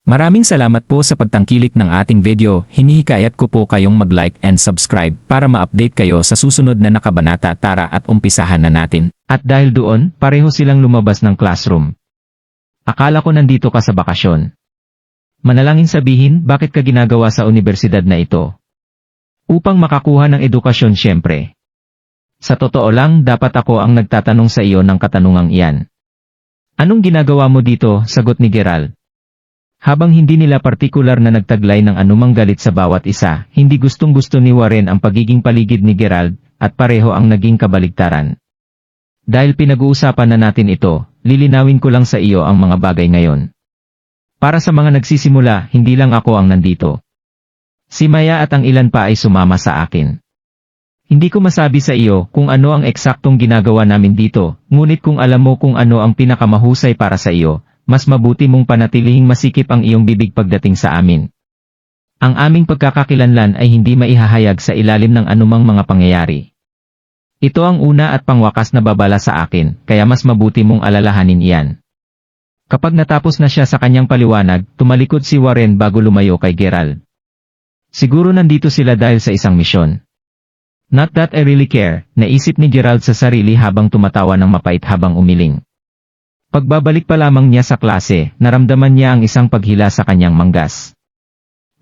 Maraming salamat po sa pagtangkilik ng ating video. Hinihikayat ko po kayong mag-like and subscribe para ma-update kayo sa susunod na nakabanata. Tara at umpisahan na natin. At dahil doon, pareho silang lumabas ng classroom. Akala ko nandito ka sa bakasyon. Manalangin sabihin bakit ka ginagawa sa universidad na ito. Upang makakuha ng edukasyon syempre. Sa totoo lang dapat ako ang nagtatanong sa iyo ng katanungang iyan. Anong ginagawa mo dito? Sagot ni Gerald. Habang hindi nila partikular na nagtaglay ng anumang galit sa bawat isa, hindi gustong-gusto ni Warren ang pagiging paligid ni Gerald, at pareho ang naging kabaligtaran. Dahil pinag-uusapan na natin ito, lilinawin ko lang sa iyo ang mga bagay ngayon. Para sa mga nagsisimula, hindi lang ako ang nandito. Si Maya at ang ilan pa ay sumama sa akin. Hindi ko masabi sa iyo kung ano ang eksaktong ginagawa namin dito, ngunit kung alam mo kung ano ang pinakamahusay para sa iyo, mas mabuti mong panatilihing masikip ang iyong bibig pagdating sa amin. Ang aming pagkakakilanlan ay hindi maihahayag sa ilalim ng anumang mga pangyayari. Ito ang una at pangwakas na babala sa akin, kaya mas mabuti mong alalahanin iyan. Kapag natapos na siya sa kanyang paliwanag, tumalikod si Warren bago lumayo kay Gerald. Siguro nandito sila dahil sa isang misyon. Not that I really care, naisip ni Gerald sa sarili habang tumatawa ng mapait habang umiling. Pagbabalik pa lamang niya sa klase, naramdaman niya ang isang paghila sa kanyang manggas.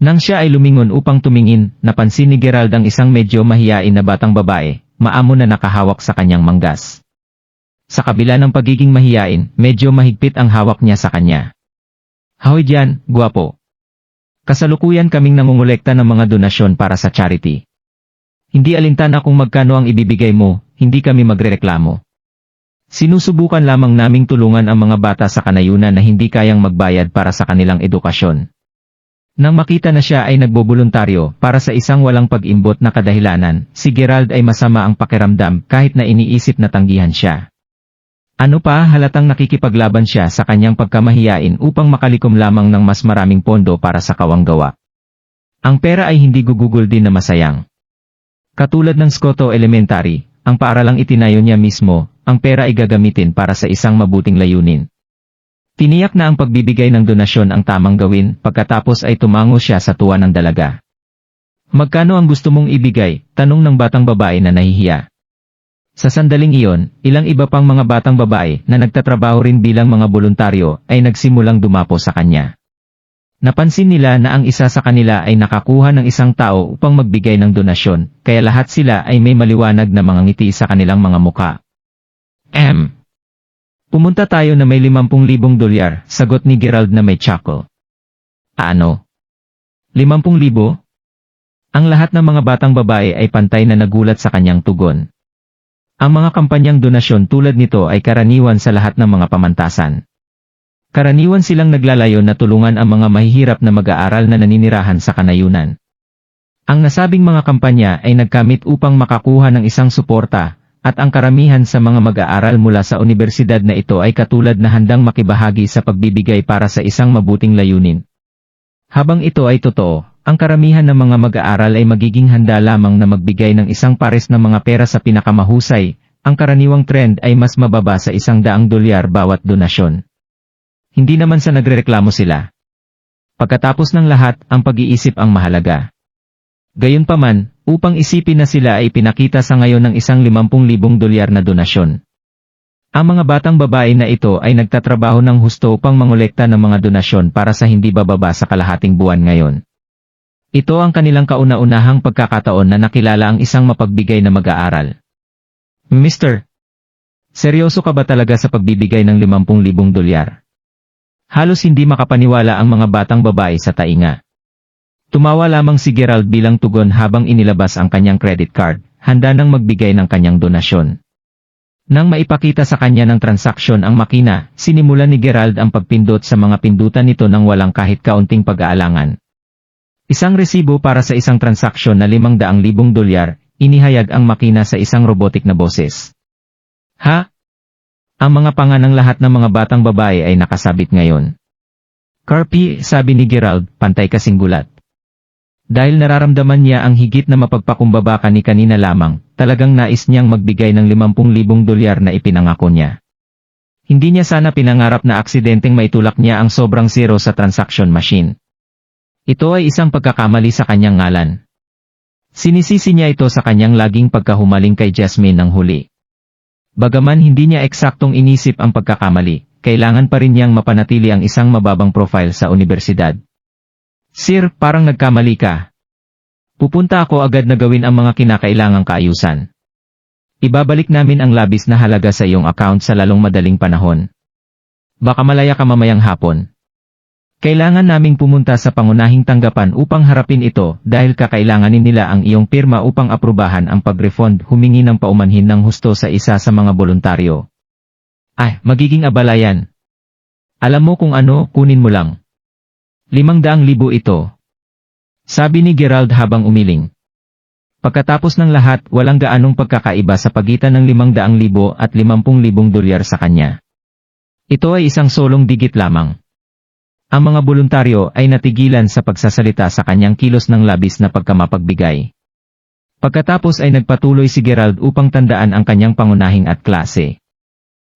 Nang siya ay lumingon upang tumingin, napansin ni Gerald ang isang medyo mahiyain na batang babae, maamo na nakahawak sa kanyang manggas. Sa kabila ng pagiging mahiyain, medyo mahigpit ang hawak niya sa kanya. Hoy diyan, gwapo. Kasalukuyan kaming nangungulekta ng mga donasyon para sa charity. Hindi alintana kung magkano ang ibibigay mo, hindi kami magrereklamo. Sinusubukan lamang naming tulungan ang mga bata sa kanayunan na hindi kayang magbayad para sa kanilang edukasyon. Nang makita na siya ay nagboboluntaryo para sa isang walang pag-imbot na kadahilanan, si Gerald ay masama ang pakiramdam kahit na iniisip na tanggihan siya. Ano pa, halatang nakikipaglaban siya sa kanyang pagkamahiyain upang makalikom lamang ng mas maraming pondo para sa kawanggawa. Ang pera ay hindi gugugol din na masayang. Katulad ng Scotto Elementary, ang paaralang itinayo niya mismo, ang pera ay gagamitin para sa isang mabuting layunin. Tiniyak na ang pagbibigay ng donasyon ang tamang gawin, pagkatapos ay tumango siya sa tuwa ng dalaga. Magkano ang gusto mong ibigay? Tanong ng batang babae na nahihiya. Sa sandaling iyon, ilang iba pang mga batang babae na nagtatrabaho rin bilang mga voluntaryo ay nagsimulang dumapo sa kanya. Napansin nila na ang isa sa kanila ay nakakuha ng isang tao upang magbigay ng donasyon, kaya lahat sila ay may maliwanag na mga ngiti sa kanilang mga muka. Pumunta tayo na may 50,000 dolyar, sagot ni Gerald na may chuckle. Ano? 50,000? Ang lahat ng mga batang babae ay pantay na nagulat sa kanyang tugon. Ang mga kampanyang donasyon tulad nito ay karaniwan sa lahat ng mga pamantasan. Karaniwan silang naglalayo na tulungan ang mga mahihirap na mag-aaral na naninirahan sa kanayunan. Ang nasabing mga kampanya ay nagkamit upang makakuha ng isang suporta, at ang karamihan sa mga mag-aaral mula sa universidad na ito ay katulad na handang makibahagi sa pagbibigay para sa isang mabuting layunin. Habang ito ay totoo, ang karamihan ng mga mag-aaral ay magiging handa lamang na magbigay ng isang pares ng mga pera sa pinakamahusay, ang karaniwang trend ay mas mababa sa $100 bawat donasyon. Hindi naman sa nagrereklamo sila. Pagkatapos ng lahat, ang pag-iisip ang mahalaga. Gayunpaman, upang isipin na sila ay pinakita sa ngayon ng isang 50,000 dolyar na donasyon. Ang mga batang babae na ito ay nagtatrabaho ng husto upang mangolekta ng mga donasyon para sa hindi bababa sa kalahating buwan ngayon. Ito ang kanilang kauna-unahang pagkakataon na nakilala ang isang mapagbigay na mag-aaral. Mister, seryoso ka ba talaga sa pagbibigay ng 50,000 dolyar? Halos hindi makapaniwala ang mga batang babae sa tainga. Tumawa lamang si Gerald bilang tugon habang inilabas ang kanyang credit card, handa nang magbigay ng kanyang donasyon. Nang maipakita sa kanya ng transaksyon ang makina, sinimulan ni Gerald ang pagpindot sa mga pindutan nito nang walang kahit kaunting pag-aalangan. Isang resibo para sa isang transaksyon na 500,000 dolyar, inihayag ang makina sa isang robotik na boses. Ha? Ang mga panga ng lahat ng mga batang babae ay nakasabit ngayon. Carpy, sabi ni Gerald, pantay kasing gulat. Dahil nararamdaman niya ang higit na mapagpakumbaba kanina lamang, talagang nais niyang magbigay ng 50,000 dolyar na ipinangako niya. Hindi niya sana pinangarap na aksidenteng maitulak niya ang sobrang zero sa transaction machine. Ito ay isang pagkakamali sa kanyang ngalan. Sinisisi niya ito sa kanyang laging pagkahumaling kay Jasmine ng huli. Bagaman hindi niya eksaktong inisip ang pagkakamali, kailangan pa rin niyang mapanatili ang isang mababang profile sa universidad. Sir, parang nagkamali ka. Pupunta ako agad na gawin ang mga kinakailangang kaayusan. Ibabalik namin ang labis na halaga sa iyong account sa lalong madaling panahon. Baka malaya ka mamayang hapon. Kailangan naming pumunta sa pangunahing tanggapan upang harapin ito dahil kakailanganin nila ang iyong pirma upang aprubahan ang pag-refund. Humingi ng paumanhin ng husto sa isa sa mga voluntaryo. Magiging abala yan. Alam mo kung ano, kunin mo lang. 500,000 ito. Sabi ni Gerald habang umiling. Pagkatapos ng lahat, walang gaanong pagkakaiba sa pagitan ng 500,000 at 50,000 dolyar sa kanya. Ito ay isang solong digit lamang. Ang mga voluntaryo ay natigilan sa pagsasalita sa kanyang kilos ng labis na pagkamapagbigay. Pagkatapos ay nagpatuloy si Gerald upang tandaan ang kanyang pangunahing at klase.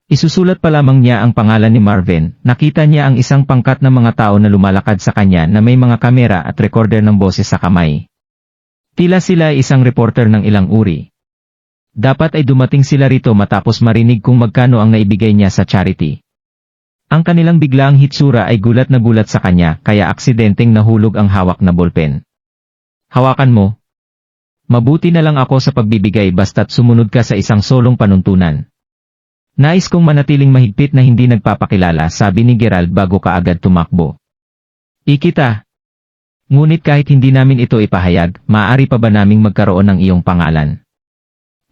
Isusulat pa lamang niya ang pangalan ni Marvin, nakita niya ang isang pangkat ng mga tao na lumalakad sa kanya na may mga kamera at recorder ng boses sa kamay. Tila sila ay isang reporter ng ilang uri. Dapat ay dumating sila rito matapos marinig kung magkano ang naibigay niya sa charity. Ang kanilang biglaang hitsura ay gulat na gulat sa kanya kaya aksidenteng nahulog ang hawak na ballpen. Hawakan mo. Mabuti na lang ako sa pagbibigay basta't sumunod ka sa isang solong panuntunan. Nais kong manatiling mahigpit na hindi nagpapakilala, sabi ni Gerald bago kaagad tumakbo. Ikita. Ngunit kahit hindi namin ito ipahayag, maaari pa ba naming magkaroon ng iyong pangalan?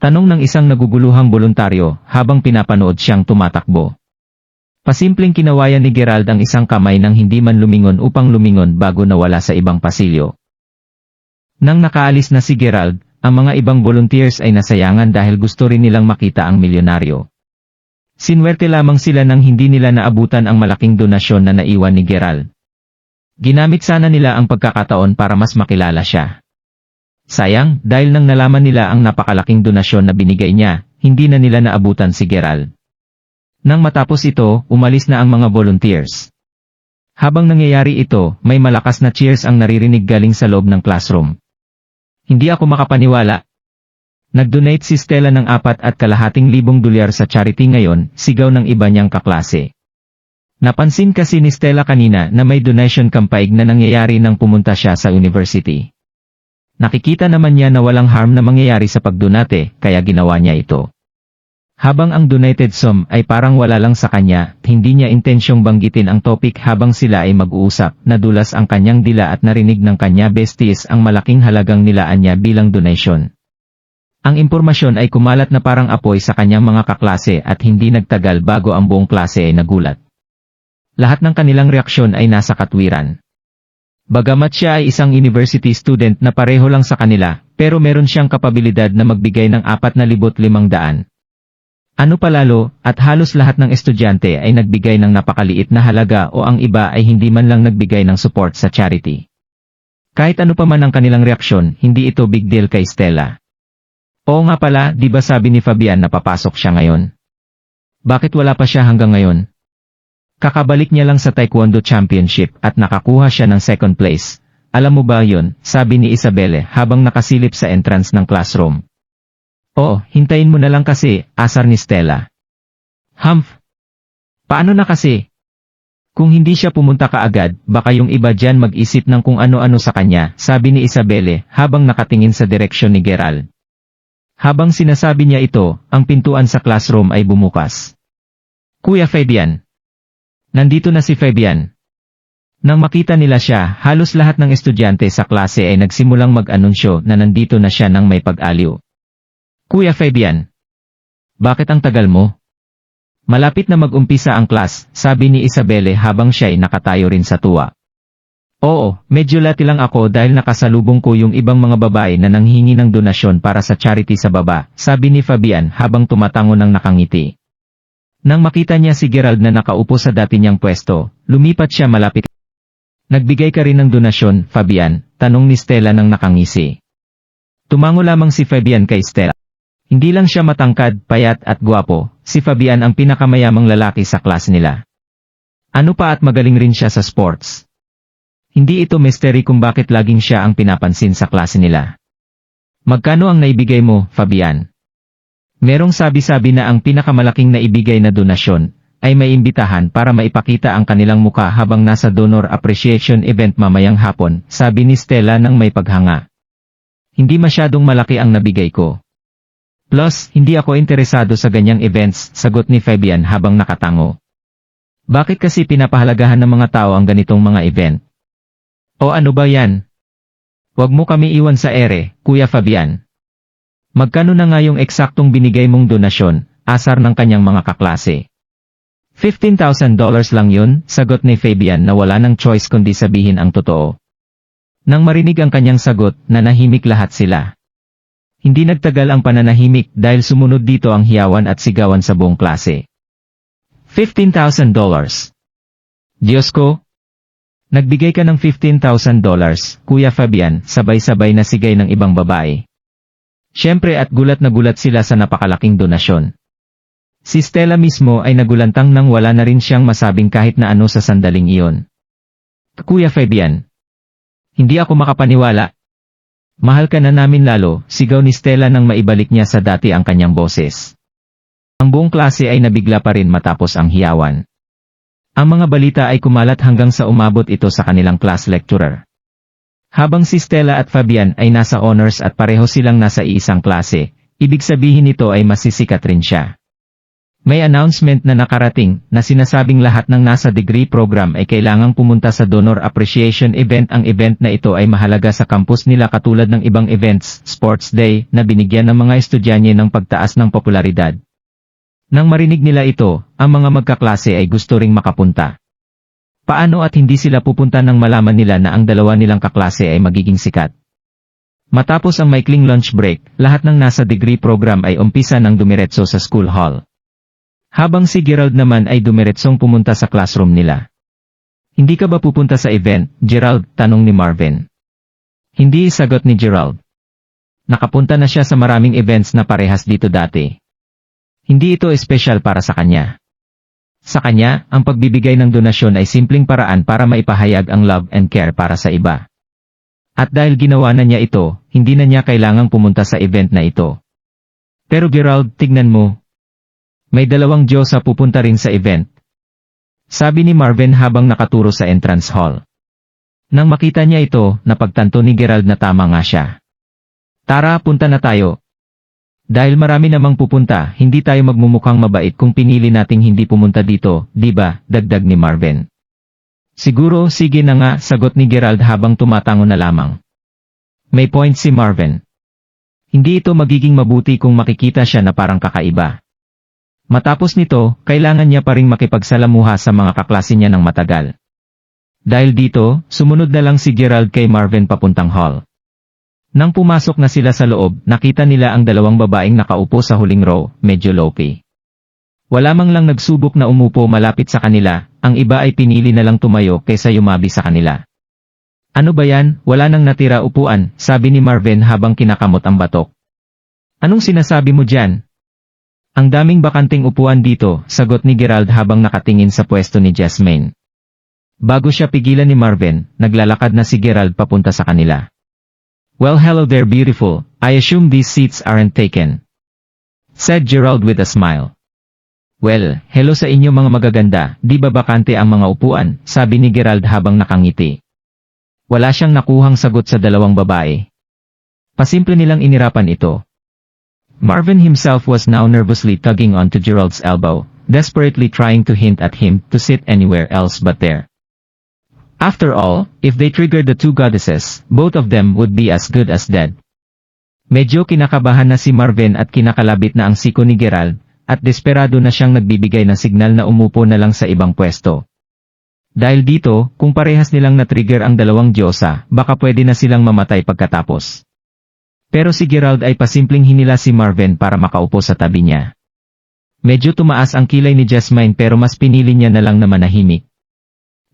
Tanong ng isang naguguluhang voluntaryo habang pinapanood siyang tumatakbo. Pasimpleng kinawayan ni Gerald ang isang kamay nang hindi man lumingon upang lumingon bago nawala sa ibang pasilyo. Nang nakaalis na si Gerald, ang mga ibang volunteers ay nasayangan dahil gusto rin nilang makita ang milyonaryo. Sinwerte lamang sila nang hindi nila naabutan ang malaking donasyon na naiwan ni Gerald. Ginamit sana nila ang pagkakataon para mas makilala siya. Sayang, dahil nang nalaman nila ang napakalaking donasyon na binigay niya, hindi na nila naabutan si Gerald. Nang matapos ito, umalis na ang mga volunteers. Habang nangyayari ito, may malakas na cheers ang naririnig galing sa loob ng classroom. Hindi ako makapaniwala. Nag-donate si Stella ng 4,200,000 dolyar sa charity ngayon, sigaw ng iba niyang kaklase. Napansin kasi ni Stella kanina na may donation campaign na nangyayari nang pumunta siya sa university. Nakikita naman niya na walang harm na mangyayari sa pagdonate, kaya ginawa niya ito. Habang ang donated sum ay parang wala lang sa kanya, hindi niya intensyong banggitin ang topic habang sila ay mag-uusap, nadulas ang kanyang dila at narinig ng kanya besties ang malaking halagang nilaan niya bilang donation. Ang impormasyon ay kumalat na parang apoy sa kanyang mga kaklase at hindi nagtagal bago ang buong klase ay nagulat. Lahat ng kanilang reaksyon ay nasa katwiran. Bagamat siya ay isang university student na pareho lang sa kanila, pero meron siyang kapabilidad na magbigay ng 4,500. Ano palalo, at halos lahat ng estudyante ay nagbigay ng napakaliit na halaga o ang iba ay hindi man lang nagbigay ng support sa charity. Kahit ano pa man ang kanilang reaksyon, hindi ito big deal kay Stella. Oo nga pala, di ba sabi ni Fabian na papasok siya ngayon? Bakit wala pa siya hanggang ngayon? Kakabalik niya lang sa Taekwondo Championship at nakakuha siya ng 2nd place. Alam mo ba yon? Sabi ni Isabelle habang nakasilip sa entrance ng classroom. Oo, hintayin mo na lang kasi, asar ni Stella. Humph! Paano na kasi? Kung hindi siya pumunta kaagad, baka yung iba dyan mag-isip ng kung ano-ano sa kanya, sabi ni Isabelle habang nakatingin sa direksyon ni Gerald. Habang sinasabi niya ito, ang pintuan sa classroom ay bumukas. Kuya Fabian. Nandito na si Fabian. Nang makita nila siya, halos lahat ng estudyante sa klase ay nagsimulang mag-anunsyo na nandito na siya nang may pag-aliw. Kuya Fabian. Bakit ang tagal mo? Malapit na mag-umpisa ang class, sabi ni Isabelle habang siya ay nakatayo rin sa tuwa. Oo, medyo lati lang ako dahil nakasalubong ko yung ibang mga babae na nanghingi ng donasyon para sa charity sa baba, sabi ni Fabian habang tumatango ng nakangiti. Nang makita niya si Gerald na nakaupo sa dati niyang pwesto, lumipat siya malapit. Nagbigay ka rin ng donasyon, Fabian, tanong ni Stella nang nakangisi. Tumango lamang si Fabian kay Stella. Hindi lang siya matangkad, payat at gwapo, si Fabian ang pinakamayamang lalaki sa klase nila. Ano pa at magaling rin siya sa sports. Hindi ito mystery kung bakit laging siya ang pinapansin sa klase nila. Magkano ang naibigay mo, Fabian? Merong sabi-sabi na ang pinakamalaking naibigay na donasyon ay may imbitahan para maipakita ang kanilang muka habang nasa donor appreciation event mamayang hapon, sabi ni Stella nang may paghanga. Hindi masyadong malaki ang nabigay ko. Plus, hindi ako interesado sa ganyang events, sagot ni Fabian habang nakatango. Bakit kasi pinapahalagahan ng mga tao ang ganitong mga event? O ano ba yan? Huwag mo kami iwan sa ere, Kuya Fabian. Magkano na nga yung eksaktong binigay mong donasyon, asar ng kanyang mga kaklase? $15,000 lang yun, sagot ni Fabian na wala ng choice kundi sabihin ang totoo. Nang marinig ang kanyang sagot, nanahimik lahat sila. Hindi nagtagal ang pananahimik dahil sumunod dito ang hiyawan at sigawan sa buong klase. $15,000. Diyos ko! Nagbigay ka ng $15,000, Kuya Fabian, sabay-sabay na sigay ng ibang babae. Siyempre at gulat na gulat sila sa napakalaking donasyon. Si Stella mismo ay nagulantang nang wala na rin siyang masabing kahit na ano sa sandaling iyon. Kuya Fabian. Hindi ako makapaniwala. Mahal ka na namin lalo, sigaw ni Stella nang maibalik niya sa dati ang kanyang boses. Ang buong klase ay nabigla pa rin matapos ang hiyawan. Ang mga balita ay kumalat hanggang sa umabot ito sa kanilang class lecturer. Habang si Stella at Fabian ay nasa honors at pareho silang nasa iisang klase, ibig sabihin nito ay masisikat rin siya. May announcement na nakarating na sinasabing lahat ng nasa degree program ay kailangang pumunta sa donor appreciation event. Ang event na ito ay mahalaga sa campus nila katulad ng ibang events, sports day, na binigyan ng mga estudyante ng pagtaas ng popularidad. Nang marinig nila ito, ang mga magkaklase ay gusto ring makapunta. Paano at hindi sila pupunta nang malaman nila na ang dalawa nilang kaklase ay magiging sikat? Matapos ang maikling lunch break, lahat ng nasa degree program ay umpisa ng dumiretso sa school hall. Habang si Gerald naman ay dumiretsong pumunta sa classroom nila. Hindi ka ba pupunta sa event, Gerald? Tanong ni Marvin. Hindi, sagot ni Gerald. Nakapunta na siya sa maraming events na parehas dito dati. Hindi ito espesyal para sa kanya. Sa kanya, ang pagbibigay ng donasyon ay simpleng paraan para maipahayag ang love and care para sa iba. At dahil ginawa na niya ito, hindi na niya kailangang pumunta sa event na ito. Pero Gerald, tignan mo. May dalawang Diyosa pupunta rin sa event. Sabi ni Marvin habang nakaturo sa entrance hall. Nang makita niya ito, napagtanto ni Gerald na tama nga siya. Tara, punta na tayo. Dahil marami namang pupunta, hindi tayo magmumukhang mabait kung pinili nating hindi pumunta dito, di ba? Dagdag ni Marvin. Siguro, sige na nga, sagot ni Gerald habang tumatango na lamang. May point si Marvin. Hindi ito magiging mabuti kung makikita siya na parang kakaiba. Matapos nito, kailangan niya pa ring makipagsalamuha sa mga kaklase niya ng matagal. Dahil dito, sumunod na lang si Gerald kay Marvin papuntang hall. Nang pumasok na sila sa loob, nakita nila ang dalawang babaeng nakaupo sa huling row, medyo low-key. Wala mang lang nagsubok na umupo malapit sa kanila, ang iba ay pinili na lang tumayo kaysa yumabi sa kanila. Ano ba yan? Wala nang natira upuan, sabi ni Marvin habang kinakamot ang batok. Anong sinasabi mo dyan? Ang daming bakanting upuan dito, sagot ni Gerald habang nakatingin sa pwesto ni Jasmine. Bago siya pigilan ni Marvin, naglalakad na si Gerald papunta sa kanila. Well, hello there beautiful, I assume these seats aren't taken, said Gerald with a smile. Well, hello sa inyo mga magaganda, di ba bakante ang mga upuan, sabi ni Gerald habang nakangiti. Wala siyang nakuhang sagot sa dalawang babae. Pasimple nilang inirapan ito. Marvin himself was now nervously tugging onto Gerald's elbow, desperately trying to hint at him to sit anywhere else but there. After all, if they triggered the two goddesses, both of them would be as good as dead. Medyo kinakabahan na si Marvin at kinakalabit na ang siko ni Gerald, at desperado na siyang nagbibigay ng signal na umupo na lang sa ibang pwesto. Dahil dito, kung parehas nilang na-trigger ang dalawang Diyosa, baka pwede na silang mamatay pagkatapos. Pero si Gerald ay pasimpleng hinila si Marvin para makaupo sa tabi niya. Medyo tumaas ang kilay ni Jasmine pero mas pinili niya na lang na manahimik.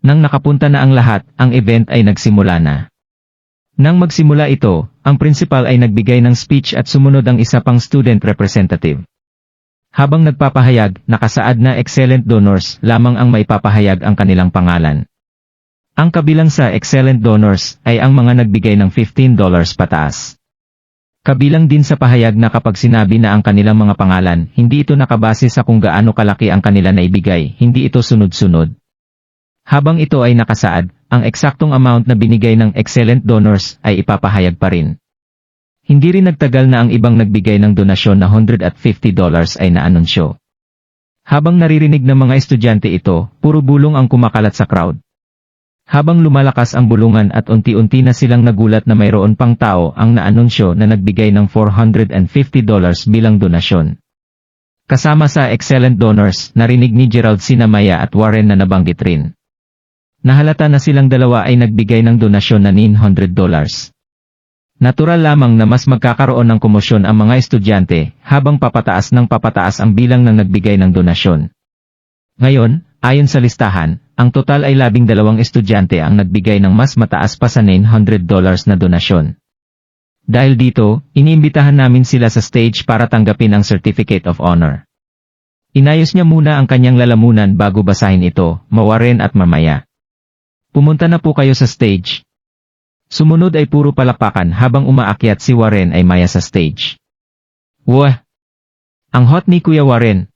Nang nakapunta na ang lahat, ang event ay nagsimula na. Nang magsimula ito, ang principal ay nagbigay ng speech at sumunod ang isa pang student representative. Habang nagpapahayag, nakasaad na excellent donors lamang ang maipapahayag ang kanilang pangalan. Ang kabilang sa excellent donors ay ang mga nagbigay ng $15 pataas. Kabilang din sa pahayag na kapag sinabi na ang kanilang mga pangalan, hindi ito nakabase sa kung gaano kalaki ang kanila naibigay, hindi ito sunod-sunod. Habang ito ay nakasaad, ang eksaktong amount na binigay ng excellent donors ay ipapahayag pa rin. Hindi rin nagtagal na ang ibang nagbigay ng donasyon na $150 ay naanunsyo. Habang naririnig ng mga estudyante ito, puro bulong ang kumakalat sa crowd. Habang lumalakas ang bulungan at unti-unti na silang nagulat na mayroon pang tao ang naanunsyo na nagbigay ng $450 bilang donasyon. Kasama sa excellent donors, narinig ni Gerald sina Maya at Warren na nabanggit rin. Nahalata na silang dalawa ay nagbigay ng donasyon na $900. Natural lamang na mas magkakaroon ng komosyon ang mga estudyante habang papataas ng papataas ang bilang ng nagbigay ng donasyon. Ngayon, ayon sa listahan, ang total ay 12 estudyante ang nagbigay ng mas mataas pa sa $900 na donasyon. Dahil dito, iniimbitahan namin sila sa stage para tanggapin ang Certificate of Honor. Inayos niya muna ang kanyang lalamunan bago basahin ito, Warren at Maya. Pumunta na po kayo sa stage. Sumunod ay puro palakpakan habang umaakyat si Warren ay Maya sa stage. Wah! Ang hot ni Kuya Warren!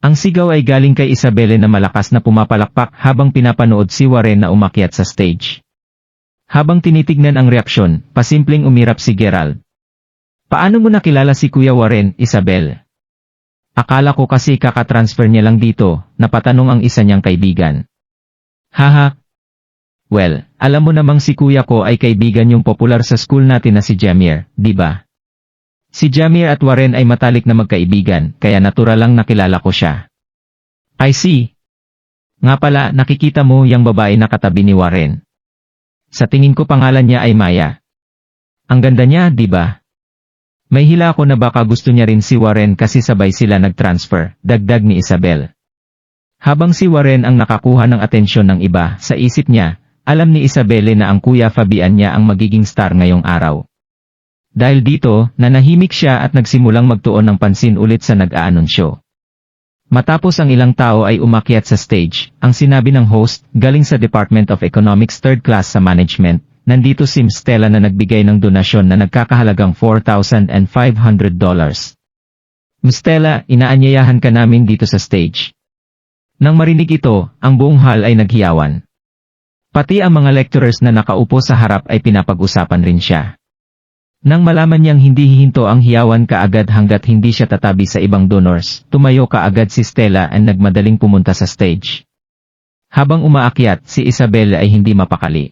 Ang sigaw ay galing kay Isabelle na malakas na pumapalakpak habang pinapanood si Warren na umakyat sa stage. Habang tinitignan ang reaksyon, pasimpleng umirap si Gerald. Paano mo nakilala si Kuya Warren, Isabelle? Akala ko kasi kakatransfer niya lang dito, napatanong ang isa niyang kaibigan. Haha! Well, alam mo namang si kuya ko ay kaibigan yung popular sa school natin na si Jamir, di ba? Si Jamir at Warren ay matalik na magkaibigan, kaya natural lang nakilala ko siya. I see. Nga pala, nakikita mo yung babae na katabi ni Warren. Sa tingin ko pangalan niya ay Maya. Ang ganda niya, di ba? May hila ako na baka gusto niya rin si Warren kasi sabay sila nag-transfer, dagdag ni Isabel. Habang si Warren ang nakakuha ng atensyon ng iba, sa isip niya, alam ni Isabelle na ang Kuya Fabian niya ang magiging star ngayong araw. Dahil dito, nanahimik siya at nagsimulang magtuon ng pansin ulit sa nag-aanunsyo. Matapos ang ilang tao ay umakyat sa stage, ang sinabi ng host, galing sa Department of Economics 3rd class sa management, nandito si Stella na nagbigay ng donasyon na nagkakahalagang $4,500. Stella, inaanyayahan ka namin dito sa stage. Nang marinig ito, ang buong hall ay naghiyawan. Pati ang mga lecturers na nakaupo sa harap ay pinapag-usapan rin siya. Nang malaman niyang hindi hihinto ang hiyawan kaagad hanggat hindi siya tatabi sa ibang donors, tumayo kaagad si Stella at nagmadaling pumunta sa stage. Habang umaakyat, si Isabel ay hindi mapakali.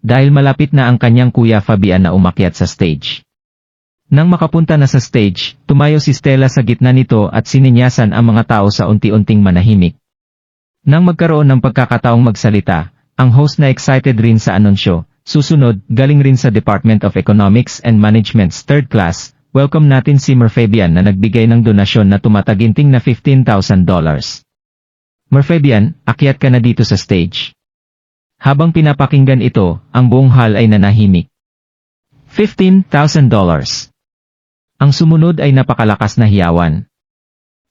Dahil malapit na ang kanyang Kuya Fabian na umakyat sa stage. Nang makapunta na sa stage, tumayo si Stella sa gitna nito at sininyasan ang mga tao sa unti-unting manahimik. Nang magkaroon ng pagkakataong magsalita, ang host na excited rin sa anunsyo, susunod, galing rin sa Department of Economics and Management's 3rd class, welcome natin si Fabian na nagbigay ng donasyon na tumataginting na $15,000. Fabian, akyat ka na dito sa stage. Habang pinapakinggan ito, ang buong hall ay nanahimik. $15,000. Ang sumunod ay napakalakas na hiyawan.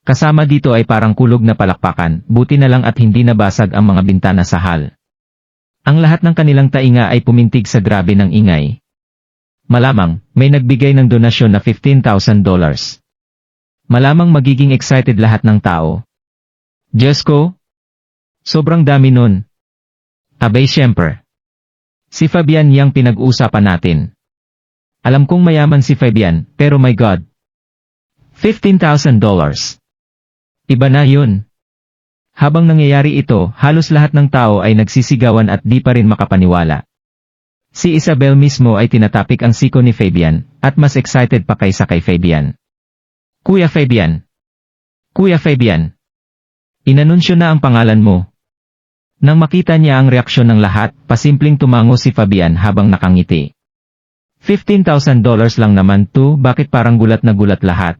Kasama dito ay parang kulog na palakpakan, buti na lang at hindi nabasag ang mga bintana sa hall. Ang lahat ng kanilang tainga ay pumintig sa grabe ng ingay. Malamang, may nagbigay ng donasyon na $15,000. Malamang magiging excited lahat ng tao. Diyos ko! Sobrang dami nun. Abay syempre. Si Fabian yang pinag-uusapan natin. Alam kong mayaman si Fabian, pero my God. $15,000. Iba na yun. Habang nangyayari ito, halos lahat ng tao ay nagsisigawan at di pa rin makapaniwala. Si Isabel mismo ay tinatapik ang siko ni Fabian, at mas excited pa kaysa kay Fabian. Kuya Fabian! Kuya Fabian! Inanunsyo na ang pangalan mo. Nang makita niya ang reaksyon ng lahat, pasimpleng tumango si Fabian habang nakangiti. $15,000 lang naman to, bakit parang gulat na gulat lahat?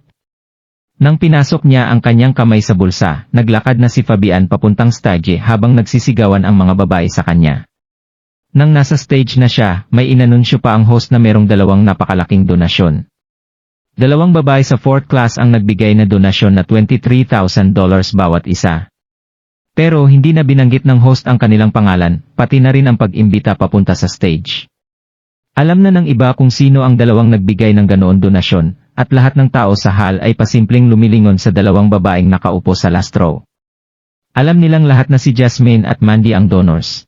Nang pinasok niya ang kanyang kamay sa bulsa, naglakad na si Fabian papuntang stage habang nagsisigawan ang mga babae sa kanya. Nang nasa stage na siya, may inanunsyo pa ang host na merong dalawang napakalaking donasyon. Dalawang babae sa 4th class ang nagbigay na donasyon na $23,000 bawat isa. Pero hindi na binanggit ng host ang kanilang pangalan, pati na rin ang pag-imbita papunta sa stage. Alam na ng iba kung sino ang dalawang nagbigay ng ganoon donasyon, at lahat ng tao sa hall ay pasimpleng lumilingon sa dalawang babaeng nakaupo sa last row. Alam nilang lahat na si Jasmine at Mandy ang donors.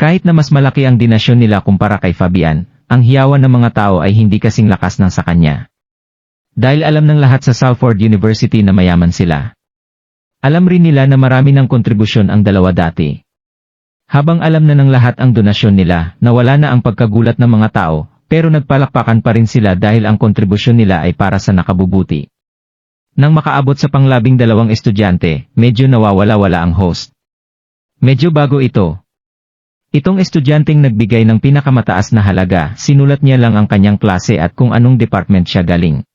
Kahit na mas malaki ang donasyon nila kumpara kay Fabian, ang hiyawan ng mga tao ay hindi kasing lakas ng sa kanya. Dahil alam ng lahat sa Salford University na mayaman sila. Alam rin nila na marami ng kontribusyon ang dalawa dati. Habang alam na ng lahat ang donasyon nila, nawala na ang pagkagulat ng mga tao, pero nagpalakpakan pa rin sila dahil ang kontribusyon nila ay para sa nakabubuti. Nang makaabot sa pang-12 estudyante, medyo nawawala-wala ang host. Medyo bago ito. Itong estudyanteng nagbigay ng pinakamataas na halaga, sinulat niya lang ang kanyang klase at kung anong department siya galing.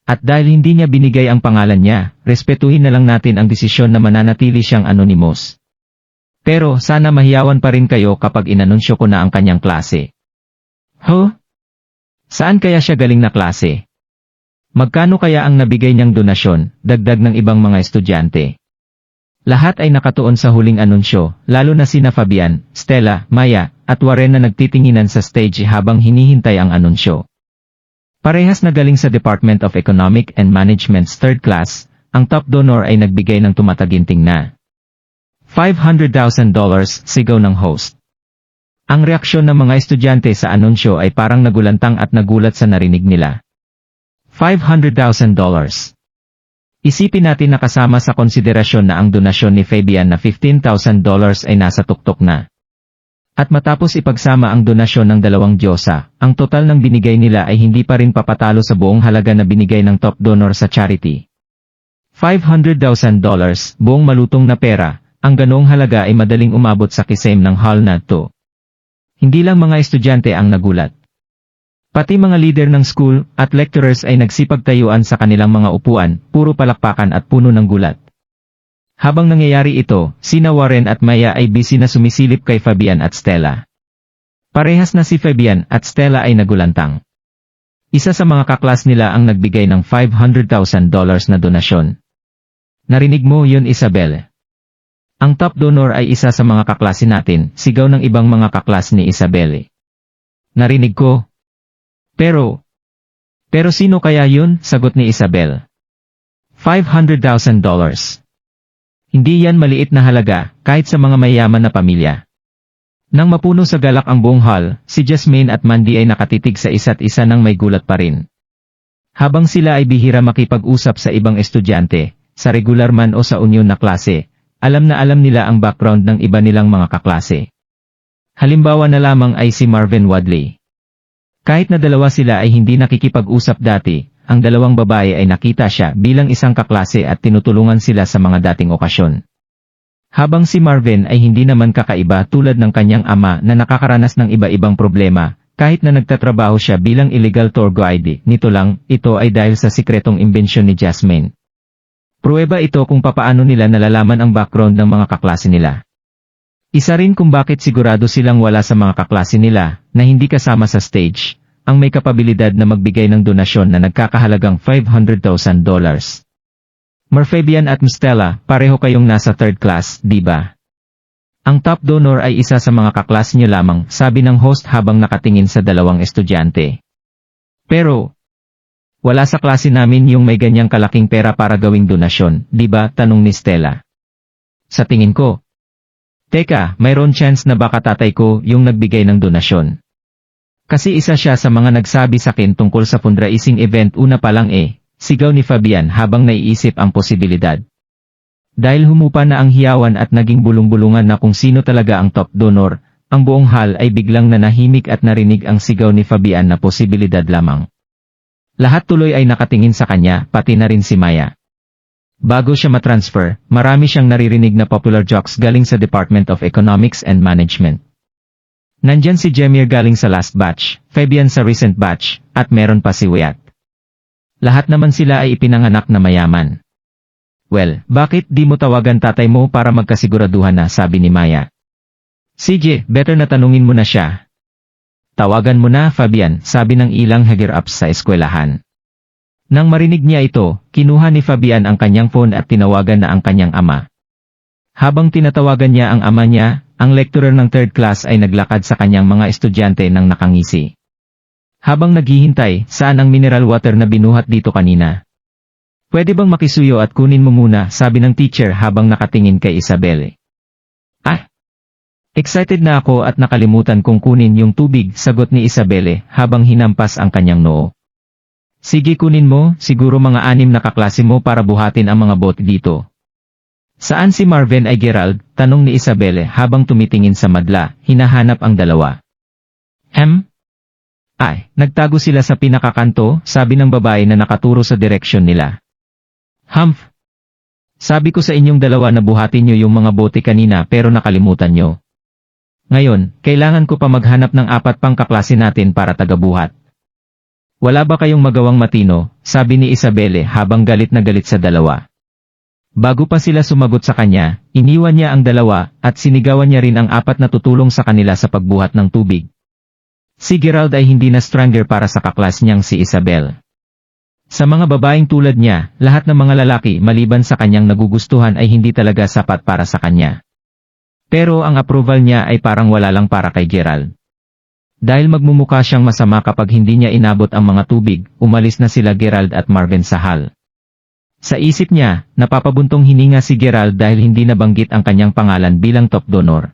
At dahil hindi niya binigay ang pangalan niya, respetuhin na lang natin ang desisyon na mananatili siyang anonymous. Pero sana mahiyawan pa rin kayo kapag inanunsyo ko na ang kanyang klase. Saan kaya siya galing na klase? Magkano kaya ang nabigay niyang donasyon, dagdag ng ibang mga estudyante? Lahat ay nakatuon sa huling anunsyo, lalo na sina Fabian, Stella, Maya, at Warren na nagtitinginan sa stage habang hinihintay ang anunsyo. Parehas na galing sa Department of Economic and Management's 3rd class, ang top donor ay nagbigay ng tumataginting na $500,000, sigaw ng host. Ang reaksyon ng mga estudyante sa anunsyo ay parang nagulantang at nagulat sa narinig nila. $500,000. Isipin natin na kasama sa konsiderasyon na ang donasyon ni Fabian na $15,000 ay nasa tuktok na. At matapos ipagsama ang donasyon ng dalawang diyosa, ang total ng binigay nila ay hindi pa rin papatalo sa buong halaga na binigay ng top donor sa charity. $500,000, buong malutong na pera, ang ganoong halaga ay madaling umabot sa kisame ng hall na to. Hindi lang mga estudyante ang nagulat. Pati mga leader ng school at lecturers ay nagsipagtayuan sa kanilang mga upuan, puro palakpakan at puno ng gulat. Habang nangyayari ito, sina Warren at Maya ay busy na sumisilip kay Fabian at Stella. Parehas na si Fabian at Stella ay nagulantang. Isa sa mga kaklas nila ang nagbigay ng $500,000 na donasyon. Narinig mo yun, Isabel? Ang top donor ay isa sa mga kaklase natin, sigaw ng ibang mga kaklas ni Isabel. Narinig ko. Pero sino kaya yun? Sagot ni Isabel. $500,000. Hindi yan maliit na halaga, kahit sa mga mayayaman na pamilya. Nang mapuno sa galak ang buong hall, si Jasmine at Mandy ay nakatitig sa isa't isa nang may gulat pa rin. Habang sila ay bihira makipag-usap sa ibang estudyante, sa regular man o sa union na klase, alam na alam nila ang background ng iba nilang mga kaklase. Halimbawa na lamang ay si Marvin Wadley. Kahit na dalawa sila ay hindi nakikipag-usap dati, ang dalawang babae ay nakita siya bilang isang kaklase at tinutulungan sila sa mga dating okasyon. Habang si Marvin ay hindi naman kakaiba tulad ng kanyang ama na nakakaranas ng iba-ibang problema, kahit na nagtatrabaho siya bilang illegal tour guide, nito lang, ito ay dahil sa sikretong imbensyon ni Jasmine. Pruweba ito kung papaano nila nalalaman ang background ng mga kaklase nila. Isa rin kung bakit sigurado silang wala sa mga kaklase nila, na hindi kasama sa stage, ang may kapabilidad na magbigay ng donasyon na nagkakahalagang $500,000. Fabian at Stella, pareho kayong nasa 3rd class, di ba? Ang top donor ay isa sa mga kaklase niyo lamang, sabi ng host habang nakatingin sa dalawang estudyante. Pero wala sa klase namin yung may ganyang kalaking pera para gawing donasyon, di ba? Tanong ni Stella. Sa tingin ko. Teka, mayroon chance na baka tatay ko yung nagbigay ng donasyon. Kasi isa siya sa mga nagsabi sa akin tungkol sa fundraising event una pa lang sigaw ni Fabian habang naiisip ang posibilidad. Dahil humupa na ang hiyawan at naging bulong-bulungan na kung sino talaga ang top donor, ang buong hall ay biglang nanahimik at narinig ang sigaw ni Fabian na posibilidad lamang. Lahat tuloy ay nakatingin sa kanya, pati na rin si Maya. Bago siya matransfer, marami siyang naririnig na popular jokes galing sa Department of Economics and Management. Nandyan si Jemir galing sa last batch, Fabian sa recent batch, at meron pa si Wyatt. Lahat naman sila ay ipinanganak na mayaman. Well, bakit di mo tawagan tatay mo para magkasiguraduhan na, sabi ni Maya. Sige, better na tanungin mo na siya. Tawagan mo na, Fabian, sabi ng ilang higher-ups sa eskwelahan. Nang marinig niya ito, kinuha ni Fabian ang kanyang phone at tinawagan na ang kanyang ama. Habang tinatawagan niya ang ama niya, ang lecturer ng third class ay naglakad sa kanyang mga estudyante nang nakangisi. Habang naghihintay, saan ang mineral water na binuhat dito kanina? Pwede bang makisuyo at kunin mo muna, sabi ng teacher habang nakatingin kay Isabel. Ah! Excited na ako at nakalimutan kong kunin yung tubig, sagot ni Isabel habang hinampas ang kanyang noo. Sige kunin mo, siguro mga 6 na kaklase mo para buhatin ang mga bote dito. Saan si Marvin ay Gerald? Tanong ni Isabel habang tumitingin sa madla, hinahanap ang dalawa. Ay, nagtago sila sa pinakakanto, sabi ng babae na nakaturo sa direksyon nila. Sabi ko sa inyong dalawa na buhatin nyo yung mga bote kanina pero nakalimutan nyo. Ngayon, kailangan ko pa maghanap ng 4 pang kaklase natin para tagabuhat. Wala ba kayong magawang matino, sabi ni Isabel habang galit na galit sa dalawa. Bago pa sila sumagot sa kanya, iniwan niya ang dalawa at sinigawan niya rin ang 4 na tutulong sa kanila sa pagbuhat ng tubig. Si Gerald ay hindi na stranger para sa kaklas niyang si Isabel. Sa mga babaeng tulad niya, lahat ng mga lalaki maliban sa kanyang nagugustuhan ay hindi talaga sapat para sa kanya. Pero ang approval niya ay parang wala lang para kay Gerald. Dahil magmumukha siyang masama kapag hindi niya inabot ang mga tubig, umalis na sila Gerald at Marvin sa hall. Sa isip niya, napapabuntong hininga si Gerald dahil hindi nabanggit ang kanyang pangalan bilang top donor.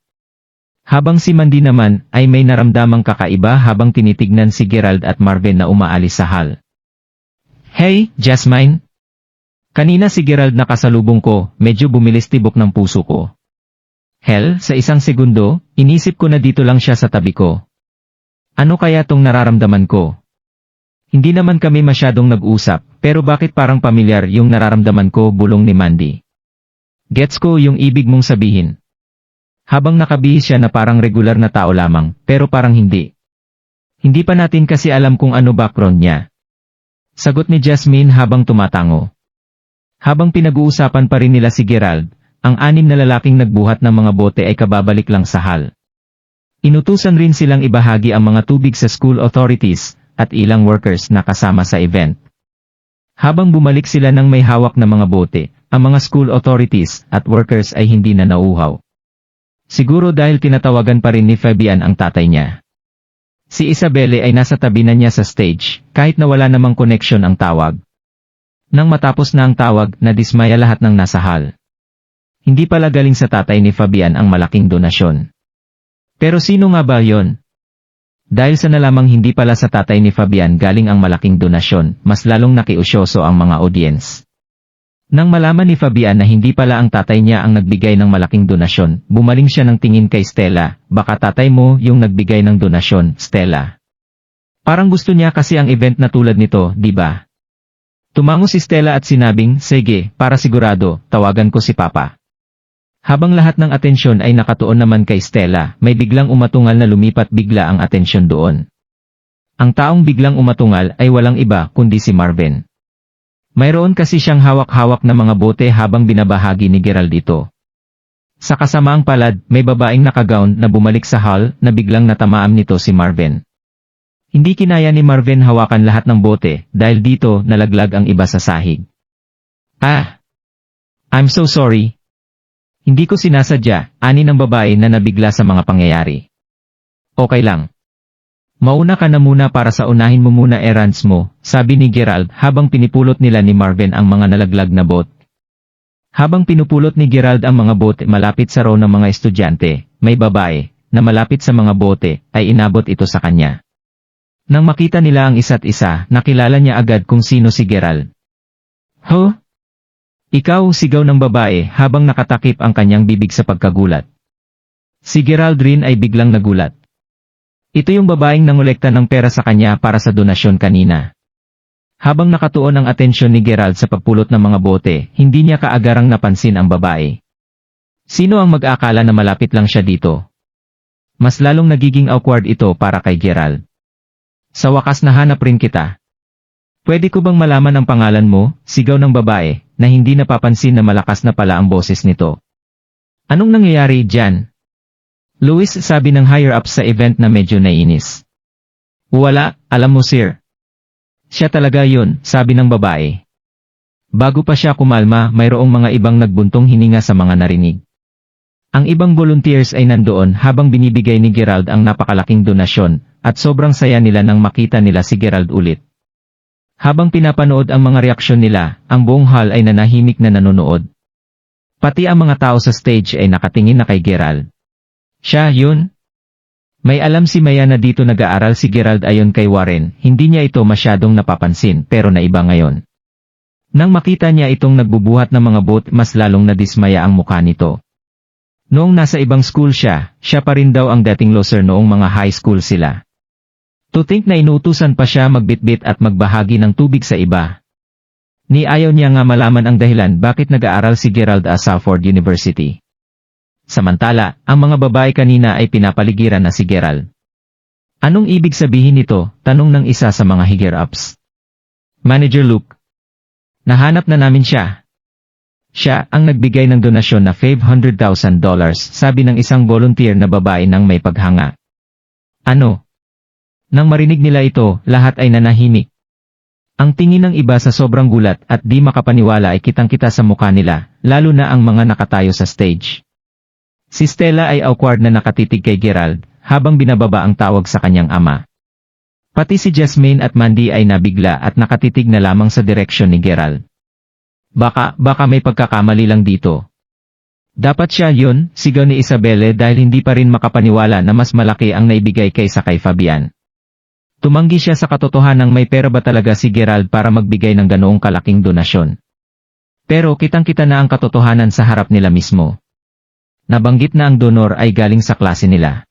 Habang si Mandy naman ay may naramdamang kakaiba habang tinitignan si Gerald at Marvin na umaalis sa hall. Hey, Jasmine! Kanina si Gerald nakasalubong ko, medyo bumilis tibok ng puso ko. Hell, sa isang segundo, inisip ko na dito lang siya sa tabi ko. Ano kaya tong nararamdaman ko? Hindi naman kami masyadong nag-usap, pero bakit parang pamilyar yung nararamdaman ko, bulong ni Mandy. Gets ko yung ibig mong sabihin. Habang nakabihis siya na parang regular na tao lamang, pero parang hindi. Hindi pa natin kasi alam kung ano background niya. Sagot ni Jasmine habang tumatango. Habang pinag-uusapan pa rin nila si Gerald, ang 6 na lalaking nagbuhat ng mga bote ay kababalik lang sa hall. Inutusan rin silang ibahagi ang mga tubig sa school authorities at ilang workers na kasama sa event. Habang bumalik sila ng may hawak na mga bote, ang mga school authorities at workers ay hindi na nauuhaw. Siguro dahil tinatawagan pa rin ni Fabian ang tatay niya. Si Isabelle ay nasa tabi na niya sa stage, kahit na wala namang connection ang tawag. Nang matapos na ang tawag, nadismaya lahat ng nasa hall. Hindi pala galing sa tatay ni Fabian ang malaking donasyon. Pero sino nga ba yon? Dahil sa nalamang hindi pala sa tatay ni Fabian galing ang malaking donasyon, mas lalong nakiusyoso ang mga audience. Nang malaman ni Fabian na hindi pala ang tatay niya ang nagbigay ng malaking donasyon, bumaling siya ng tingin kay Stella, baka tatay mo yung nagbigay ng donasyon, Stella. Parang gusto niya kasi ang event na tulad nito, di ba? Tumango si Stella at sinabing, sige, para sigurado, tawagan ko si Papa. Habang lahat ng atensyon ay nakatuon naman kay Stella, may biglang umatungal na lumipat bigla ang atensyon doon. Ang taong biglang umatungal ay walang iba kundi si Marvin. Mayroon kasi siyang hawak-hawak na mga bote habang binabahagi ni Gerald ito. Sa kasamaang palad, may babaeng nakagown na bumalik sa hall na biglang natamaan nito si Marvin. Hindi kinaya ni Marvin hawakan lahat ng bote dahil dito nalaglag ang iba sa sahig. I'm so sorry. Hindi ko sinasadya, ani ng babae na nabigla sa mga pangyayari. Okay lang. Mauna ka na muna para sa unahin mo muna errands mo, sabi ni Gerald habang pinipulot nila ni Marvin ang mga nalaglag na bot. Habang pinupulot ni Gerald ang mga bote malapit sa row ng mga estudyante, may babae, na malapit sa mga bote, ay inabot ito sa kanya. Nang makita nila ang isa't isa, nakilala niya agad kung sino si Gerald. Ho? Ikaw, sigaw ng babae habang nakatakip ang kanyang bibig sa pagkagulat. Si Gerald rin ay biglang nagulat. Ito yung babaeng nangolekta ng pera sa kanya para sa donasyon kanina. Habang nakatuon ang atensyon ni Gerald sa pagpulot ng mga bote, hindi niya kaagarang napansin ang babae. Sino ang mag-akala na malapit lang siya dito? Mas lalong nagiging awkward ito para kay Gerald. Sa wakas nahanap rin kita. Pwede ko bang malaman ang pangalan mo, sigaw ng babae, na hindi napapansin na malakas na pala ang boses nito. Anong nangyayari dyan? Luis, sabi ng higher-ups sa event na medyo naiinis. Wala, alam mo sir. Siya talaga yun, sabi ng babae. Bago pa siya kumalma, mayroong mga ibang nagbuntong hininga sa mga narinig. Ang ibang volunteers ay nandoon habang binibigay ni Gerald ang napakalaking donasyon, at sobrang saya nila nang makita nila si Gerald ulit. Habang pinapanood ang mga reaksyon nila, ang buong hall ay nanahimik na nanonood. Pati ang mga tao sa stage ay nakatingin na kay Gerald. Siya, yun? May alam si Maya na dito nag-aaral si Gerald ayon kay Warren, hindi niya ito masyadong napapansin pero naiba ngayon. Nang makita niya itong nagbubuhat ng mga boat, mas lalong nadismaya ang mukha nito. Noong nasa ibang school siya pa rin daw ang dating loser noong mga high school sila. To think na inuutusan pa siya magbitbit at magbahagi ng tubig sa iba. Ni ayaw niya nga malaman ang dahilan bakit nag-aaral si Gerald sa Ford University. Samantala, ang mga babae kanina ay pinapaligiran na si Gerald. Anong ibig sabihin nito? Tanong ng isa sa mga higher-ups. Manager Luke. Nahanap na namin siya. Siya ang nagbigay ng donasyon na $500,000, sabi ng isang volunteer na babae nang may paghanga. Ano? Nang marinig nila ito, lahat ay nanahimik. Ang tingin ng iba sa sobrang gulat at di makapaniwala ay kitang-kita sa mukha nila, lalo na ang mga nakatayo sa stage. Si Stella ay awkward na nakatitig kay Gerald, habang binababa ang tawag sa kanyang ama. Pati si Jasmine at Mandy ay nabigla at nakatitig na lamang sa direksyon ni Gerald. Baka may pagkakamali lang dito. Dapat siya yun, sigaw ni Isabelle dahil hindi pa rin makapaniwala na mas malaki ang naibigay kaysa kay Fabian. Tumanggi siya sa katotohanang may pera ba talaga si Gerald para magbigay ng ganoong kalaking donasyon. Pero kitang-kita na ang katotohanan sa harap nila mismo. Nabanggit na ang donor ay galing sa klase nila.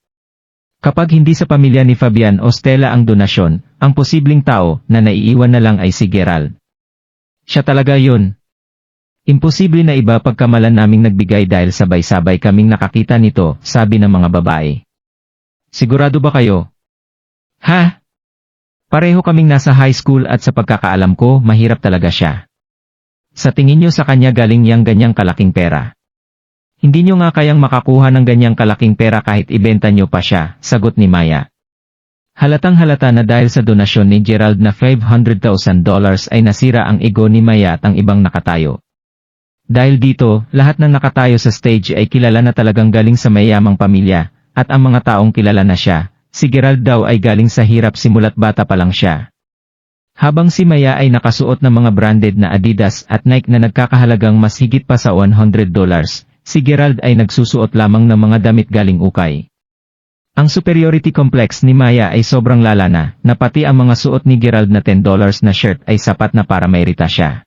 Kapag hindi sa pamilya ni Fabian o Stella ang donasyon, ang posibleng tao na naiiwan na lang ay si Gerald. Siya talaga yun. Imposible na iba pagkamalan naming nagbigay dahil sabay-sabay kaming nakakita nito, sabi ng mga babae. Sigurado ba kayo? Ha? Pareho kaming nasa high school at sa pagkakaalam ko, mahirap talaga siya. Sa tingin nyo sa kanya galing yang ganyang kalaking pera? Hindi nyo nga kayang makakuha ng ganyang kalaking pera kahit ibenta nyo pa siya, sagot ni Maya. Halatang halata na dahil sa donasyon ni Gerald na $500,000 ay nasira ang ego ni Maya at ang ibang nakatayo. Dahil dito, lahat ng nakatayo sa stage ay kilala na talagang galing sa mayamang pamilya, at ang mga taong kilala na siya, si Gerald daw ay galing sa hirap simula't bata pa lang siya. Habang si Maya ay nakasuot ng mga branded na Adidas at Nike na nagkakahalagang mas higit pa sa $100, si Gerald ay nagsusuot lamang ng mga damit galing ukay. Ang superiority complex ni Maya ay sobrang lala na pati ang mga suot ni Gerald na $10 na shirt ay sapat na para mairita siya.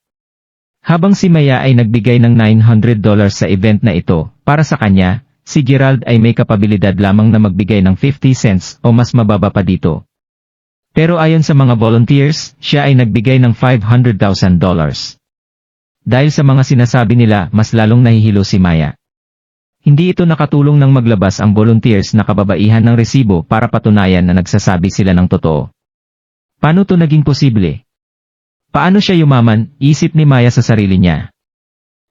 Habang si Maya ay nagbigay ng $900 sa event na ito, para sa kanya, si Gerald ay may kapabilidad lamang na magbigay ng 50 cents o mas mababa pa dito. Pero ayon sa mga volunteers, siya ay nagbigay ng $500,000. Dahil sa mga sinasabi nila, mas lalong nahihilo si Maya. Hindi ito nakatulong nang maglabas ang volunteers na kababaihan ng resibo para patunayan na nagsasabi sila ng totoo. Paano to naging posible? Paano siya yumaman, isip ni Maya sa sarili niya.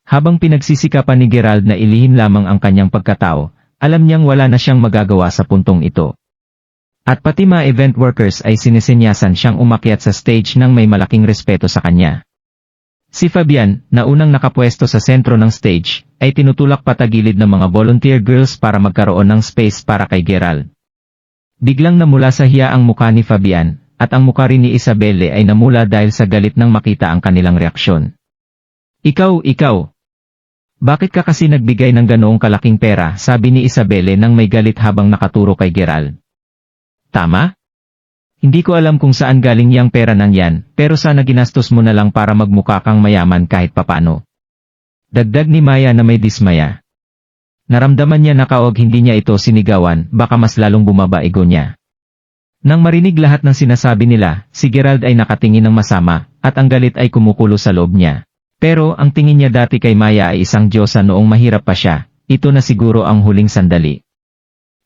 Habang pinagsisikapan ni Gerald na ilihim lamang ang kanyang pagkatao, alam niyang wala na siyang magagawa sa puntong ito. At pati mga event workers ay sinisinyasan siyang umakyat sa stage nang may malaking respeto sa kanya. Si Fabian, na unang nakapwesto sa sentro ng stage, ay tinutulak patagilid ng mga volunteer girls para magkaroon ng space para kay Gerald. Biglang namula sa hiya ang mukha ni Fabian, at ang mukha rin ni Isabelle ay namula dahil sa galit nang makita ang kanilang reaksyon. Ikaw. Bakit ka kasi nagbigay ng ganoong kalaking pera, sabi ni Isabelle nang may galit habang nakaturo kay Gerald. Tama? Hindi ko alam kung saan galing yang pera nang yan, pero sana ginastos mo na lang para magmukha kang mayaman kahit papano. Dagdag ni Maya na may dismaya. Naramdaman niya na kaog hindi niya ito sinigawan, baka mas lalong bumaba ego niya. Nang marinig lahat ng sinasabi nila, si Gerald ay nakatingin ng masama, at ang galit ay kumukulo sa loob niya. Pero ang tingin niya dati kay Maya ay isang diyosa noong mahirap pa siya, ito na siguro ang huling sandali.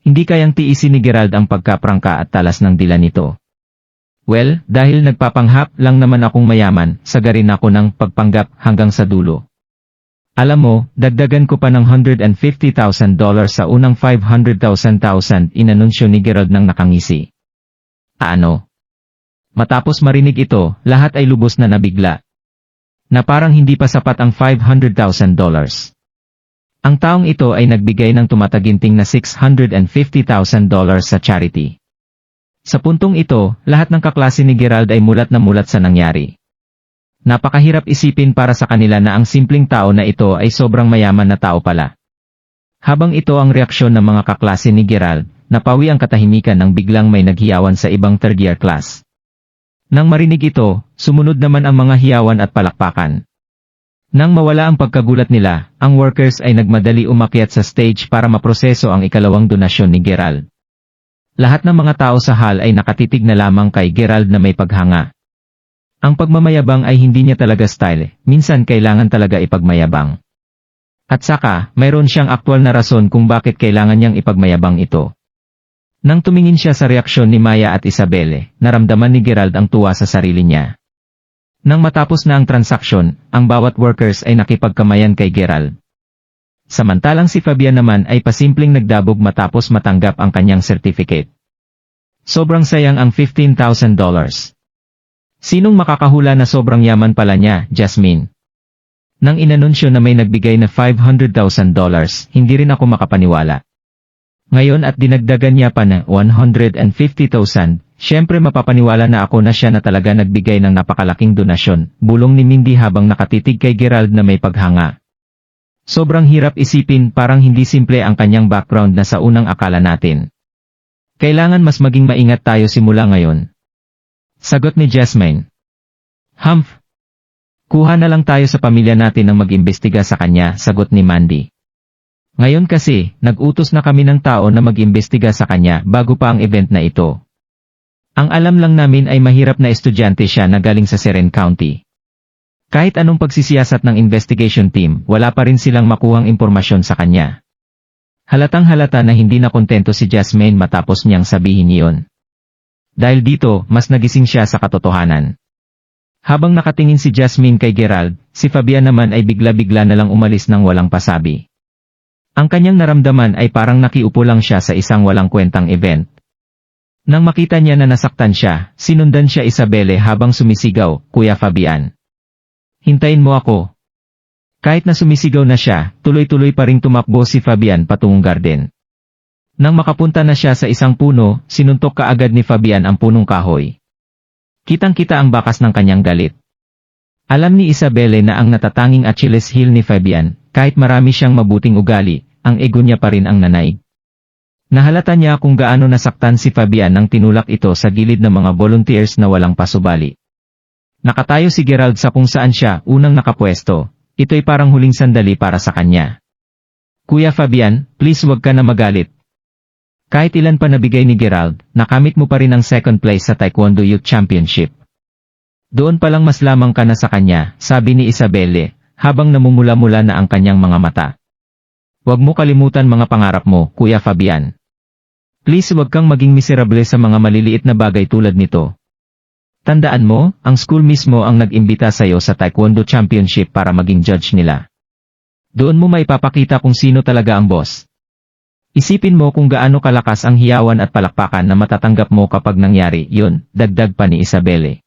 Hindi kayang tiisin ni Gerald ang pagkaprangka at talas ng dila nito. Well, dahil nagpapanghap lang naman akong mayaman, sagarin ako ng pagpanggap hanggang sa dulo. Alam mo, dagdagan ko pa ng $150,000 sa unang $500,000 inanunsyo ni Gerald nang nakangisi. Ano? Matapos marinig ito, lahat ay lubos na nabigla. Na parang hindi pa sapat ang $500,000. Ang taong ito ay nagbigay ng tumataginting na $650,000 sa charity. Sa puntong ito, lahat ng kaklase ni Gerald ay mulat na mulat sa nangyari. Napakahirap isipin para sa kanila na ang simpleng tao na ito ay sobrang mayaman na tao pala. Habang ito ang reaksyon ng mga kaklase ni Gerald, napawi ang katahimikan nang biglang may naghiyawan sa ibang third year class. Nang marinig ito, sumunod naman ang mga hiyawan at palakpakan. Nang mawala ang pagkagulat nila, ang workers ay nagmadali umakyat sa stage para maproseso ang ikalawang donasyon ni Gerald. Lahat ng mga tao sa hall ay nakatitig na lamang kay Gerald na may paghanga. Ang pagmamayabang ay hindi niya talaga style, minsan kailangan talaga ipagmayabang. At saka, mayroon siyang aktwal na rason kung bakit kailangan niyang ipagmayabang ito. Nang tumingin siya sa reaksyon ni Maya at Isabelle, naramdaman ni Gerald ang tuwa sa sarili niya. Nang matapos na ang transaksyon, ang bawat workers ay nakipagkamayan kay Gerald. Samantalang si Fabian naman ay pasimpleng nagdabog matapos matanggap ang kanyang certificate. Sobrang sayang ang $15,000. Sinong makakahula na sobrang yaman pala niya, Jasmine? Nang inanunsyo na may nagbigay na $500,000, hindi rin ako makapaniwala. Ngayon at dinagdagan niya pa na $150,000, syempre mapapaniwala na ako na siya na talaga nagbigay ng napakalaking donasyon, bulong ni Mindy habang nakatitig kay Gerald na may paghanga. Sobrang hirap isipin, parang hindi simple ang kanyang background na sa unang akala natin. Kailangan mas maging maingat tayo simula ngayon. Sagot ni Jasmine. Humph. Kuha na lang tayo sa pamilya natin ng mag-imbestiga sa kanya, sagot ni Mandy. Ngayon kasi, nag-utos na kami ng tao na mag-imbestiga sa kanya bago pa ang event na ito. Ang alam lang namin ay mahirap na estudyante siya na galing sa Seren County. Kahit anong pagsisiyasat ng investigation team, wala pa rin silang makuhang impormasyon sa kanya. Halatang halata na hindi na kontento si Jasmine matapos niyang sabihin iyon. Dahil dito, mas nagising siya sa katotohanan. Habang nakatingin si Jasmine kay Gerald, si Fabian naman ay bigla-bigla na lang umalis ng walang pasabi. Ang kanyang naramdaman ay parang nakiupo lang siya sa isang walang kwentang event. Nang makita niya na nasaktan siya, sinundan siya Isabelle habang sumisigaw, "Kuya Fabian, hintayin mo ako." Kahit na sumisigaw na siya, tuloy-tuloy pa ring tumakbo si Fabian patungong garden. Nang makapunta na siya sa isang puno, sinuntok kaagad ni Fabian ang punong kahoy. Kitang-kita ang bakas ng kanyang galit. Alam ni Isabelle na ang natatanging Achilles heel ni Fabian, kahit marami siyang mabuting ugali, ang ego niya pa rin ang nanaig. Nahalata niya kung gaano nasaktan si Fabian nang tinulak ito sa gilid ng mga volunteers na walang pasubali. Nakatayo si Gerald sa kung saan siya unang nakapwesto, ito'y parang huling sandali para sa kanya. "Kuya Fabian, please wag ka na magalit. Kahit ilan pa nabigay ni Gerald, nakamit mo pa rin ang second place sa Taekwondo Youth Championship. Doon pa lang mas lamang ka na sa kanya," sabi ni Isabelle, habang namumula-mula na ang kanyang mga mata. "Huwag mo kalimutan mga pangarap mo, Kuya Fabian. Please wag kang maging miserable sa mga maliliit na bagay tulad nito. Tandaan mo, ang school mismo ang nag-imbita sa'yo sa Taekwondo Championship para maging judge nila. Doon mo maipapakita kung sino talaga ang boss. Isipin mo kung gaano kalakas ang hiyawan at palakpakan na matatanggap mo kapag nangyari yun," dagdag pa ni Isabelle.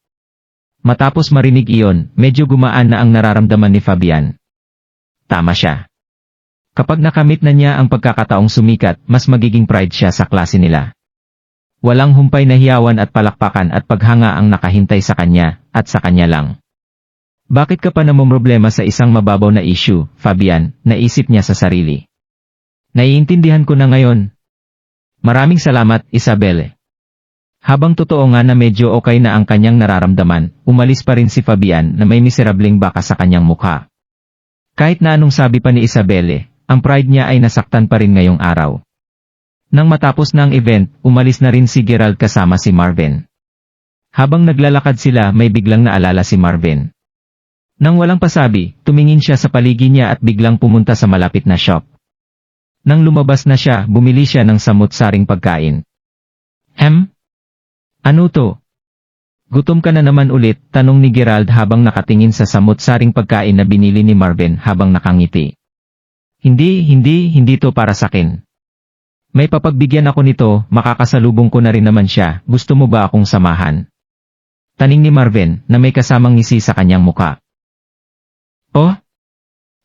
Matapos marinig iyon, medyo gumaan na ang nararamdaman ni Fabian. Tama siya. Kapag nakamit na niya ang pagkakataong sumikat, mas magiging pride siya sa klase nila. Walang humpay na hiyawan at palakpakan at paghanga ang nakahintay sa kanya, at sa kanya lang. "Bakit ka pa namomroblema sa isang mababaw na issue, Fabian?" naisip niya sa sarili. "Naiintindihan ko na ngayon. Maraming salamat, Isabelle." Habang totoo nga na medyo okay na ang kanyang nararamdaman, umalis pa rin si Fabian na may miserabling baka sa kanyang mukha. Kahit na anong sabi pa ni Isabelle, ang pride niya ay nasaktan pa rin ngayong araw. Nang matapos na ang event, umalis na rin si Gerald kasama si Marvin. Habang naglalakad sila, may biglang naalala si Marvin. Nang walang pasabi, tumingin siya sa paligid niya at biglang pumunta sa malapit na shop. Nang lumabas na siya, bumili siya ng samut-saring pagkain. Ano to?" Gutom ka na naman ulit, tanong ni Gerald habang nakatingin sa samot-saring pagkain na binili ni Marvin habang nakangiti. Hindi to para sakin. May papagbigyan ako nito, makakasalubong ko na rin naman siya, gusto mo ba akong samahan? Taning ni Marvin na may kasamang ngisi sa kanyang muka. Oh?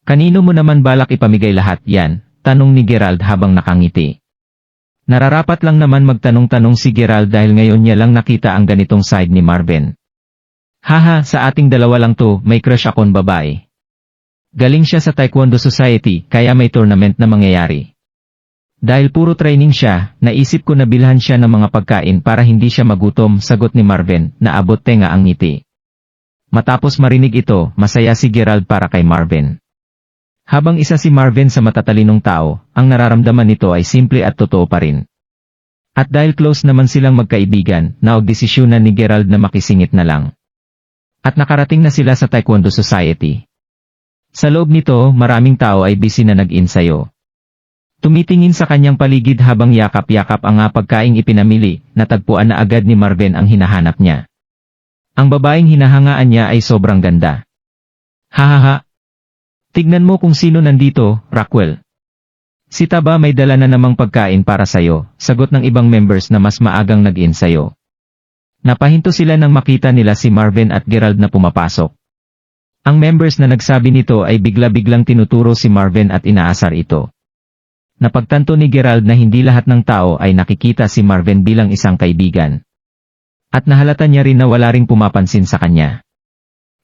Kanino mo naman balak ipamigay lahat yan? Tanong ni Gerald habang nakangiti. Nararapat lang naman magtanong-tanong si Gerald dahil ngayon niya lang nakita ang ganitong side ni Marvin. Haha, sa ating dalawa lang to, may crush akong babae. Galing siya sa Taekwondo Society, kaya may tournament na mangyayari. Dahil puro training siya, naisip ko na bilhan siya ng mga pagkain para hindi siya magutom, sagot ni Marvin, na abot tenga ang ngiti. Matapos marinig ito, masaya si Gerald para kay Marvin. Habang isa si Marvin sa matatalinong tao, ang nararamdaman nito ay simple at totoo pa rin. At dahil close naman silang magkaibigan, naogdesisyonan ni Gerald na makisingit na lang. At nakarating na sila sa Taekwondo Society. Sa loob nito, maraming tao ay busy na nag-insayo. Tumitingin sa kanyang paligid habang yakap-yakap ang pagkaing ipinamili, natagpuan na agad ni Marvin ang hinahanap niya. Ang babaeng hinahangaan niya ay sobrang ganda. Hahaha. Tignan mo kung sino nandito, Rockwell. Si Taba may dala na namang pagkain para sayo, sagot ng ibang members na mas maagang nag-insayo. Napahinto sila nang makita nila si Marvin at Gerald na pumapasok. Ang members na nagsabi nito ay bigla-biglang tinuturo si Marvin at inaasar ito. Napagtanto ni Gerald na hindi lahat ng tao ay nakikita si Marvin bilang isang kaibigan. At nahalata niya rin na wala ring pumapansin sa kanya.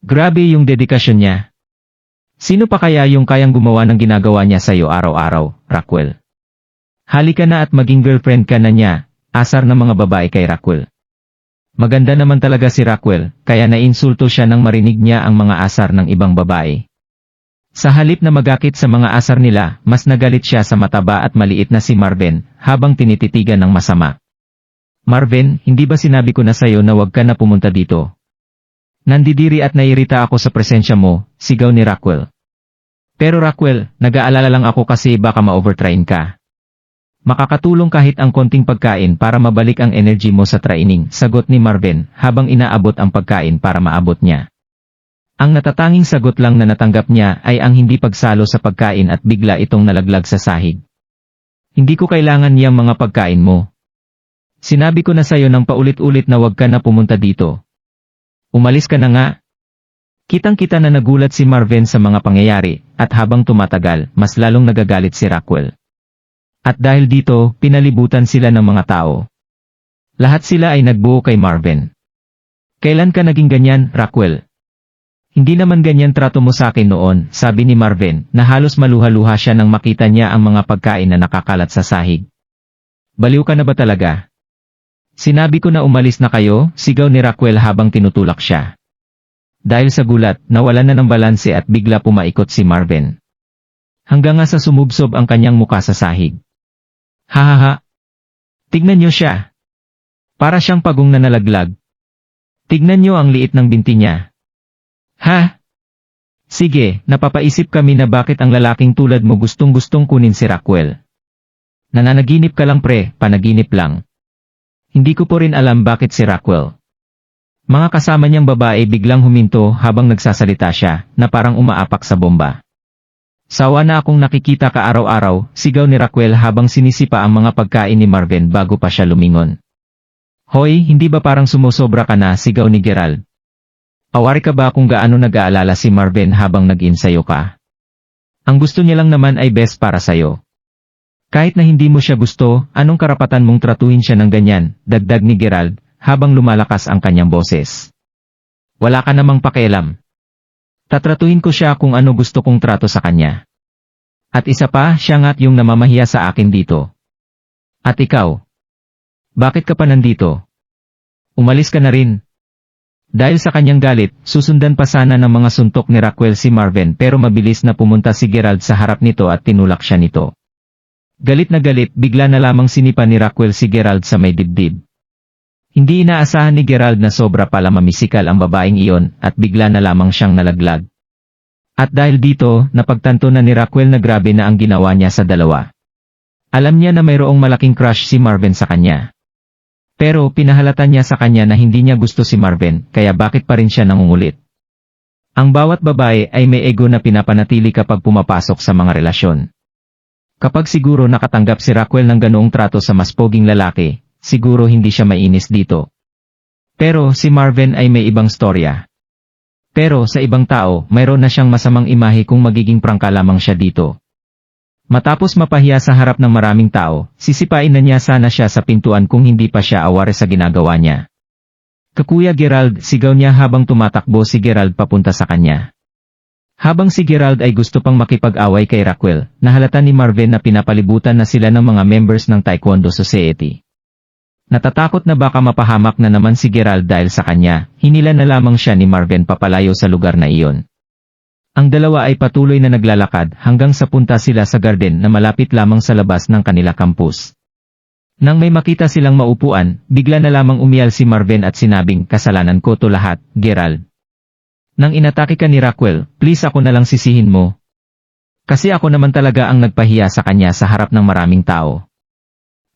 Grabe yung dedikasyon niya. Sino pa kaya yung kayang gumawa ng ginagawa niya sa'yo araw-araw, Rockwell? Halika na at maging girlfriend ka na niya, asar ng mga babae kay Rockwell. Maganda naman talaga si Rockwell, kaya nainsulto siya nang marinig niya ang mga asar ng ibang babae. Sa halip na magakit sa mga asar nila, mas nagalit siya sa mataba at maliit na si Marvin, habang tinititigan ng masama. Marvin, hindi ba sinabi ko na sa'yo na huwag ka na pumunta dito? Nandidiri at nairita ako sa presensya mo, sigaw ni Rockwell. Pero Rockwell, nag-aalala lang ako kasi baka ma-overtrain ka. Makakatulong kahit ang konting pagkain para mabalik ang energy mo sa training, sagot ni Marvin habang inaabot ang pagkain para maabot niya. Ang natatanging sagot lang na natanggap niya ay ang hindi pagsalo sa pagkain at bigla itong nalaglag sa sahig. Hindi ko kailangan niyang mga pagkain mo. Sinabi ko na sayo ng paulit-ulit na huwag ka na pumunta dito. Umalis ka na nga. Kitang-kita na nagulat si Marvin sa mga pangyayari, at habang tumatagal, mas lalong nagagalit si Rockwell. At dahil dito, pinalibutan sila ng mga tao. Lahat sila ay nagbuo kay Marvin. Kailan ka naging ganyan, Rockwell? Hindi naman ganyan trato mo sa akin noon, sabi ni Marvin, na halos maluha-luha siya nang makita niya ang mga pagkain na nakakalat sa sahig. Baliw ka na ba talaga? Sinabi ko na umalis na kayo, sigaw ni Rockwell habang tinutulak siya. Dahil sa gulat, nawalan na ng balanse at bigla pumaikot si Marvin. Hanggang nga sa sumubsob ang kanyang muka sa sahig. Hahaha. Tignan niyo siya. Para siyang pagong na nalaglag. Tignan niyo ang liit ng binti niya. Ha? Sige, napapaisip kami na bakit ang lalaking tulad mo gustong-gustong kunin si Rockwell. Nananaginip ka lang pre, panaginip lang. Hindi ko po rin alam bakit si Rockwell. Mga kasama niyang babae biglang huminto habang nagsasalita siya, na parang umaapak sa bomba. Sawa na akong nakikita ka araw-araw, sigaw ni Rockwell habang sinisipa ang mga pagkain ni Marvin bago pa siya lumingon. Hoy, hindi ba parang sumusobra ka na, sigaw ni Gerald. Awari ka ba kung gaano nag-aalala si Marvin habang nag-insayo ka? Ang gusto niya lang naman ay best para sayo. Kahit na hindi mo siya gusto, anong karapatan mong tratuhin siya ng ganyan, dagdag ni Gerald, habang lumalakas ang kanyang boses. Wala ka namang pakialam. Tatratuhin ko siya kung ano gusto kong trato sa kanya. At isa pa, siya nga't yung namamahiya sa akin dito. At ikaw? Bakit ka pa nandito? Umalis ka na rin. Dahil sa kanyang galit, susundan pa sana ng mga suntok ni Rockwell si Marvin pero mabilis na pumunta si Gerald sa harap nito at tinulak siya nito. Galit na galit, bigla na lamang sinipa ni Rockwell si Gerald sa may dibdib. Hindi inaasahan ni Gerald na sobra pala mamisikal ang babaeng iyon at bigla na lamang siyang nalaglag. At dahil dito, napagtanto na ni Rockwell na grabe na ang ginawa niya sa dalawa. Alam niya na mayroong malaking crush si Marvin sa kanya. Pero pinahalata niya sa kanya na hindi niya gusto si Marvin, kaya bakit pa rin siya nangungulit. Ang bawat babae ay may ego na pinapanatili kapag pumapasok sa mga relasyon. Kapag siguro nakatanggap si Raquel ng ganoong trato sa mas poging lalaki, siguro hindi siya mainis dito. Pero si Marvin ay may ibang storya. Pero sa ibang tao, mayroon na siyang masamang imahe kung magiging prangka lamang siya dito. Matapos mapahiya sa harap ng maraming tao, sisipain na niya sana siya sa pintuan kung hindi pa siya aware sa ginagawa niya. "Kakuya Gerald," sigaw niya habang tumatakbo si Gerald papunta sa kanya. Habang si Gerald ay gusto pang makipag-away kay Raquel, nahalata ni Marvin na pinapalibutan na sila ng mga members ng Taekwondo Society. Natatakot na baka mapahamak na naman si Gerald dahil sa kanya, hinila na lamang siya ni Marvin papalayo sa lugar na iyon. Ang dalawa ay patuloy na naglalakad hanggang sa punta sila sa garden na malapit lamang sa labas ng kanila campus. Nang may makita silang maupuan, bigla na lamang umiyal si Marvin at sinabing, "Kasalanan ko to lahat, Gerald. Nang inatake ka ni Raquel, please ako na lang sisihin mo. Kasi ako naman talaga ang nagpahiya sa kanya sa harap ng maraming tao."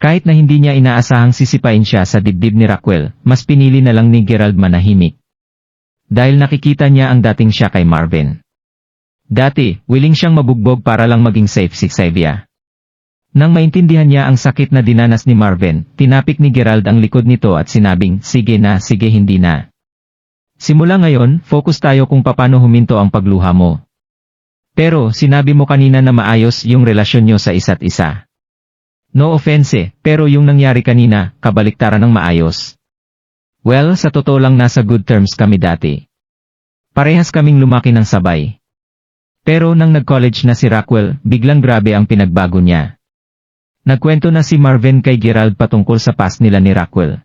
Kahit na hindi niya inaasahang sisipain siya sa dibdib ni Raquel, mas pinili na lang ni Gerald manahimik. Dahil nakikita niya ang dating siya kay Marvin. Dati, willing siyang mabugbog para lang maging safe si Xavier. Nang maintindihan niya ang sakit na dinanas ni Marvin, tinapik ni Gerald ang likod nito at sinabing, "Sige na, sige hindi na. Simula ngayon, focus tayo kung paano huminto ang pagluha mo. Pero, sinabi mo kanina na maayos yung relasyon nyo sa isa't isa. No offense, pero yung nangyari kanina, kabaliktaran ng maayos. Well, sa totoo lang nasa good terms kami dati. Parehas kaming lumaki ng sabay. Pero nang nag-college na si Raquel, biglang grabe ang pinagbago niya. Nagkwento na si Marvin kay Gerald patungkol sa past nila ni Raquel.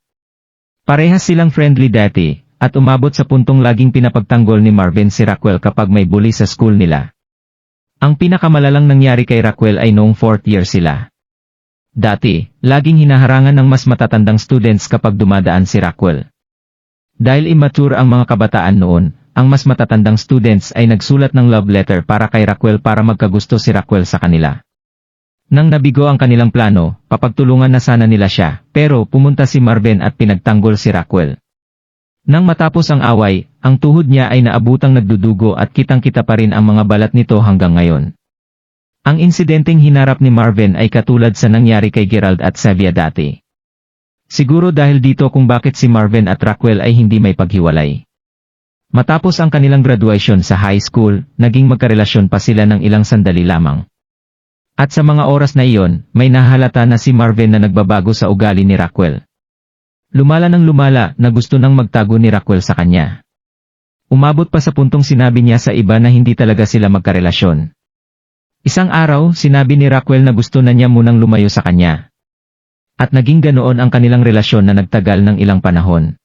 Parehas silang friendly dati, at umabot sa puntong laging pinapagtanggol ni Marvin si Raquel kapag may bully sa school nila. Ang pinakamalalang nangyari kay Raquel ay noong 4th year sila. Dati, laging hinaharangan ng mas matatandang students kapag dumadaan si Raquel. Dahil immature ang mga kabataan noon, ang mas matatandang students ay nagsulat ng love letter para kay Raquel para magkagusto si Raquel sa kanila. Nang nabigo ang kanilang plano, papagtulungan na sana nila siya, pero pumunta si Marvin at pinagtanggol si Raquel. Nang matapos ang away, ang tuhod niya ay naabutang nagdudugo at kitang-kita pa rin ang mga balat nito hanggang ngayon. Ang insidenteng hinarap ni Marvin ay katulad sa nangyari kay Gerald at Xavier dati. Siguro dahil dito kung bakit si Marvin at Raquel ay hindi may paghiwalay. Matapos ang kanilang graduation sa high school, naging magkarelasyon pa sila ng ilang sandali lamang. At sa mga oras na iyon, may nahalata na si Marvin na nagbabago sa ugali ni Raquel. Lumala ng lumala na gusto nang magtago ni Raquel sa kanya. Umabot pa sa puntong sinabi niya sa iba na hindi talaga sila magkarelasyon. Isang araw, sinabi ni Raquel na gusto na niya munang lumayo sa kanya. At naging ganoon ang kanilang relasyon na nagtagal ng ilang panahon.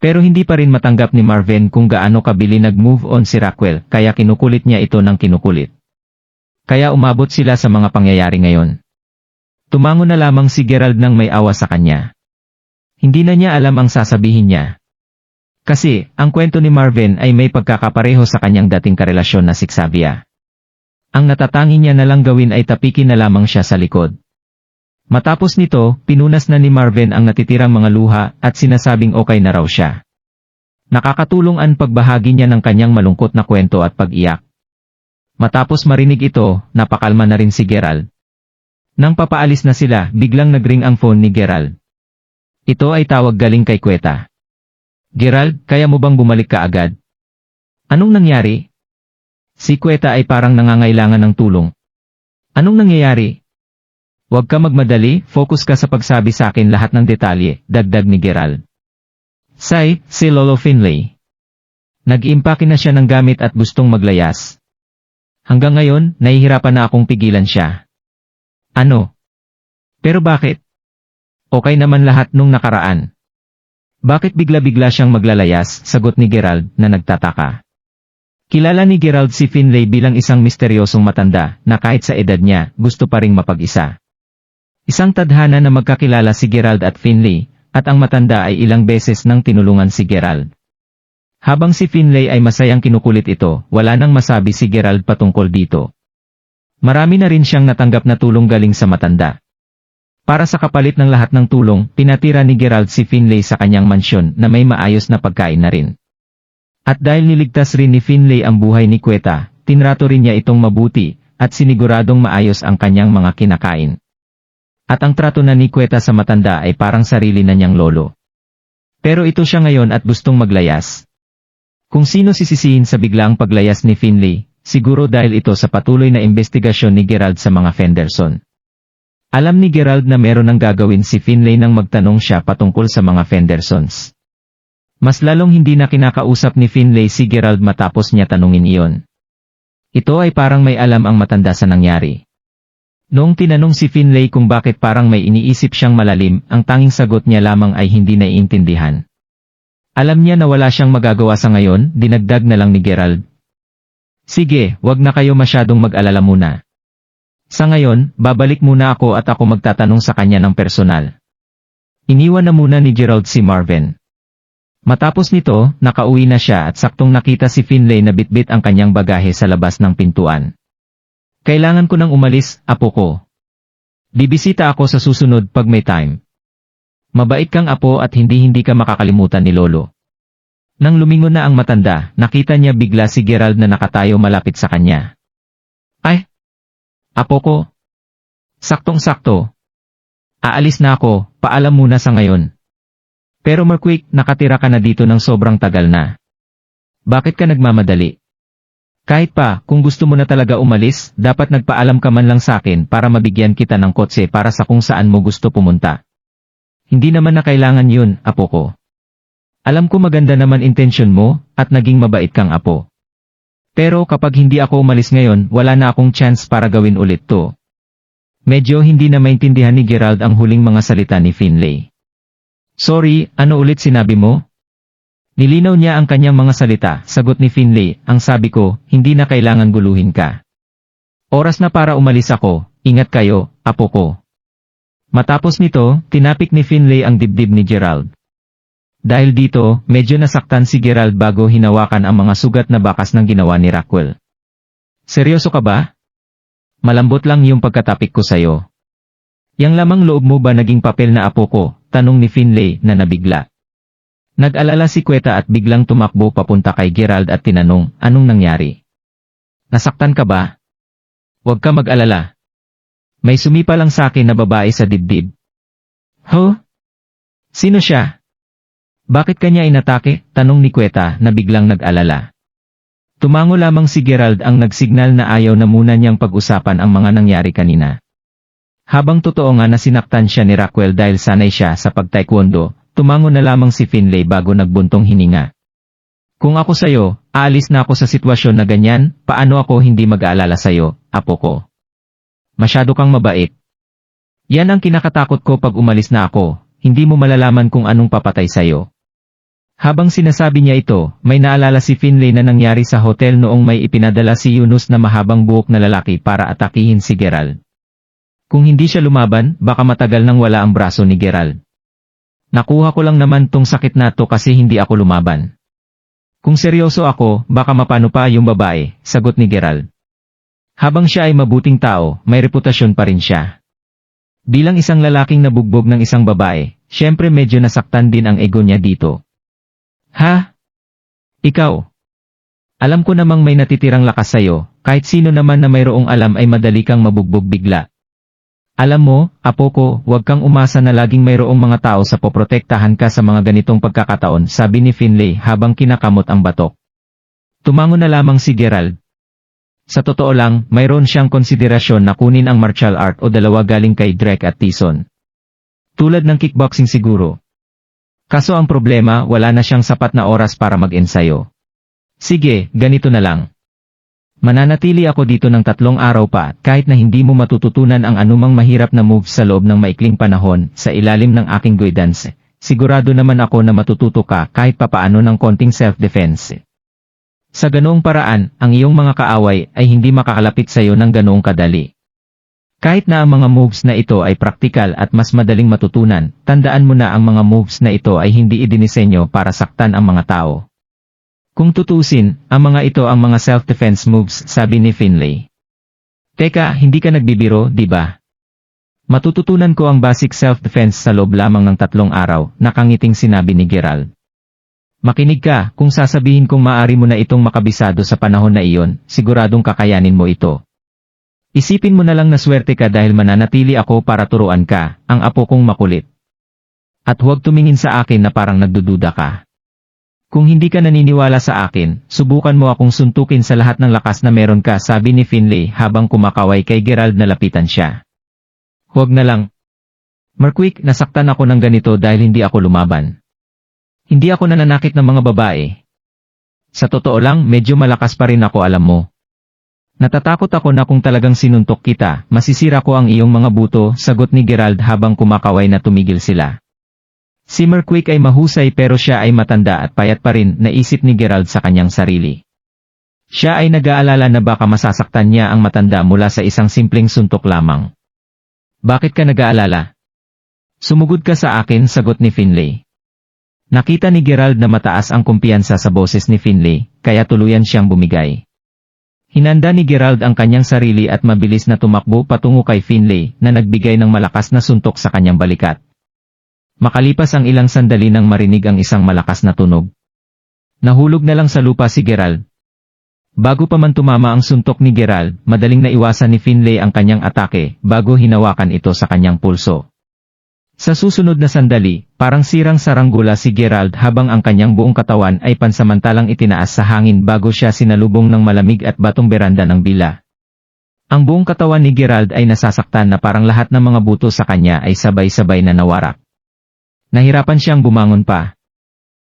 Pero hindi pa rin matanggap ni Marvin kung gaano kabili nag-move on si Raquel, kaya kinukulit niya ito ng kinukulit. Kaya umabot sila sa mga pangyayari ngayon. Tumango na lamang si Gerald nang may awa sa kanya. Hindi na niya alam ang sasabihin niya. Kasi, ang kwento ni Marvin ay may pagkakapareho sa kanyang dating karelasyon na si Xavier. Ang natatangi niya na lang gawin ay tapikin na lamang siya sa likod. Matapos nito, pinunas na ni Marvin ang natitirang mga luha at sinasabing okay na raw siya. Nakakatulong ang pagbahagi niya ng kanyang malungkot na kwento at pag-iyak. Matapos marinig ito, napakalma na rin si Gerald. Nang papaalis na sila, biglang nagring ang phone ni Gerald. Ito ay tawag galing kay Kweta. "Gerald, kaya mo bang bumalik ka agad?" "Anong nangyari?" Si Kweta ay parang nangangailangan ng tulong. "Anong nangyayari?" "Huwag ka magmadali, focus ka sa pagsabi sa akin lahat ng detalye," dagdag ni Gerald. Si Lolo Finlay. Nag-iimpake na siya ng gamit at gustong maglayas. Hanggang ngayon, nahihirapan na akong pigilan siya. "Ano? Pero bakit? Okay naman lahat nung nakaraan. Bakit bigla-bigla siyang maglalayas?" sagot ni Gerald na nagtataka. Kilala ni Gerald si Finlay bilang isang misteryosong matanda na kahit sa edad niya, gusto pa ring mapag-isa. Isang tadhana na magkakilala si Gerald at Finlay, at ang matanda ay ilang beses nang tinulungan si Gerald. Habang si Finlay ay masayang kinukulit ito, wala nang masabi si Gerald patungkol dito. Marami na rin siyang natanggap na tulong galing sa matanda. Para sa kapalit ng lahat ng tulong, pinatira ni Gerald si Finlay sa kanyang mansyon na may maayos na pagkain na rin. At dahil niligtas rin ni Finlay ang buhay ni Queta, tinrato rin niya itong mabuti, at siniguradong maayos ang kanyang mga kinakain. At ang trato na ni Queta sa matanda ay parang sarili na niyang lolo. Pero ito siya ngayon at gustong maglayas. Kung sino sisisihin sa biglaang paglayas ni Finlay, siguro dahil ito sa patuloy na investigasyon ni Gerald sa mga Fenderson. Alam ni Gerald na meron ang gagawin si Finlay nang magtanong siya patungkol sa mga Fendersons. Mas lalong hindi na kinakausap ni Finlay si Gerald matapos niya tanungin iyon. Ito ay parang may alam ang matanda sa nangyari. Noong tinanong si Finlay kung bakit parang may iniisip siyang malalim, ang tanging sagot niya lamang ay hindi naiintindihan. Alam niya na wala siyang magagawa sa ngayon, dinagdag na lang ni Gerald. Sige, wag na kayo masyadong mag-alala muna. Sa ngayon, babalik muna ako at ako magtatanong sa kanya ng personal. Iniwan na muna ni Gerald si Marvin. Matapos nito, nakauwi na siya at saktong nakita si Finlay na bitbit ang kanyang bagahe sa labas ng pintuan. Kailangan ko nang umalis, apo ko. Bibisita ako sa susunod pag may time. Mabait kang apo at hindi ka makakalimutan ni Lolo. Nang lumingon na ang matanda, nakita niya bigla si Gerald na nakatayo malapit sa kanya. Ay! Apo ko. Saktong-sakto. Aalis na ako, paalam muna sa ngayon. Pero Marquick, nakatira ka na dito ng sobrang tagal na. Bakit ka nagmamadali? Kahit pa, kung gusto mo na talaga umalis, dapat nagpaalam ka man lang sa akin para mabigyan kita ng kotse para sa kung saan mo gusto pumunta. Hindi naman na kailangan yun, apo ko. Alam ko maganda naman intensyon mo, at naging mabait kang apo. Pero kapag hindi ako umalis ngayon, wala na akong chance para gawin ulit to. Medyo hindi na maintindihan ni Gerald ang huling mga salita ni Finlay. Sorry, ano ulit sinabi mo? Nilinaw niya ang kanyang mga salita, sagot ni Finlay, ang sabi ko, hindi na kailangan guluhin ka. Oras na para umalis ako, ingat kayo, apo ko. Matapos nito, tinapik ni Finlay ang dibdib ni Gerald. Dahil dito, medyo nasaktan si Gerald bago hinawakan ang mga sugat na bakas ng ginawa ni Rockwell. Seryoso ka ba? Malambot lang yung pagkatapik ko sayo. Yang lamang loob mo ba naging papel na apo ko? Tanong ni Finlay na nabigla. Nag-alala si Queta at biglang tumakbo papunta kay Gerald at tinanong, anong nangyari? Nasaktan ka ba? Huwag ka mag-alala. May sumipa lang sa akin na babae sa dibdib. Huh? Sino siya? Bakit kanya inatake? Tanong ni Queta na biglang nag-alala. Tumango lamang si Gerald ang nagsignal na ayaw na muna niyang pag-usapan ang mga nangyari kanina. Habang totoo nga na sinaktan siya ni Rockwell dahil sanay siya sa pag-taekwondo, tumango na lamang si Finlay bago nagbuntong hininga. Kung ako sayo, aalis na ako sa sitwasyon na ganyan, paano ako hindi mag-aalala sayo, apo ko? Masyado kang mabait. Yan ang kinakatakot ko pag umalis na ako, hindi mo malalaman kung anong papatay sayo. Habang sinasabi niya ito, may naalala si Finlay na nangyari sa hotel noong may ipinadala si Yunus na mahabang buhok na lalaki para atakihin si Gerald. Kung hindi siya lumaban, baka matagal nang wala ang braso ni Gerald. Nakuha ko lang naman tong sakit na to kasi hindi ako lumaban. Kung seryoso ako, baka mapano pa yung babae, sagot ni Gerald. Habang siya ay mabuting tao, may reputasyon pa rin siya. Bilang isang lalaking nabugbog ng isang babae, syempre medyo nasaktan din ang ego niya dito. Ha? Ikaw? Alam ko namang may natitirang lakas sayo, kahit sino naman na mayroong alam ay madali kang mabugbog bigla. Alam mo, apo ko, huwag kang umasa na laging mayroong mga tao sa poprotektahan ka sa mga ganitong pagkakataon, sabi ni Finlay habang kinakamot ang batok. Tumango na lamang si Gerald. Sa totoo lang, mayroon siyang konsiderasyon na kunin ang martial art o dalawa galing kay Drake at Tyson. Tulad ng kickboxing siguro. Kaso ang problema, wala na siyang sapat na oras para mag-ensayo. Sige, ganito na lang. Mananatili ako dito ng 3 araw pa kahit na hindi mo matututunan ang anumang mahirap na moves sa loob ng maikling panahon sa ilalim ng aking guidance. Sigurado naman ako na matututo ka kahit papaano ng konting self-defense. Sa ganoong paraan, ang iyong mga kaaway ay hindi makakalapit sa iyo ng ganoong kadali. Kahit na ang mga moves na ito ay praktikal at mas madaling matutunan, tandaan mo na ang mga moves na ito ay hindi idinisenyo para saktan ang mga tao. Kung tutusin, ang mga ito ang mga self-defense moves, sabi ni Finlay. Teka, hindi ka nagbibiro, di ba? Matututunan ko ang basic self-defense sa loob lamang ng 3 araw, nakangiting sinabi ni Gerald. Makinig ka, kung sasabihin kong maaari mo na itong makabisado sa panahon na iyon, siguradong kakayanin mo ito. Isipin mo na lang na swerte ka dahil mananatili ako para turuan ka, ang apo kong makulit. At huwag tumingin sa akin na parang nagdududa ka. Kung hindi ka naniniwala sa akin, subukan mo akong suntukin sa lahat ng lakas na meron ka, sabi ni Finlay habang kumakaway kay Gerald na lapitan siya. Huwag na lang. Marquik, nasaktan ako ng ganito dahil hindi ako lumaban. Hindi ako nananakit ng mga babae. Sa totoo lang, medyo malakas pa rin ako, alam mo. Natatakot ako na kung talagang sinuntok kita, masisira ko ang iyong mga buto, sagot ni Gerald habang kumakaway na tumigil sila. Si Marquik ay mahusay pero siya ay matanda at payat pa rin, naisip ni Gerald sa kanyang sarili. Siya ay nag-aalala na baka masasaktan niya ang matanda mula sa isang simpleng suntok lamang. Bakit ka nag-aalala? Sumugod ka sa akin, sagot ni Finlay. Nakita ni Gerald na mataas ang kumpiyansa sa boses ni Finlay, kaya tuluyan siyang bumigay. Hinanda ni Gerald ang kanyang sarili at mabilis na tumakbo patungo kay Finlay na nagbigay ng malakas na suntok sa kanyang balikat. Makalipas ang ilang sandali nang marinig ang isang malakas na tunog. Nahulog na lang sa lupa si Gerald. Bago pa man tumama ang suntok ni Gerald, madaling naiwasan ni Finlay ang kanyang atake bago hinawakan ito sa kanyang pulso. Sa susunod na sandali, parang sirang saranggula si Gerald habang ang kanyang buong katawan ay pansamantalang itinaas sa hangin bago siya sinalubong ng malamig at batong beranda ng bila. Ang buong katawan ni Gerald ay nasasaktan na parang lahat ng mga buto sa kanya ay sabay-sabay na nawarak. Nahirapan siyang bumangon pa.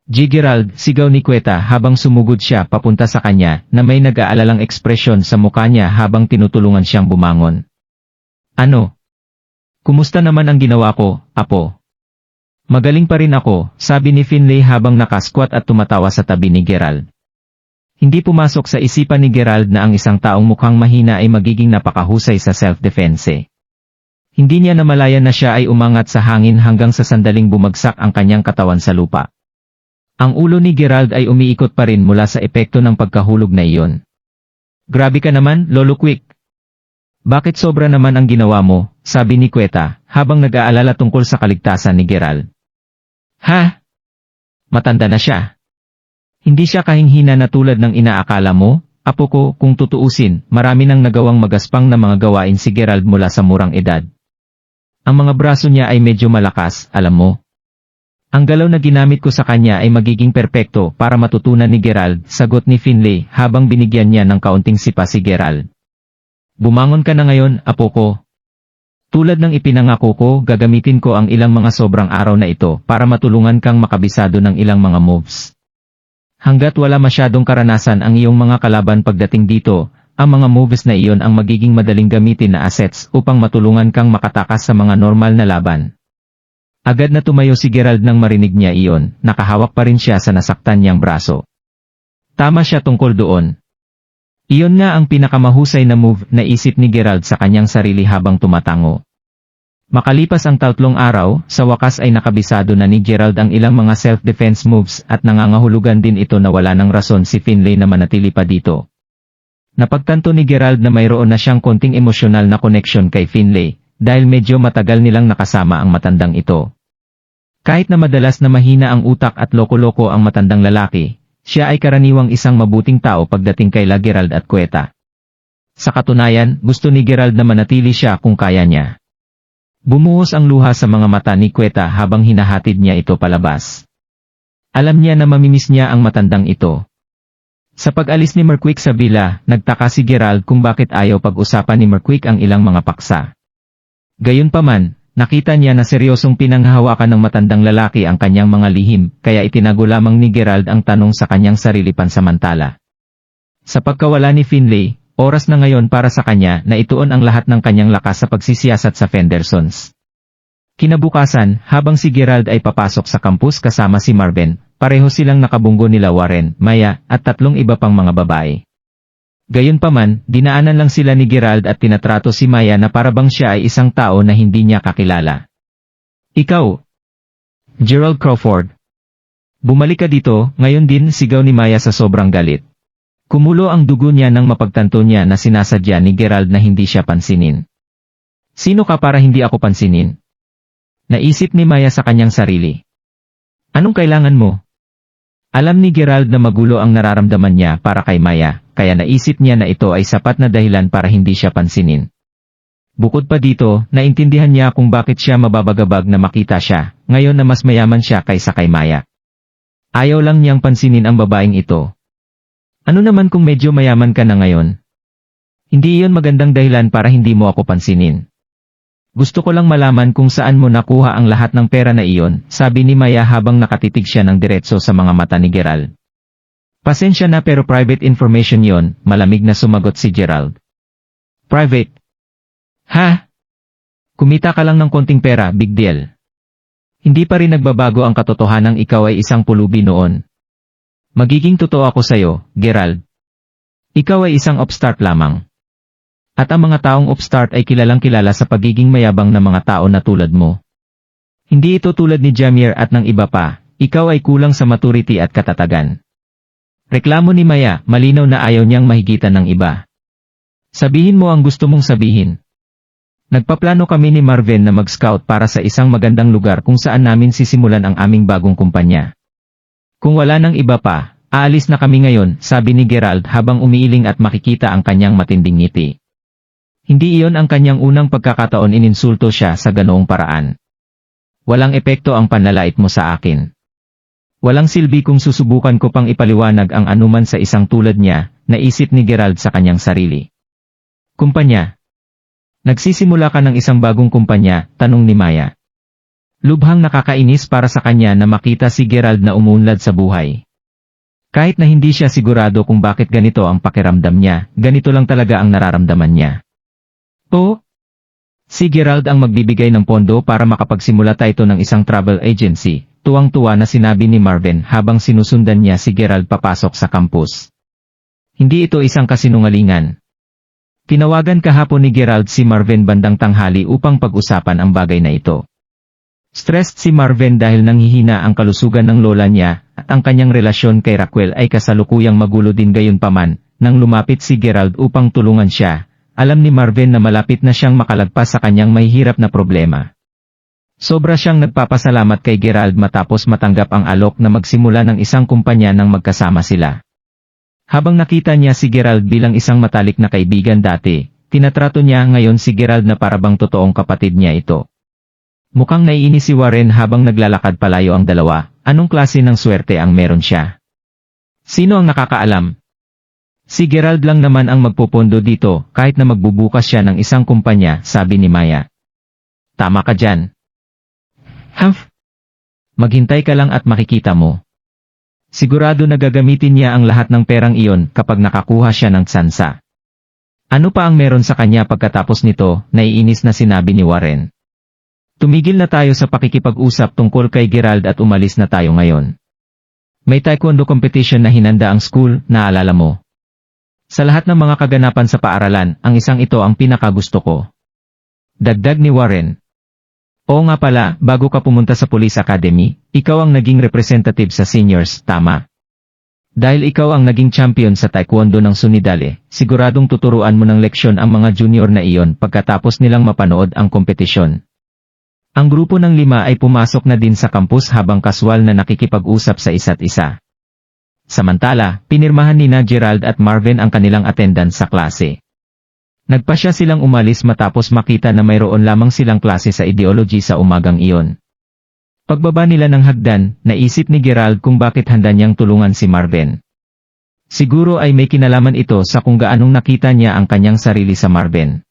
Gerald, sigaw ni Queta habang sumugod siya papunta sa kanya na may nag-aalalang ekspresyon sa mukha niya habang tinutulungan siyang bumangon. Ano? Kumusta naman ang ginawa ko, apo? Magaling pa rin ako, sabi ni Finlay habang nakasquat at tumatawa sa tabi ni Gerald. Hindi pumasok sa isipan ni Gerald na ang isang taong mukhang mahina ay magiging napakahusay sa self-defense. Hindi niya namalayan na siya ay umangat sa hangin hanggang sa sandaling bumagsak ang kanyang katawan sa lupa. Ang ulo ni Gerald ay umiikot pa rin mula sa epekto ng pagkahulog na iyon. Grabe ka naman, Lolo Quick. Bakit sobra naman ang ginawa mo, sabi ni Queta, habang nag-aalala tungkol sa kaligtasan ni Gerald. Ha? Matanda na siya. Hindi siya kahinghina na tulad ng inaakala mo, apo ko, kung tutuusin, marami nang nagawang magaspang na mga gawain si Gerald mula sa murang edad. Ang mga braso niya ay medyo malakas, alam mo. Ang galaw na ginamit ko sa kanya ay magiging perpekto para matutunan ni Gerald, sagot ni Finlay habang binigyan niya ng kaunting sipa si Gerald. Bumangon ka na ngayon, apo ko. Tulad ng ipinangako ko, gagamitin ko ang ilang mga sobrang araw na ito para matulungan kang makabisado ng ilang mga moves. Hanggat wala masyadong karanasan ang iyong mga kalaban pagdating dito, ang mga moves na iyon ang magiging madaling gamitin na assets upang matulungan kang makatakas sa mga normal na laban. Agad na tumayo si Gerald nang marinig niya iyon, nakahawak pa rin siya sa nasaktan niyang braso. Tama siya tungkol doon. Iyon nga ang pinakamahusay na move, naisip ni Gerald sa kanyang sarili habang tumatango. Makalipas ang 3 araw, sa wakas ay nakabisado na ni Gerald ang ilang mga self-defense moves at nangangahulugan din ito na wala ng rason si Finlay na manatili pa dito. Napagtanto ni Gerald na mayroon na siyang konting emosyonal na connection kay Finlay, dahil medyo matagal nilang nakasama ang matandang ito. Kahit na madalas na mahina ang utak at loko-loko ang matandang lalaki, siya ay karaniwang isang mabuting tao pagdating kay Gerald at Queta. Sa katunayan, gusto ni Gerald na manatili siya kung kaya niya. Bumuhos ang luha sa mga mata ni Queta habang hinahatid niya ito palabas. Alam niya na mamimiss niya ang matandang ito. Sa pag-alis ni Marquik sa villa, nagtaka si Gerald kung bakit ayaw pag-usapan ni Marquik ang ilang mga paksa. Gayunpaman, nakita niya na seryosong pinanghahawakan ng matandang lalaki ang kanyang mga lihim, kaya itinago lamang ni Gerald ang tanong sa kanyang sarili pansamantala. Sa pagkawala ni Finlay, oras na ngayon para sa kanya na ituon ang lahat ng kanyang lakas sa pagsisiyasat sa Fendersons. Kinabukasan, habang si Gerald ay papasok sa campus kasama si Marvin, pareho silang nakabunggo nila Warren, Maya, at 3 iba pang mga babae. Gayunpaman, dinaanan lang sila ni Gerald at tinatrato si Maya na parabang siya ay isang tao na hindi niya kakilala. Ikaw, Gerald Crawford. Bumalik ka dito, ngayon din, sigaw ni Maya sa sobrang galit. Kumulo ang dugo niya nang mapagtanto niya na sinasadya ni Gerald na hindi siya pansinin. Sino ka para hindi ako pansinin? Naisip ni Maya sa kanyang sarili. Anong kailangan mo? Alam ni Gerald na magulo ang nararamdaman niya para kay Maya, kaya naisip niya na ito ay sapat na dahilan para hindi siya pansinin. Bukod pa dito, naintindihan niya kung bakit siya mababagabag na makita siya, ngayon na mas mayaman siya kaysa kay Maya. Ayaw lang niyang pansinin ang babaeng ito. Ano naman kung medyo mayaman ka na ngayon? Hindi iyon magandang dahilan para hindi mo ako pansinin. Gusto ko lang malaman kung saan mo nakuha ang lahat ng pera na iyon, sabi ni Maya habang nakatitig siya ng diretso sa mga mata ni Gerald. Pasensya na pero private information yon, malamig na sumagot si Gerald. Private? Ha? Kumita ka lang ng konting pera, big deal. Hindi pa rin nagbabago ang katotohanang ikaw ay isang pulubi noon. Magiging totoo ako sa'yo, Gerald. Ikaw ay isang upstart lamang. At ang mga taong upstart ay kilalang kilala sa pagiging mayabang na mga tao na tulad mo. Hindi ito tulad ni Jamier at ng iba pa, ikaw ay kulang sa maturity at katatagan. Reklamo ni Maya, malinaw na ayaw niyang mahigitan ng iba. Sabihin mo ang gusto mong sabihin. Nagpaplano kami ni Marvin na mag-scout para sa isang magandang lugar kung saan namin sisimulan ang aming bagong kumpanya. Kung wala nang iba pa, aalis na kami ngayon, sabi ni Gerald habang umiiling at makikita ang kanyang matinding ngiti. Hindi iyon ang kanyang unang pagkakataon ininsulto siya sa ganoong paraan. Walang epekto ang panlalait mo sa akin. Walang silbi kung susubukan ko pang ipaliwanag ang anuman sa isang tulad niya, naisip ni Gerald sa kanyang sarili. Kumpanya. Nagsisimula ka ng isang bagong kumpanya, tanong ni Maya. Lubhang nakakainis para sa kanya na makita si Gerald na umunlad sa buhay. Kahit na hindi siya sigurado kung bakit ganito ang pakiramdam niya, ganito lang talaga ang nararamdaman niya. Oh? Si Gerald ang magbibigay ng pondo para makapagsimula tayo ng isang travel agency, tuwang-tuwa na sinabi ni Marvin habang sinusundan niya si Gerald papasok sa campus. Hindi ito isang kasinungalingan. Tinawagan kahapon ni Gerald si Marvin bandang tanghali upang pag-usapan ang bagay na ito. Stressed si Marvin dahil nanghihina ang kalusugan ng lola niya at ang kanyang relasyon kay Raquel ay kasalukuyang magulo din gayunpaman. Nang lumapit si Gerald upang tulungan siya, alam ni Marvin na malapit na siyang makalagpas sa kanyang mahihirap na problema. Sobra siyang nagpapasalamat kay Gerald matapos matanggap ang alok na magsimula ng isang kumpanya nang magkasama sila. Habang nakita niya si Gerald bilang isang matalik na kaibigan dati, tinatrato niya ngayon si Gerald na parabang totoong kapatid niya ito. Mukhang naiinis si Warren habang naglalakad palayo ang dalawa, anong klase ng swerte ang meron siya? Sino ang nakakaalam? Si Gerald lang naman ang magpupondo dito kahit na magbubukas siya ng isang kumpanya, sabi ni Maya. Tama ka dyan. Humph! Maghintay ka lang at makikita mo. Sigurado na gagamitin niya ang lahat ng perang iyon kapag nakakuha siya ng tsansa. Ano pa ang meron sa kanya pagkatapos nito, naiinis na sinabi ni Warren. Tumigil na tayo sa pakikipag-usap tungkol kay Gerald at umalis na tayo ngayon. May taekwondo competition na hinanda ang school, naalala mo. Sa lahat ng mga kaganapan sa paaralan, ang isang ito ang pinakagusto ko. Dagdag ni Warren. Oo nga pala, bago ka pumunta sa Police Academy, ikaw ang naging representative sa seniors, tama? Dahil ikaw ang naging champion sa taekwondo ng Sunidale, siguradong tuturuan mo ng leksyon ang mga junior na iyon pagkatapos nilang mapanood ang kompetisyon. Ang grupo ng 5 ay pumasok na din sa campus habang kaswal na nakikipag-usap sa isa't isa. Samantala, pinirmahan ni Gerald at Marvin ang kanilang attendance sa klase. Nagpasya silang umalis matapos makita na mayroon lamang silang klase sa ideology sa umagang iyon. Pagbaba nila ng hagdan, naisip ni Gerald kung bakit handa niyang tulungan si Marvin. Siguro ay may kinalaman ito sa kung gaanong nakita niya ang kanyang sarili sa Marvin.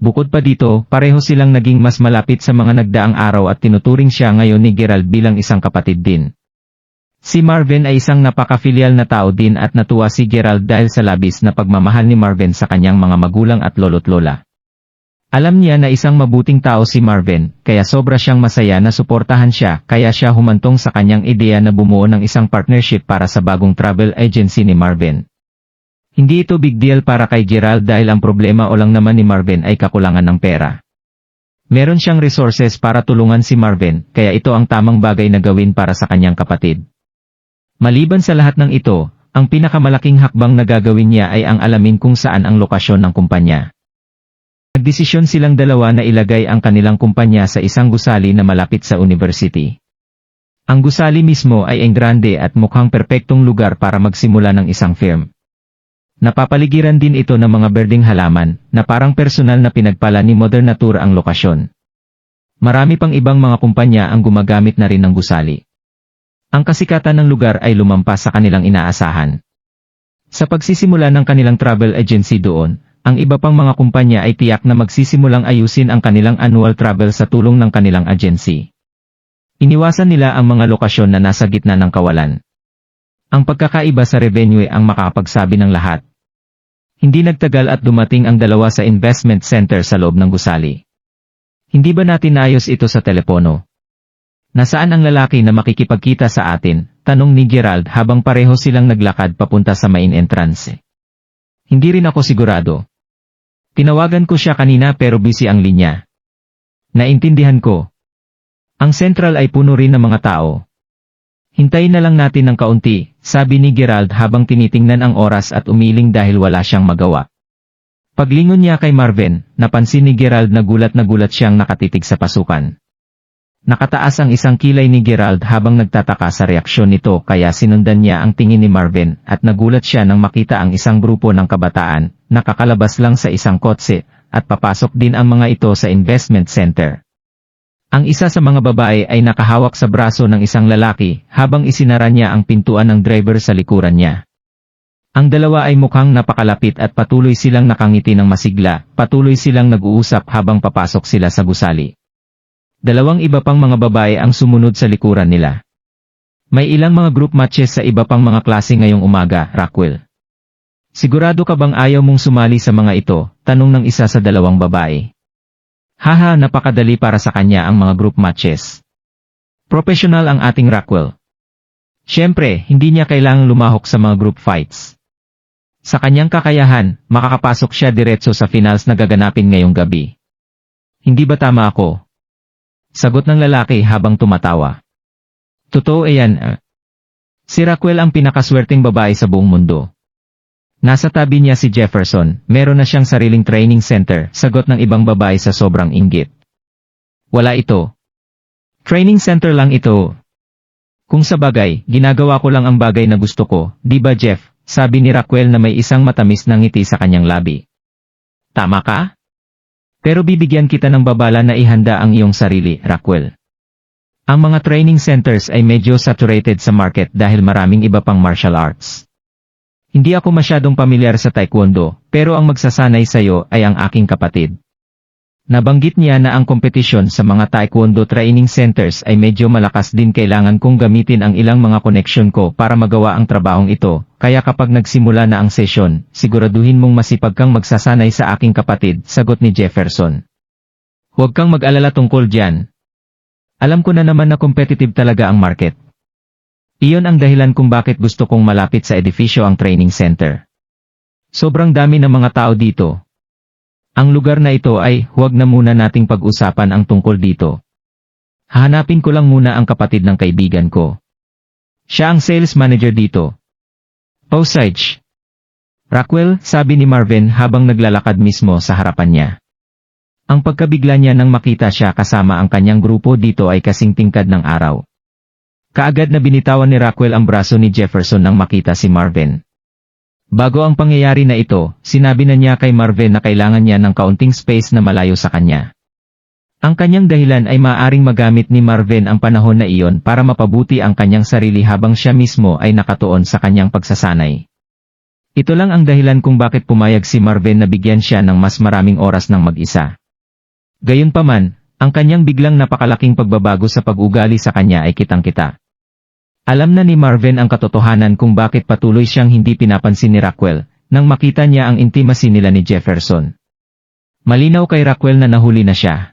Bukod pa dito, pareho silang naging mas malapit sa mga nagdaang araw at tinuturing siya ngayon ni Gerald bilang isang kapatid din. Si Marvin ay isang napaka-filial na tao din at natuwa si Gerald dahil sa labis na pagmamahal ni Marvin sa kanyang mga magulang at lolo't lola. Alam niya na isang mabuting tao si Marvin, kaya sobra siyang masaya na suportahan siya, kaya siya humantong sa kanyang ideya na bumuo ng isang partnership para sa bagong travel agency ni Marvin. Hindi ito big deal para kay Gerald dahil ang problema o lang naman ni Marvin ay kakulangan ng pera. Meron siyang resources para tulungan si Marvin, kaya ito ang tamang bagay na gawin para sa kanyang kapatid. Maliban sa lahat ng ito, ang pinakamalaking hakbang na gagawin niya ay ang alamin kung saan ang lokasyon ng kumpanya. Nagdesisyon silang dalawa na ilagay ang kanilang kumpanya sa isang gusali na malapit sa university. Ang gusali mismo ay grande at mukhang perpektong lugar para magsimula ng isang firm. Napapaligiran din ito ng mga berdeng halaman, na parang personal na pinagpala ni Mother Nature ang lokasyon. Marami pang ibang mga kumpanya ang gumagamit na rin ng gusali. Ang kasikatan ng lugar ay lumampas sa kanilang inaasahan. Sa pagsisimula ng kanilang travel agency doon, ang iba pang mga kumpanya ay tiyak na magsisimulang ayusin ang kanilang annual travel sa tulong ng kanilang agency. Iniwasan nila ang mga lokasyon na nasa gitna ng kawalan. Ang pagkakaiba sa revenue ang makakapagsabi ng lahat. Hindi nagtagal at dumating ang dalawa sa investment center sa loob ng gusali. Hindi ba natin naayos ito sa telepono? Nasaan ang lalaki na makikipagkita sa atin? Tanong ni Gerald habang pareho silang naglakad papunta sa main entrance. Hindi rin ako sigurado. Tinawagan ko siya kanina pero busy ang linya. Naintindihan ko. Ang central ay puno rin ng mga tao. Hintayin na lang natin ng kaunti, sabi ni Gerald habang tinitingnan ang oras at umiling dahil wala siyang magawa. Paglingon niya kay Marvin, napansin ni Gerald na gulat siyang nakatitig sa pasukan. Nakataas ang isang kilay ni Gerald habang nagtataka sa reaksyon nito kaya sinundan niya ang tingin ni Marvin at nagulat siya nang makita ang isang grupo ng kabataan, nakakalabas lang sa isang kotse, at papasok din ang mga ito sa investment center. Ang isa sa mga babae ay nakahawak sa braso ng isang lalaki habang isinara niya ang pintuan ng driver sa likuran niya. Ang dalawa ay mukhang napakalapit at patuloy silang nakangiti ng masigla, patuloy silang nag-uusap habang papasok sila sa gusali. Dalawang iba pang mga babae ang sumunod sa likuran nila. May ilang mga group matches sa iba pang mga klase ngayong umaga, Rockwell. Sigurado ka bang ayaw mong sumali sa mga ito? Tanong ng isa sa dalawang babae. Haha, napakadali para sa kanya ang mga group matches. Professional ang ating Rockwell. Siyempre, hindi niya kailangang lumahok sa mga group fights. Sa kanyang kakayahan, makakapasok siya diretso sa finals na gaganapin ngayong gabi. Hindi ba tama ako? Sagot ng lalaki habang tumatawa. Totoo yan. Si Rockwell ang pinakaswerteng babae sa buong mundo. Nasa tabi niya si Jefferson, meron na siyang sariling training center, sagot ng ibang babae sa sobrang inggit. Wala ito. Training center lang ito. Kung sa bagay, ginagawa ko lang ang bagay na gusto ko, di ba Jeff? Sabi ni Rockwell na may isang matamis na ngiti sa kanyang labi. Tama ka? Pero bibigyan kita ng babala na ihanda ang iyong sarili, Rockwell. Ang mga training centers ay medyo saturated sa market dahil maraming iba pang martial arts. Hindi ako masyadong pamilyar sa taekwondo, pero ang magsasanay sayo ay ang aking kapatid. Nabanggit niya na ang kompetisyon sa mga taekwondo training centers ay medyo malakas din, kailangan kong gamitin ang ilang mga koneksyon ko para magawa ang trabahong ito, kaya kapag nagsimula na ang sesyon, siguraduhin mong masipag kang magsasanay sa aking kapatid, sagot ni Jefferson. Huwag kang mag-alala tungkol diyan. Alam ko na naman na competitive talaga ang market. Iyon ang dahilan kung bakit gusto kong malapit sa edifisyo ang training center. Sobrang dami ng mga tao dito. Ang lugar na ito ay, huwag na muna nating pag-usapan ang tungkol dito. Hahanapin ko lang muna ang kapatid ng kaibigan ko. Siya ang sales manager dito. Osage. Rockwell, sabi ni Marvin habang naglalakad mismo sa harapan niya. Ang pagkabigla niya nang makita siya kasama ang kanyang grupo dito ay kasing tingkad ng araw. Kaagad na binitawan ni Rockwell ang braso ni Jefferson nang makita si Marvin. Bago ang pangyayari na ito, sinabi na niya kay Marvin na kailangan niya ng kaunting space na malayo sa kanya. Ang kanyang dahilan ay maaaring magamit ni Marvin ang panahon na iyon para mapabuti ang kanyang sarili habang siya mismo ay nakatuon sa kanyang pagsasanay. Ito lang ang dahilan kung bakit pumayag si Marvin na bigyan siya ng mas maraming oras ng mag-isa. Gayunpaman, ang kanyang biglang napakalaking pagbabago sa pag-ugali sa kanya ay kitang-kita. Alam na ni Marvin ang katotohanan kung bakit patuloy siyang hindi pinapansin ni Rockwell, nang makita niya ang intimacy nila ni Jefferson. Malinaw kay Rockwell na nahuli na siya.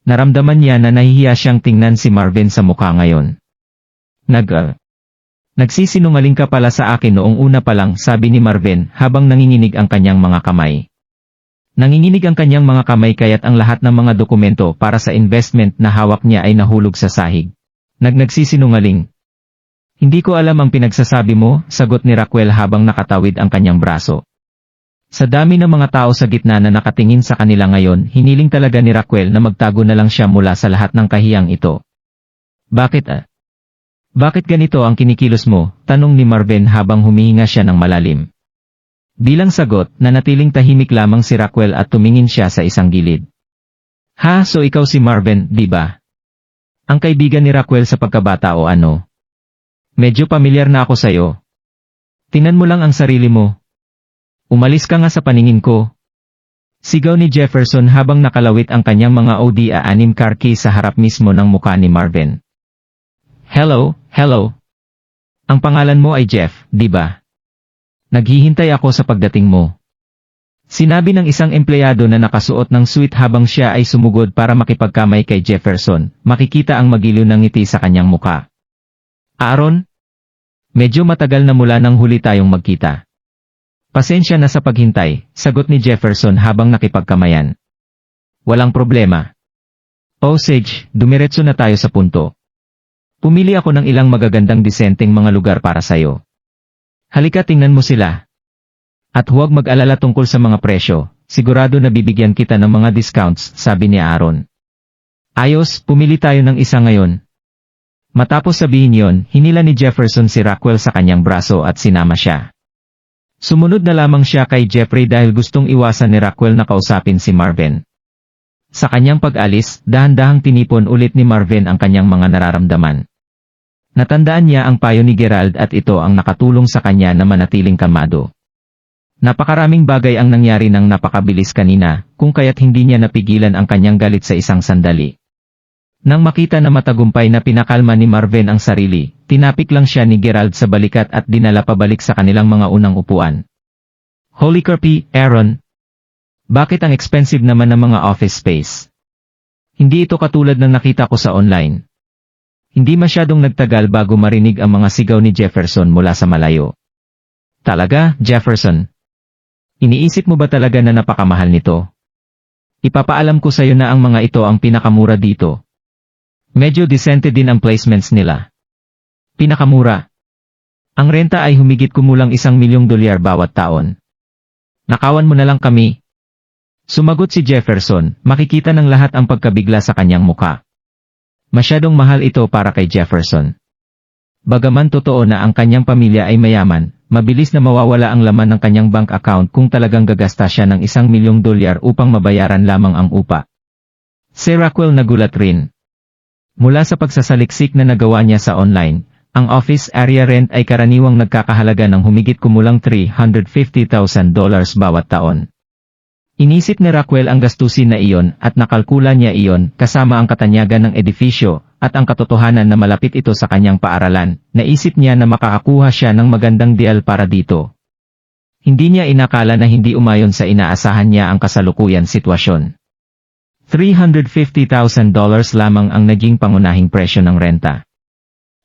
Naramdaman niya na nahihiya siyang tingnan si Marvin sa mukha ngayon. Nagsisinungaling ka pala sa akin noong una pa lang, sabi ni Marvin habang nanginginig ang kanyang mga kamay. Nanginginig ang kanyang mga kamay kaya't ang lahat ng mga dokumento para sa investment na hawak niya ay nahulog sa sahig. Nagsinungaling. Hindi ko alam ang pinagsasabi mo, sagot ni Rockwell habang nakatawid ang kanyang braso. Sa dami ng mga tao sa gitna na nakatingin sa kanila ngayon, hiniling talaga ni Raquel na magtago na lang siya mula sa lahat ng kahiyang ito. Bakit? Bakit ganito ang kinikilos mo? Tanong ni Marvin habang humihinga siya ng malalim. Bilang sagot, nanatiling tahimik lamang si Raquel at tumingin siya sa isang gilid. Ha, so ikaw si Marvin, di ba? Ang kaibigan ni Raquel sa pagkabata o ano? Medyo pamilyar na ako sa'yo. Tingnan mo lang ang sarili mo. Umalis ka nga sa paningin ko. Sigaw ni Jefferson habang nakalawit ang kanyang mga OD-6 car keys sa harap mismo ng mukha ni Marvin. Hello. Ang pangalan mo ay Jeff, di ba? Naghihintay ako sa pagdating mo. Sinabi ng isang empleyado na nakasuot ng suit habang siya ay sumugod para makipagkamay kay Jefferson. Makikita ang magiliw ng ngiti sa kanyang muka. Aaron? Medyo matagal na mula nang huli tayong magkita. Pasensya na sa paghintay, sagot ni Jefferson habang nakipagkamayan. Walang problema. Oh Sage, dumiretso na tayo sa punto. Pumili ako ng ilang magagandang disenteng mga lugar para sayo. Halika tingnan mo sila. At huwag mag-alala tungkol sa mga presyo, sigurado na bibigyan kita ng mga discounts, sabi ni Aaron. Ayos, pumili tayo ng isa ngayon. Matapos sabihin yon, hinila ni Jefferson si Raquel sa kanyang braso at sinama siya. Sumunod na lamang siya kay Jeffrey dahil gustong iwasan ni Raquel na kausapin si Marvin. Sa kanyang pag-alis, dahan-dahang tinipon ulit ni Marvin ang kanyang mga nararamdaman. Natandaan niya ang payo ni Gerald at ito ang nakatulong sa kanya na manatiling kalmado. Napakaraming bagay ang nangyari ng napakabilis kanina, kung kaya't hindi niya napigilan ang kanyang galit sa isang sandali. Nang makita na matagumpay na pinakalma ni Marvin ang sarili, tinapik lang siya ni Gerald sa balikat at dinala pabalik sa kanilang mga unang upuan. Holy Kirby, Aaron! Bakit ang expensive naman ng mga office space? Hindi ito katulad ng nakita ko sa online. Hindi masyadong nagtagal bago marinig ang mga sigaw ni Jefferson mula sa malayo. Talaga, Jefferson? Iniisip mo ba talaga na napakamahal nito? Ipapaalam ko sa'yo na ang mga ito ang pinakamura dito. Medyo disente din ang placements nila. Pinakamura. Ang renta ay humigit kumulang $1,000,000 bawat taon. Nakawan mo na lang kami. Sumagot si Jefferson, makikita ng lahat ang pagkabigla sa kanyang muka. Masyadong mahal ito para kay Jefferson. Bagaman totoo na ang kanyang pamilya ay mayaman, mabilis na mawawala ang laman ng kanyang bank account kung talagang gagasta siya ng $1,000,000 upang mabayaran lamang ang upa. Si Raquel nagulat rin. Mula sa pagsasaliksik na nagawa niya sa online, ang office area rent ay karaniwang nagkakahalaga ng humigit kumulang $350,000 bawat taon. Inisip ni Raquel ang gastusin na iyon at nakalkula niya iyon kasama ang katanyagan ng edifisyo at ang katotohanan na malapit ito sa kanyang paaralan. Naisip niya na makakakuha siya ng magandang deal para dito. Hindi niya inakala na hindi umayon sa inaasahan niya ang kasalukuyan sitwasyon. $350,000 lamang ang naging pangunahing presyo ng renta.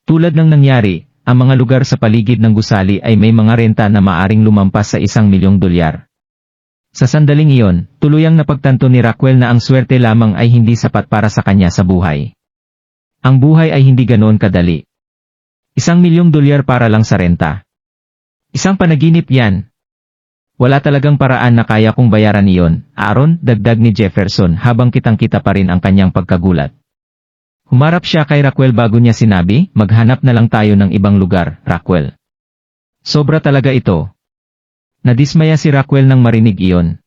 Tulad ng nangyari, ang mga lugar sa paligid ng gusali ay may mga renta na maaring lumampas sa $1,000,000. Sa sandaling iyon, tuluyang napagtanto ni Raquel na ang swerte lamang ay hindi sapat para sa kanya sa buhay. Ang buhay ay hindi ganoon kadali. $1,000,000 para lang sa renta. Isang panaginip yan. Wala talagang paraan na kaya kong bayaran iyon, Aaron, dagdag ni Jefferson habang kitang-kita pa rin ang kanyang pagkagulat. Humarap siya kay Raquel bago niya sinabi, maghanap na lang tayo ng ibang lugar, Raquel. Sobra talaga ito. Nadismaya si Raquel nang marinig iyon.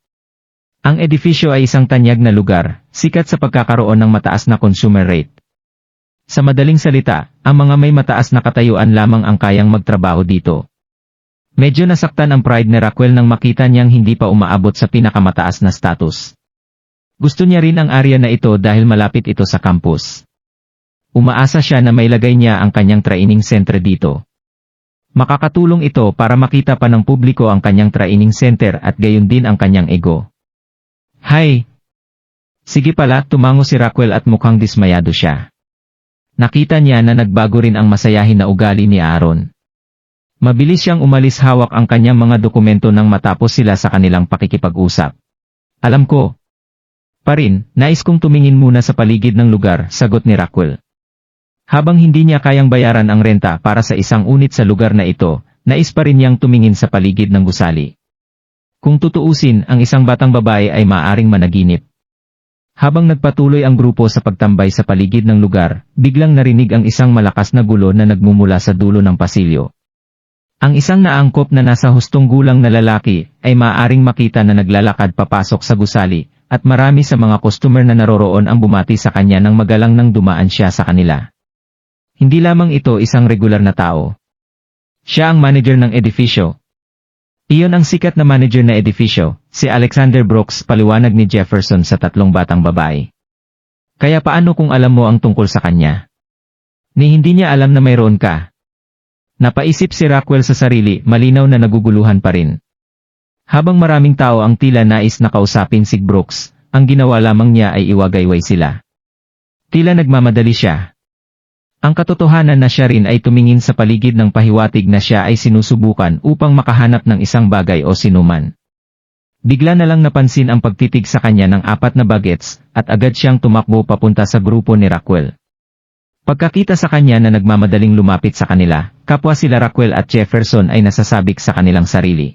Ang edifisyo ay isang tanyag na lugar, sikat sa pagkakaroon ng mataas na consumer rate. Sa madaling salita, ang mga may mataas na katayuan lamang ang kayang magtrabaho dito. Medyo nasaktan ang pride ni Raquel nang makita niyang hindi pa umaabot sa pinakamataas na status. Gusto niya rin ang area na ito dahil malapit ito sa campus. Umaasa siya na mailagay niya ang kanyang training center dito. Makakatulong ito para makita pa ng publiko ang kanyang training center at gayon din ang kanyang ego. Hay! Sige pala, tumango si Raquel at mukhang dismayado siya. Nakita niya na nagbago rin ang masayahin na ugali ni Aaron. Mabilis siyang umalis hawak ang kanyang mga dokumento nang matapos sila sa kanilang pakikipag-usap. Alam ko. Pa rin, nais kong tumingin muna sa paligid ng lugar, sagot ni Raquel. Habang hindi niya kayang bayaran ang renta para sa isang unit sa lugar na ito, nais pa rin niyang tumingin sa paligid ng gusali. Kung tutuusin, ang isang batang babae ay maaaring managinip. Habang nagpatuloy ang grupo sa pagtambay sa paligid ng lugar, biglang narinig ang isang malakas na gulo na nagmumula sa dulo ng pasilyo. Ang isang naangkop na nasa hustong gulang na lalaki ay maaaring makita na naglalakad papasok sa gusali, at marami sa mga customer na naroroon ang bumati sa kanya nang magalang nang dumaan siya sa kanila. Hindi lamang ito isang regular na tao. Siya ang manager ng edifisyo. Iyon ang sikat na manager na edifisyo, si Alexander Brooks, paliwanag ni Jefferson sa tatlong batang babae. Kaya paano kung alam mo ang tungkol sa kanya? Ni hindi niya alam na mayroon ka. Napaisip si Rockwell sa sarili, malinaw na naguguluhan pa rin. Habang maraming tao ang tila nais na kausapin si Brooks, ang ginawa lamang niya ay iwagayway sila. Tila nagmamadali siya. Ang katotohanan na siya rin ay tumingin sa paligid ng pahiwatig na siya ay sinusubukan upang makahanap ng isang bagay o sinuman. Bigla na lang napansin ang pagtitig sa kanya ng 4 na bagets, at agad siyang tumakbo papunta sa grupo ni Rockwell. Pagkakita sa kanya na nagmamadaling lumapit sa kanila, kapwa sila Rockwell at Jefferson ay nasasabik sa kanilang sarili.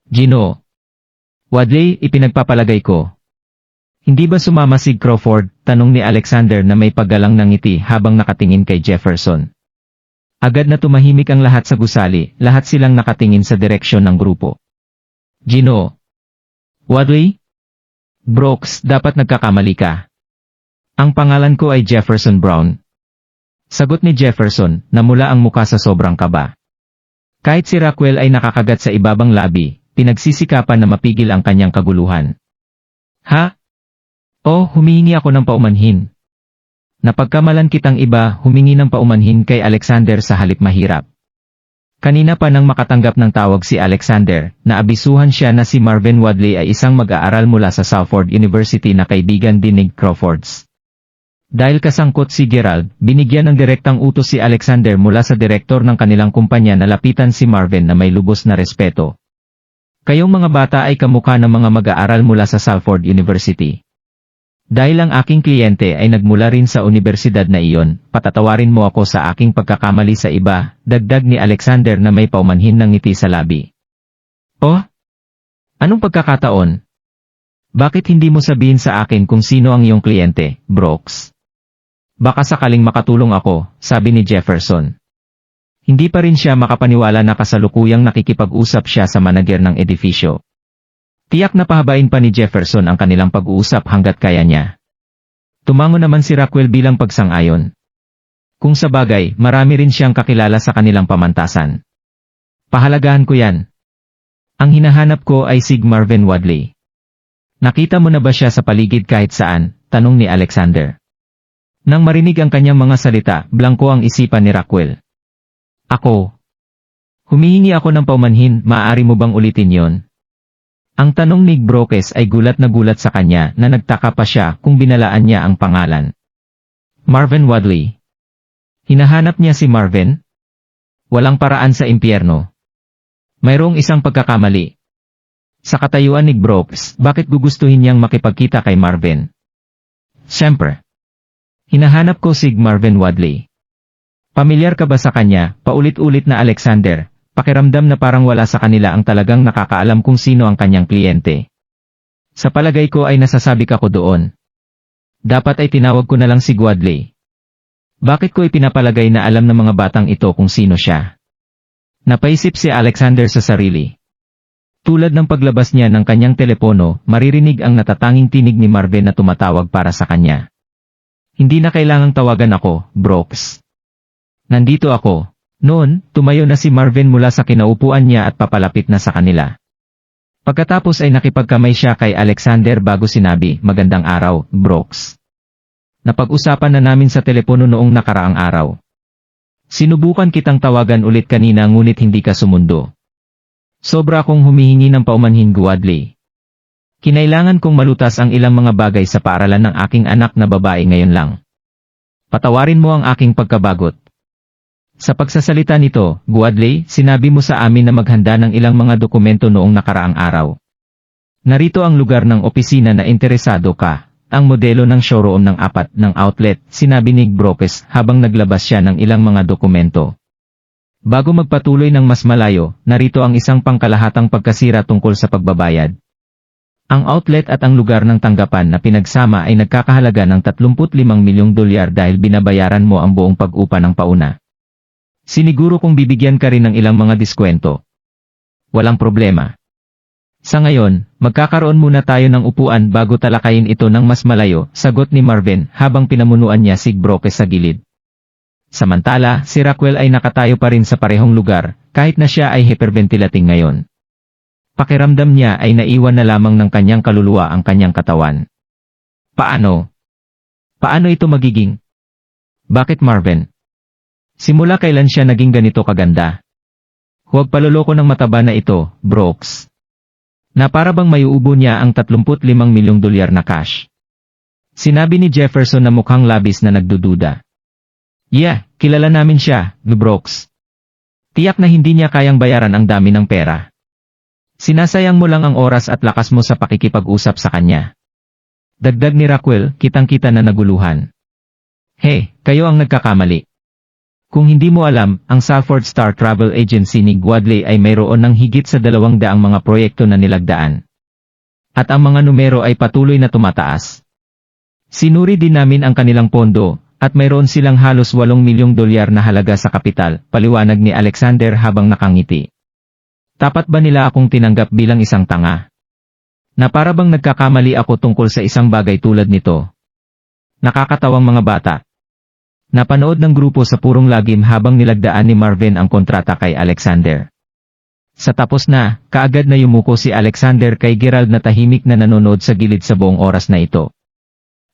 Gino. Wadley, ipinagpapalagay ko. Hindi ba sumama si Crawford? Tanong ni Alexander na may paggalang ng ngiti habang nakatingin kay Jefferson. Agad na tumahimik ang lahat sa gusali, lahat silang nakatingin sa direksyon ng grupo. Gino. Wadley? Brooks, dapat nagkakamali ka. Ang pangalan ko ay Jefferson Brown. Sagot ni Jefferson, na mula ang muka sa sobrang kaba. Kahit si Rockwell ay nakakagat sa ibabang labi, pinagsisikapan na mapigil ang kanyang kaguluhan. Ha? Oh, humihingi ako ng paumanhin. Napagkamalan kitang iba, humingi ng paumanhin kay Alexander sa halip mahirap. Kanina pa nang makatanggap ng tawag si Alexander, naabisuhan siya na si Marvin Wadley ay isang mag-aaral mula sa Salford University na kaibigan din ni Crawfords. Dahil kasangkot si Gerald, binigyan ng direktang utos si Alexander mula sa direktor ng kanilang kumpanya na lapitan si Marvin na may lubos na respeto. Kayong mga bata ay kamukha ng mga mag-aaral mula sa Salford University. Dahil ang aking kliyente ay nagmula rin sa universidad na iyon, patatawarin mo ako sa aking pagkakamali sa iba, dagdag ni Alexander na may paumanhin ng ngiti sa labi. Oh? Anong pagkakataon? Bakit hindi mo sabihin sa akin kung sino ang iyong kliyente, Brooks? Baka sakaling makatulong ako, sabi ni Jefferson. Hindi pa rin siya makapaniwala na kasalukuyang nakikipag-usap siya sa manager ng edifisyo. Tiyak na pahabain pa ni Jefferson ang kanilang pag-uusap hanggat kaya niya. Tumango naman si Rockwell bilang pagsang-ayon. Kung sa bagay, marami rin siyang kakilala sa kanilang pamantasan. Pahalagahan ko yan. Ang hinahanap ko ay si Marvin Wadley. Nakita mo na ba siya sa paligid kahit saan? Tanong ni Alexander. Nang marinig ang kanyang mga salita, blangko ang isipan ni Rockwell. Ako. Humihingi ako ng paumanhin, maaari mo bang ulitin yon? Ang tanong ni Brooks ay gulat na gulat sa kanya na nagtaka pa siya kung binalaan niya ang pangalan. Marvin Wadley. Hinahanap niya si Marvin? Walang paraan sa impyerno. Mayroong isang pagkakamali. Sa katayuan ni Brooks, bakit gugustuhin niyang makipagkita kay Marvin? Siyempre. Hinahanap ko si Marvin Wadley. Pamilyar ka ba sa kanya? Paulit-ulit na Alexander. Pakiramdam na parang wala sa kanila ang talagang nakakaalam kung sino ang kanyang kliyente. Sa palagay ko ay nasasabik ako doon. Dapat ay tinawag ko na lang si Wadley. Bakit ko ipinapalagay na alam ng mga batang ito kung sino siya? Napaisip si Alexander sa sarili. Tulad ng paglabas niya ng kanyang telepono, maririnig ang natatanging tinig ni Marvin na tumatawag para sa kanya. Hindi na kailangang tawagan ako, Brooks. Nandito ako. Noon, tumayo na si Marvin mula sa kinaupuan niya at papalapit na sa kanila. Pagkatapos ay nakipagkamay siya kay Alexander bago sinabi, "Magandang araw, Brooks. Napag-usapan na namin sa telepono noong nakaraang araw. Sinubukan kitang tawagan ulit kanina ngunit hindi ka sumundo. Sobra akong humihingi ng paumanhin, Wadley. Kinailangan kong malutas ang ilang mga bagay sa paaralan ng aking anak na babae ngayon lang. Patawarin mo ang aking pagkabagot." Sa pagsasalita nito, Wadley, sinabi mo sa amin na maghanda ng ilang mga dokumento noong nakaraang araw. Narito ang lugar ng opisina na interesado ka, ang modelo ng showroom ng 4 ng outlet, sinabi ni Brooks habang naglabas siya ng ilang mga dokumento. Bago magpatuloy ng mas malayo, narito ang isang pangkalahatang pagkasira tungkol sa pagbabayad. Ang outlet at ang lugar ng tanggapan na pinagsama ay nagkakahalaga ng 35 milyong dolyar dahil binabayaran mo ang buong pag-upa ng pauna. Siniguro kung bibigyan ka rin ng ilang mga diskwento. Walang problema. Sa ngayon, magkakaroon muna tayo ng upuan bago talakayin ito ng mas malayo, sagot ni Marvin habang pinamunuan niya si Brooke sa gilid. Samantala, si Raquel ay nakatayo pa rin sa parehong lugar, kahit na siya ay hyperventilating ngayon. Pakiramdam niya ay naiwan na lamang ng kanyang kaluluwa ang kanyang katawan. Paano? Paano ito magiging? Bakit Marvin? Simula kailan siya naging ganito kaganda? Huwag paloloko ng mataba na ito, Brooks. Na para bang mayuubo niya ang 35 milyong dolyar na cash. Sinabi ni Jefferson na mukhang labis na nagdududa. Yeah, kilala namin siya, Brooks. Tiyak na hindi niya kayang bayaran ang dami ng pera. Sinasayang mo lang ang oras at lakas mo sa pakikipag-usap sa kanya. Dagdag ni Raquel, kitang-kita na naguluhan. Hey, kayo ang nagkakamali. Kung hindi mo alam, ang Salford Star Travel Agency ni Gwadley ay mayroon ng higit sa 200 mga proyekto na nilagdaan. At ang mga numero ay patuloy na tumataas. Sinuri din namin ang kanilang pondo, at mayroon silang halos 8 milyong dolyar na halaga sa kapital, paliwanag ni Alexander habang nakangiti. Tapat ba nila akong tinanggap bilang isang tanga? Na para bang nagkakamali ako tungkol sa isang bagay tulad nito? Nakakatawang mga bata. Napanood ng grupo sa purong lagim habang nilagdaan ni Marvin ang kontrata kay Alexander. Sa tapos na, kaagad na yumuko si Alexander kay Gerald na tahimik na nanonood sa gilid sa buong oras na ito.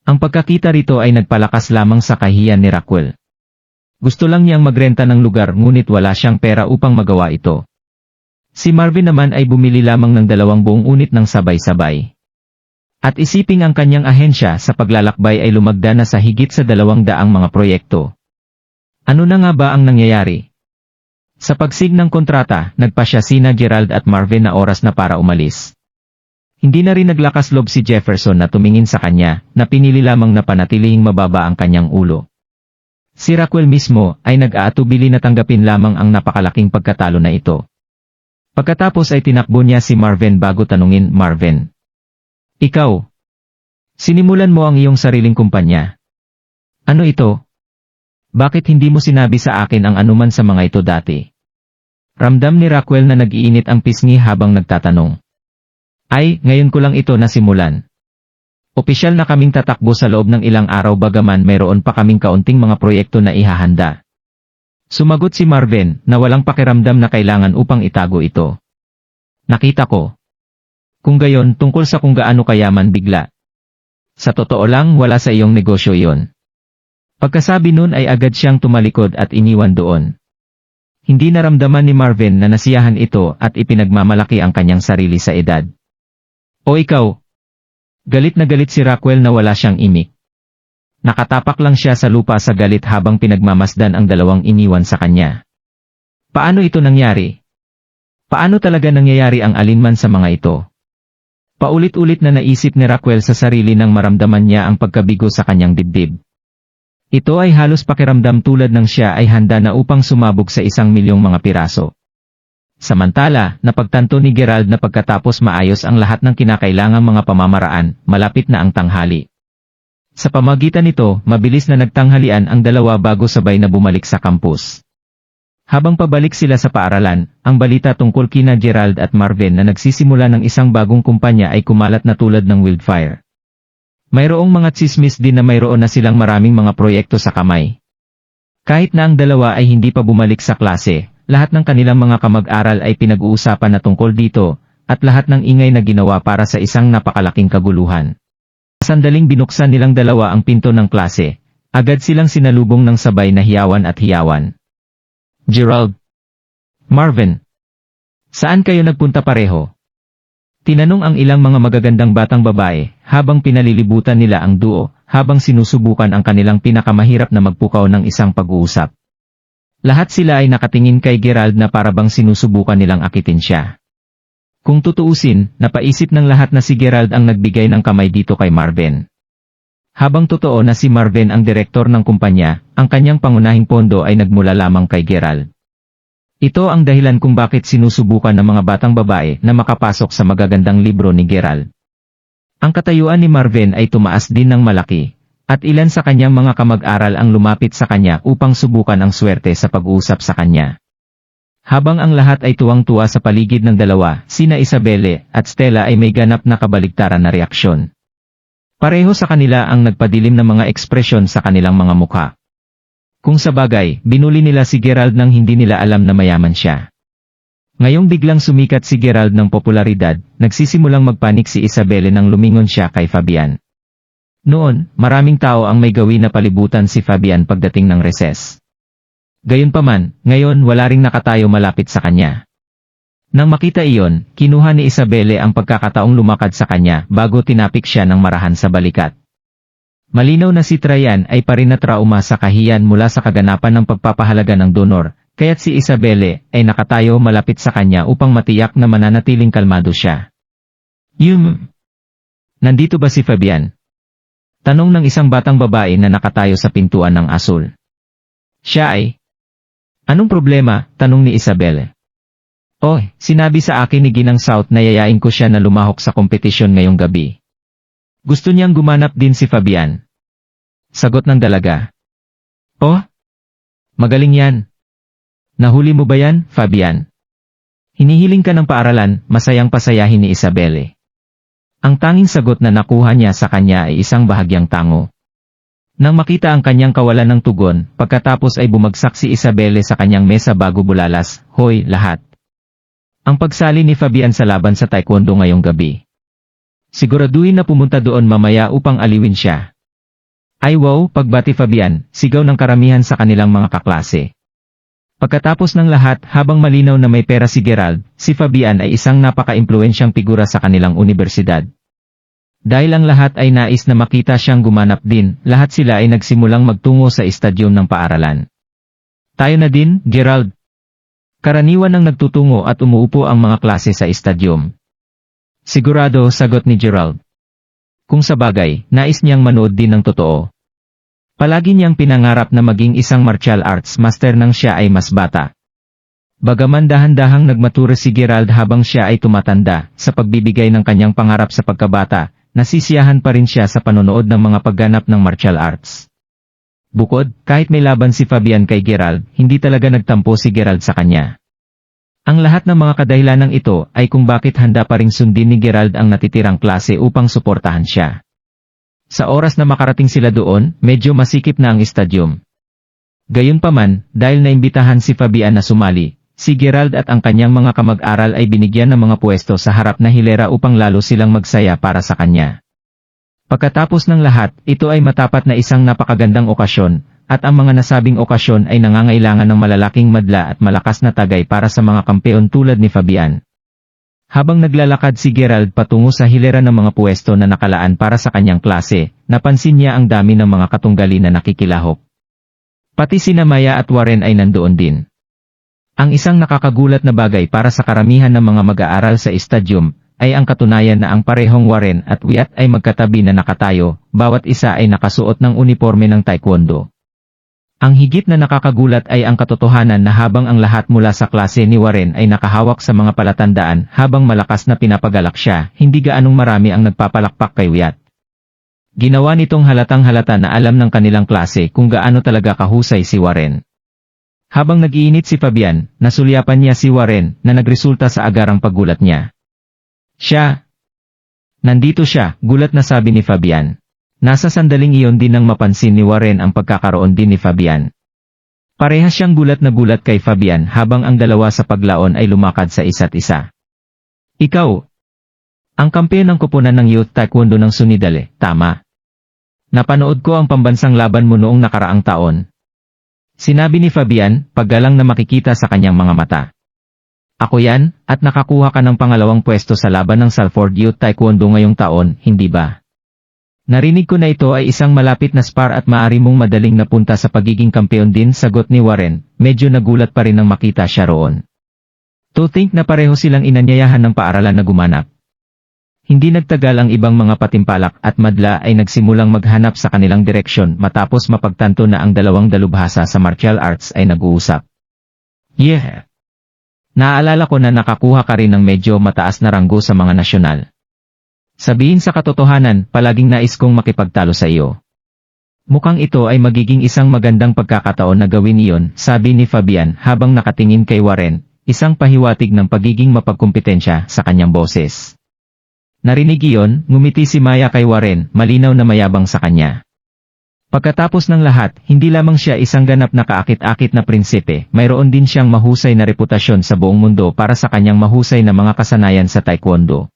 Ang pagkakita rito ay nagpalakas lamang sa kahiyan ni Raquel. Gusto lang niyang magrenta ng lugar ngunit wala siyang pera upang magawa ito. Si Marvin naman ay bumili lamang ng 2 buong unit ng sabay-sabay. At isiping ang kanyang ahensya sa paglalakbay ay lumagda na sa higit sa 200 mga proyekto. Ano na nga ba ang nangyayari? Sa pagsig ng kontrata, nagpasya sina Gerald at Marvin na oras na para umalis. Hindi na rin naglakas loob si Jefferson na tumingin sa kanya, na pinili lamang na panatilihing mababa ang kanyang ulo. Si Raquel mismo ay nag-aatubili na tanggapin lamang ang napakalaking pagkatalo na ito. Pagkatapos ay tinakbo niya si Marvin bago tanungin, Marvin. Ikaw, sinimulan mo ang iyong sariling kumpanya. Ano ito? Bakit hindi mo sinabi sa akin ang anuman sa mga ito dati? Ramdam ni Raquel na nag-iinit ang pisngi habang nagtatanong. Ay, ngayon ko lang ito nasimulan. Opisyal na kaming tatakbo sa loob ng ilang araw bagaman mayroon pa kaming kaunting mga proyekto na ihahanda. Sumagot si Marvin na walang pakiramdam na kailangan upang itago ito. Nakita ko. Kung gayon tungkol sa kung gaano kayaman bigla. Sa totoo lang wala sa iyong negosyo iyon. Pagkasabi nun ay agad siyang tumalikod at iniwan doon. Hindi naramdaman ni Marvin na nasiyahan ito at ipinagmamalaki ang kanyang sarili sa edad. O ikaw? Galit na galit si Raquel na wala siyang imik. Nakatapak lang siya sa lupa sa galit habang pinagmamasdan ang 2 iniwan sa kanya. Paano ito nangyari? Paano talaga nangyayari ang alinman sa mga ito? Paulit-ulit na naisip ni Raquel sa sarili nang maramdaman niya ang pagkabigo sa kanyang dibdib. Ito ay halos pakiramdam tulad ng siya ay handa na upang sumabog sa 1 milyong mga piraso. Samantala, napagtanto ni Gerald na pagkatapos maayos ang lahat ng kinakailangang mga pamamaraan, malapit na ang tanghali. Sa pamagitan nito, mabilis na nagtanghalian ang 2 bago sabay na bumalik sa campus. Habang pabalik sila sa paaralan, ang balita tungkol kina Gerald at Marvin na nagsisimula ng isang bagong kumpanya ay kumalat na tulad ng wildfire. Mayroong mga tsismis din na mayroon na silang maraming mga proyekto sa kamay. Kahit na ang 2 ay hindi pa bumalik sa klase, lahat ng kanilang mga kamag-aral ay pinag-uusapan na tungkol dito, at lahat ng ingay na ginawa para sa isang napakalaking kaguluhan. Sandaling binuksan nilang 2 ang pinto ng klase, agad silang sinalubong ng sabay na hiyawan at hiyawan. Gerald. Marvin. Saan kayo nagpunta pareho? Tinanong ang ilang mga magagandang batang babae, habang pinalilibutan nila ang duo, habang sinusubukan ang kanilang pinakamahirap na magpukaw ng isang pag-uusap. Lahat sila ay nakatingin kay Gerald na parabang sinusubukan nilang akitin siya. Kung tutuusin, napaisip ng lahat na si Gerald ang nagbigay ng kamay dito kay Marvin. Habang totoo na si Marvin ang direktor ng kumpanya, ang kanyang pangunahing pondo ay nagmula lamang kay Gerald. Ito ang dahilan kung bakit sinusubukan ng mga batang babae na makapasok sa magagandang libro ni Gerald. Ang katayuan ni Marvin ay tumaas din ng malaki, at ilan sa kanyang mga kamag-aral ang lumapit sa kanya upang subukan ang swerte sa pag-uusap sa kanya. Habang ang lahat ay tuwang-tuwa sa paligid ng dalawa, sina Isabelle at Stella ay may ganap na kabaligtaran na reaksyon. Pareho sa kanila ang nagpadilim ng mga ekspresyon sa kanilang mga mukha. Kung sa bagay, binuli nila si Gerald nang hindi nila alam na mayaman siya. Ngayong biglang sumikat si Gerald ng popularidad, nagsisimulang magpanik si Isabelle nang lumingon siya kay Fabian. Noon, maraming tao ang may gawin na palibutan si Fabian pagdating ng recess. Gayunpaman, ngayon wala ring nakatayo malapit sa kanya. Nang makita iyon, kinuha ni Isabelle ang pagkakataong lumakad sa kanya bago tinapik siya ng marahan sa balikat. Malinaw na si Trayan ay parin na trauma sa kahiyan mula sa kaganapan ng pagpapahalaga ng donor, kaya't si Isabelle ay nakatayo malapit sa kanya upang matiyak na mananatiling kalmado siya. Nandito ba si Fabian? Tanong ng isang batang babae na nakatayo sa pintuan ng asul. Siya ay... Anong problema? Tanong ni Isabelle. Oh, sinabi sa akin ni Ginang South na yayain ko siya na lumahok sa kompetisyon ngayong gabi. Gusto niyang gumanap din si Fabian. Sagot ng dalaga. Oh? Magaling yan. Nahuli mo ba yan, Fabian? Hinihiling ka ng paaralan, masayang pasayahin ni Isabelle. Ang tanging sagot na nakuha niya sa kanya ay isang bahagyang tango. Nang makita ang kanyang kawalan ng tugon, pagkatapos ay bumagsak si Isabelle sa kanyang mesa bago bulalas, hoy, lahat. Ang pagsali ni Fabian sa laban sa taekwondo ngayong gabi. Siguraduhin na pumunta doon mamaya upang aliwin siya. Ay wow, pagbati Fabian, sigaw ng karamihan sa kanilang mga kaklase. Pagkatapos ng lahat, habang malinaw na may pera si Gerald, si Fabian ay isang napaka-impluensyang figura sa kanilang universidad. Dahil ang lahat ay nais na makita siyang gumanap din, lahat sila ay nagsimulang magtungo sa estadyum ng paaralan. Tayo na din, Gerald. Karaniwan ang nagtutungo at umuupo ang mga klase sa estadyum. Sigurado, sagot ni Gerald. Kung sa bagay, nais niyang manood din ng totoo. Palagi niyang pinangarap na maging isang martial arts master nang siya ay mas bata. Bagaman dahan-dahang nagmatura si Gerald habang siya ay tumatanda, sa pagbibigay ng kanyang pangarap sa pagkabata, nasisiyahan pa rin siya sa panonood ng mga pagganap ng martial arts. Bukod, kahit may laban si Fabian kay Gerald, hindi talaga nagtampo si Gerald sa kanya. Ang lahat ng mga kadahilanang ito ay kung bakit handa pa ring sundin ni Gerald ang natitirang klase upang suportahan siya. Sa oras na makarating sila doon, medyo masikip na ang estadyum. Gayunpaman, dahil naimbitahan si Fabian na sumali, si Gerald at ang kanyang mga kamag-aral ay binigyan ng mga pwesto sa harap na hilera upang lalo silang magsaya para sa kanya. Pagkatapos ng lahat, ito ay matapat na isang napakagandang okasyon, at ang mga nasabing okasyon ay nangangailangan ng malalaking madla at malakas na tagay para sa mga kampeon tulad ni Fabian. Habang naglalakad si Gerald patungo sa hilera ng mga pwesto na nakalaan para sa kanyang klase, napansin niya ang dami ng mga katunggali na nakikilahok. Pati sina Maya at Warren ay nandoon din. Ang isang nakakagulat na bagay para sa karamihan ng mga mag-aaral sa estadyum, ay ang katunayan na ang parehong Warren at Wyatt ay magkatabi na nakatayo, bawat isa ay nakasuot ng uniforme ng taekwondo. Ang higit na nakakagulat ay ang katotohanan na habang ang lahat mula sa klase ni Warren ay nakahawak sa mga palatandaan habang malakas na pinapagalak siya, hindi gaanong marami ang nagpapalakpak kay Wyatt. Ginawa nitong halatang-halata na alam ng kanilang klase kung gaano talaga kahusay si Warren. Habang nag-iinit si Fabian, nasulyapan niya si Warren na nagresulta sa agarang paggulat niya. Siya! Nandito siya, gulat na sabi ni Fabian. Nasa sandaling iyon din nang mapansin ni Warren ang pagkakaroon din ni Fabian. Parehas siyang gulat na gulat kay Fabian habang ang dalawa sa paglaon ay lumakad sa isa't isa. Ikaw! Ang kampeon ng koponan ng Youth Taekwondo ng Sunidale, tama. Napanood ko ang pambansang laban mo noong nakaraang taon. Sinabi ni Fabian, paggalang na makikita sa kanyang mga mata. Ako yan, at nakakuha ka ng pangalawang pwesto sa laban ng Salford Youth Taekwondo ngayong taon, hindi ba? Narinig ko na ito ay isang malapit na spar at maaari mong madaling napunta sa pagiging kampeon din, sagot ni Warren, medyo nagulat pa rin nang makita siya roon. To think na pareho silang inanyayahan ng paaralan na gumanap. Hindi nagtagal ang ibang mga patimpalak at madla ay nagsimulang maghanap sa kanilang direksyon matapos mapagtanto na ang dalawang dalubhasa sa martial arts ay nag-uusap. Yeah! Naaalala ko na nakakuha ka rin ng medyo mataas na ranggo sa mga nasyonal. Sabihin sa katotohanan, palaging nais kong makipagtalo sa iyo. Mukhang ito ay magiging isang magandang pagkakataon na gawin iyon, sabi ni Fabian habang nakatingin kay Warren, isang pahiwatig ng pagiging mapagkumpetensya sa kanyang boses. Narinig iyon, ngumiti si Maya kay Warren, malinaw na mayabang sa kanya. Pagkatapos ng lahat, hindi lamang siya isang ganap na kaakit-akit na prinsipe, mayroon din siyang mahusay na reputasyon sa buong mundo para sa kanyang mahusay na mga kasanayan sa taekwondo.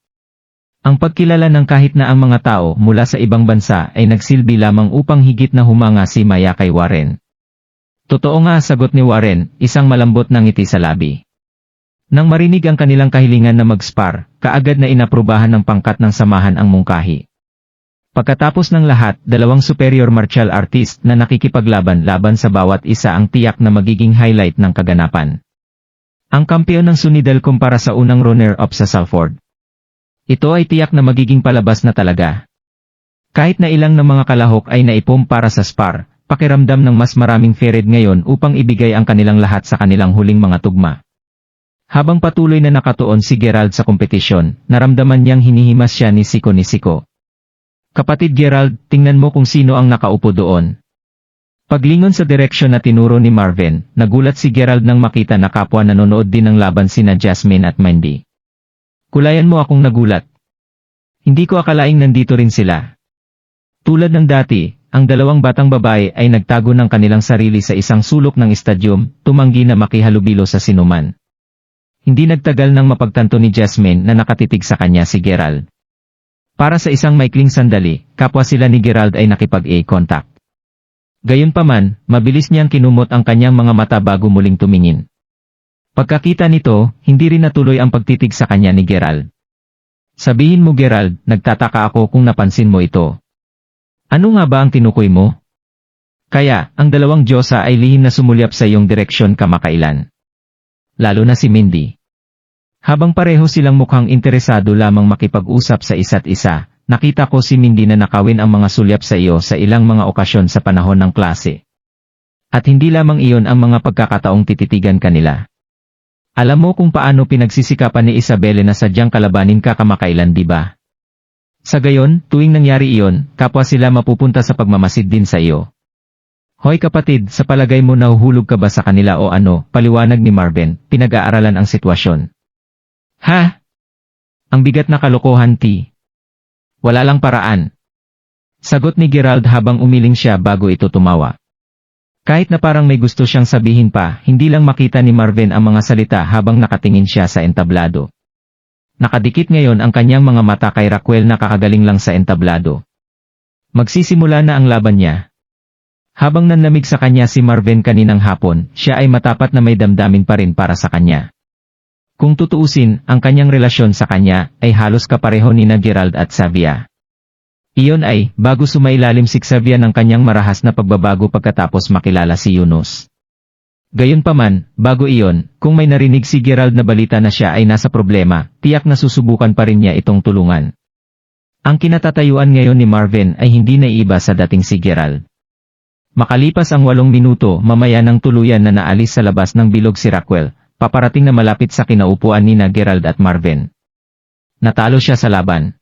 Ang pagkilala ng kahit na ang mga tao mula sa ibang bansa ay nagsilbi lamang upang higit na humanga si Maya kay Warren. Totoo nga, sagot ni Warren, isang malambot na ngiti sa labi. Nang marinig ang kanilang kahilingan na mag-spar, kaagad na inaprubahan ng pangkat ng samahan ang mungkahi. Pagkatapos ng lahat, dalawang superior martial artist na nakikipaglaban-laban sa bawat isa ang tiyak na magiging highlight ng kaganapan. Ang kampeon ng Sunidal kumpara sa unang runner-up sa Salford. Ito ay tiyak na magiging palabas na talaga. Kahit na ilang ng mga kalahok ay naipom para sa spar, pakiramdam ng mas maraming fered ngayon upang ibigay ang kanilang lahat sa kanilang huling mga tugma. Habang patuloy na nakatuon si Gerald sa kompetisyon, naramdaman niyang hinihimas siya ni Siko. Kapatid Gerald, tingnan mo kung sino ang nakaupo doon. Paglingon sa direksyon na tinuro ni Marvin, nagulat si Gerald nang makita na kapwa nanonood din ng laban sina Jasmine at Mandy. Kulayan mo akong nagulat. Hindi ko akalaing nandito rin sila. Tulad ng dati, ang dalawang batang babae ay nagtago ng kanilang sarili sa isang sulok ng estadyum, tumanggi na makihalubilo sa sinuman. Hindi nagtagal nang mapagtanto ni Jasmine na nakatitig sa kanya si Gerald. Para sa isang maikling sandali, kapwa sila ni Gerald ay nakipag-eye contact. Gayunpaman, mabilis niyang kinumot ang kanyang mga mata bago muling tumingin. Pagkakita nito, hindi rin natuloy ang pagtitig sa kanya ni Gerald. Sabihin mo Gerald, nagtataka ako kung napansin mo ito. Ano nga ba ang tinukoy mo? Kaya, ang dalawang Diyosa ay lihim na sumulyap sa iyong direksyon kamakailan. Lalo na si Mindy. Habang pareho silang mukhang interesado lamang makipag-usap sa isa't isa, nakita ko si Mindy na nakawin ang mga sulyap sa iyo sa ilang mga okasyon sa panahon ng klase. At hindi lamang iyon ang mga pagkakataong tititigan kanila. Alam mo kung paano pinagsisikapan ni Isabelle na sadyang kalabanin ka kamakailan, di ba? Sa gayon, tuwing nangyari iyon, kapwa sila mapupunta sa pagmamasid din sa iyo. Hoy kapatid, sa palagay mo nahuhulog ka ba sa kanila o ano? Paliwanag ni Marvin, pinag-aaralan ang sitwasyon. Ha? Ang bigat na kalokohan, T. Wala lang paraan. Sagot ni Gerald habang umiling siya bago ito tumawa. Kahit na parang may gusto siyang sabihin pa, hindi lang makita ni Marvin ang mga salita habang nakatingin siya sa entablado. Nakadikit ngayon ang kanyang mga mata kay Raquel na kakagaling lang sa entablado. Magsisimula na ang laban niya. Habang nanlamig sa kanya si Marvin kaninang hapon, siya ay matapat na may damdamin pa rin para sa kanya. Kung tutuusin, ang kanyang relasyon sa kanya ay halos kapareho ni na Gerald at Xavier. Iyon ay, bago sumailalim si Xavier ng kanyang marahas na pagbabago pagkatapos makilala si Yunus. Gayunpaman, bago iyon, kung may narinig si Gerald na balita na siya ay nasa problema, tiyak na susubukan pa rin niya itong tulungan. Ang kinatatayuan ngayon ni Marvin ay hindi naiiba sa dating si Gerald. Makalipas ang 8 minuto, mamaya nang tuluyan na naalis sa labas ng bilog si Raquel, paparating na malapit sa kinaupuan ni na Gerald at Marvin. Natalo siya sa laban.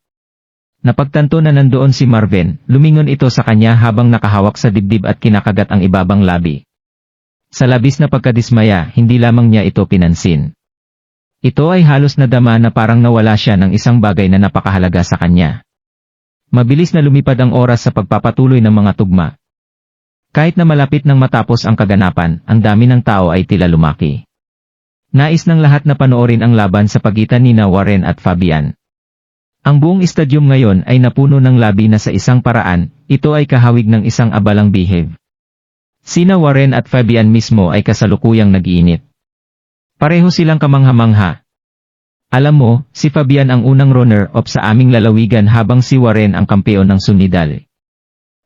Napagtanto na nandoon si Marvin, lumingon ito sa kanya habang nakahawak sa dibdib at kinakagat ang ibabang labi. Sa labis na pagkadismaya, hindi lamang niya ito pinansin. Ito ay halos nadama na parang nawala siya ng isang bagay na napakahalaga sa kanya. Mabilis na lumipad ang oras sa pagpapatuloy ng mga tugma. Kahit na malapit nang matapos ang kaganapan, ang dami ng tao ay tila lumaki. Nais ng lahat na panoorin ang laban sa pagitan ni Warren at Fabian. Ang buong estadyum ngayon ay napuno ng labi na sa isang paraan, ito ay kahawig ng isang abalang bihag. Sina Warren at Fabian mismo ay kasalukuyang nag-iinit. Pareho silang kamangha-mangha. Alam mo, si Fabian ang unang runner-up sa aming lalawigan habang si Warren ang kampeon ng Sunidal.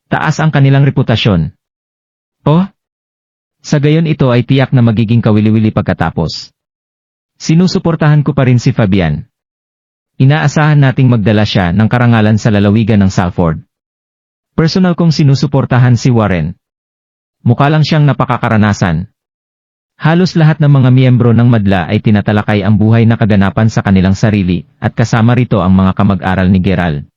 Taas ang kanilang reputasyon. Oh? Sa gayon ito ay tiyak na magiging kawili-wili pagkatapos. Sinusuportahan ko pa rin si Fabian. Inaasahan nating magdala siya ng karangalan sa lalawigan ng Salford. Personal kong sinusuportahan si Warren. Mukha lang siyang napakakaranasan. Halos lahat ng mga miyembro ng madla ay tinatalakay ang buhay na kaganapan sa kanilang sarili, at kasama rito ang mga kamag-aral ni Gerald.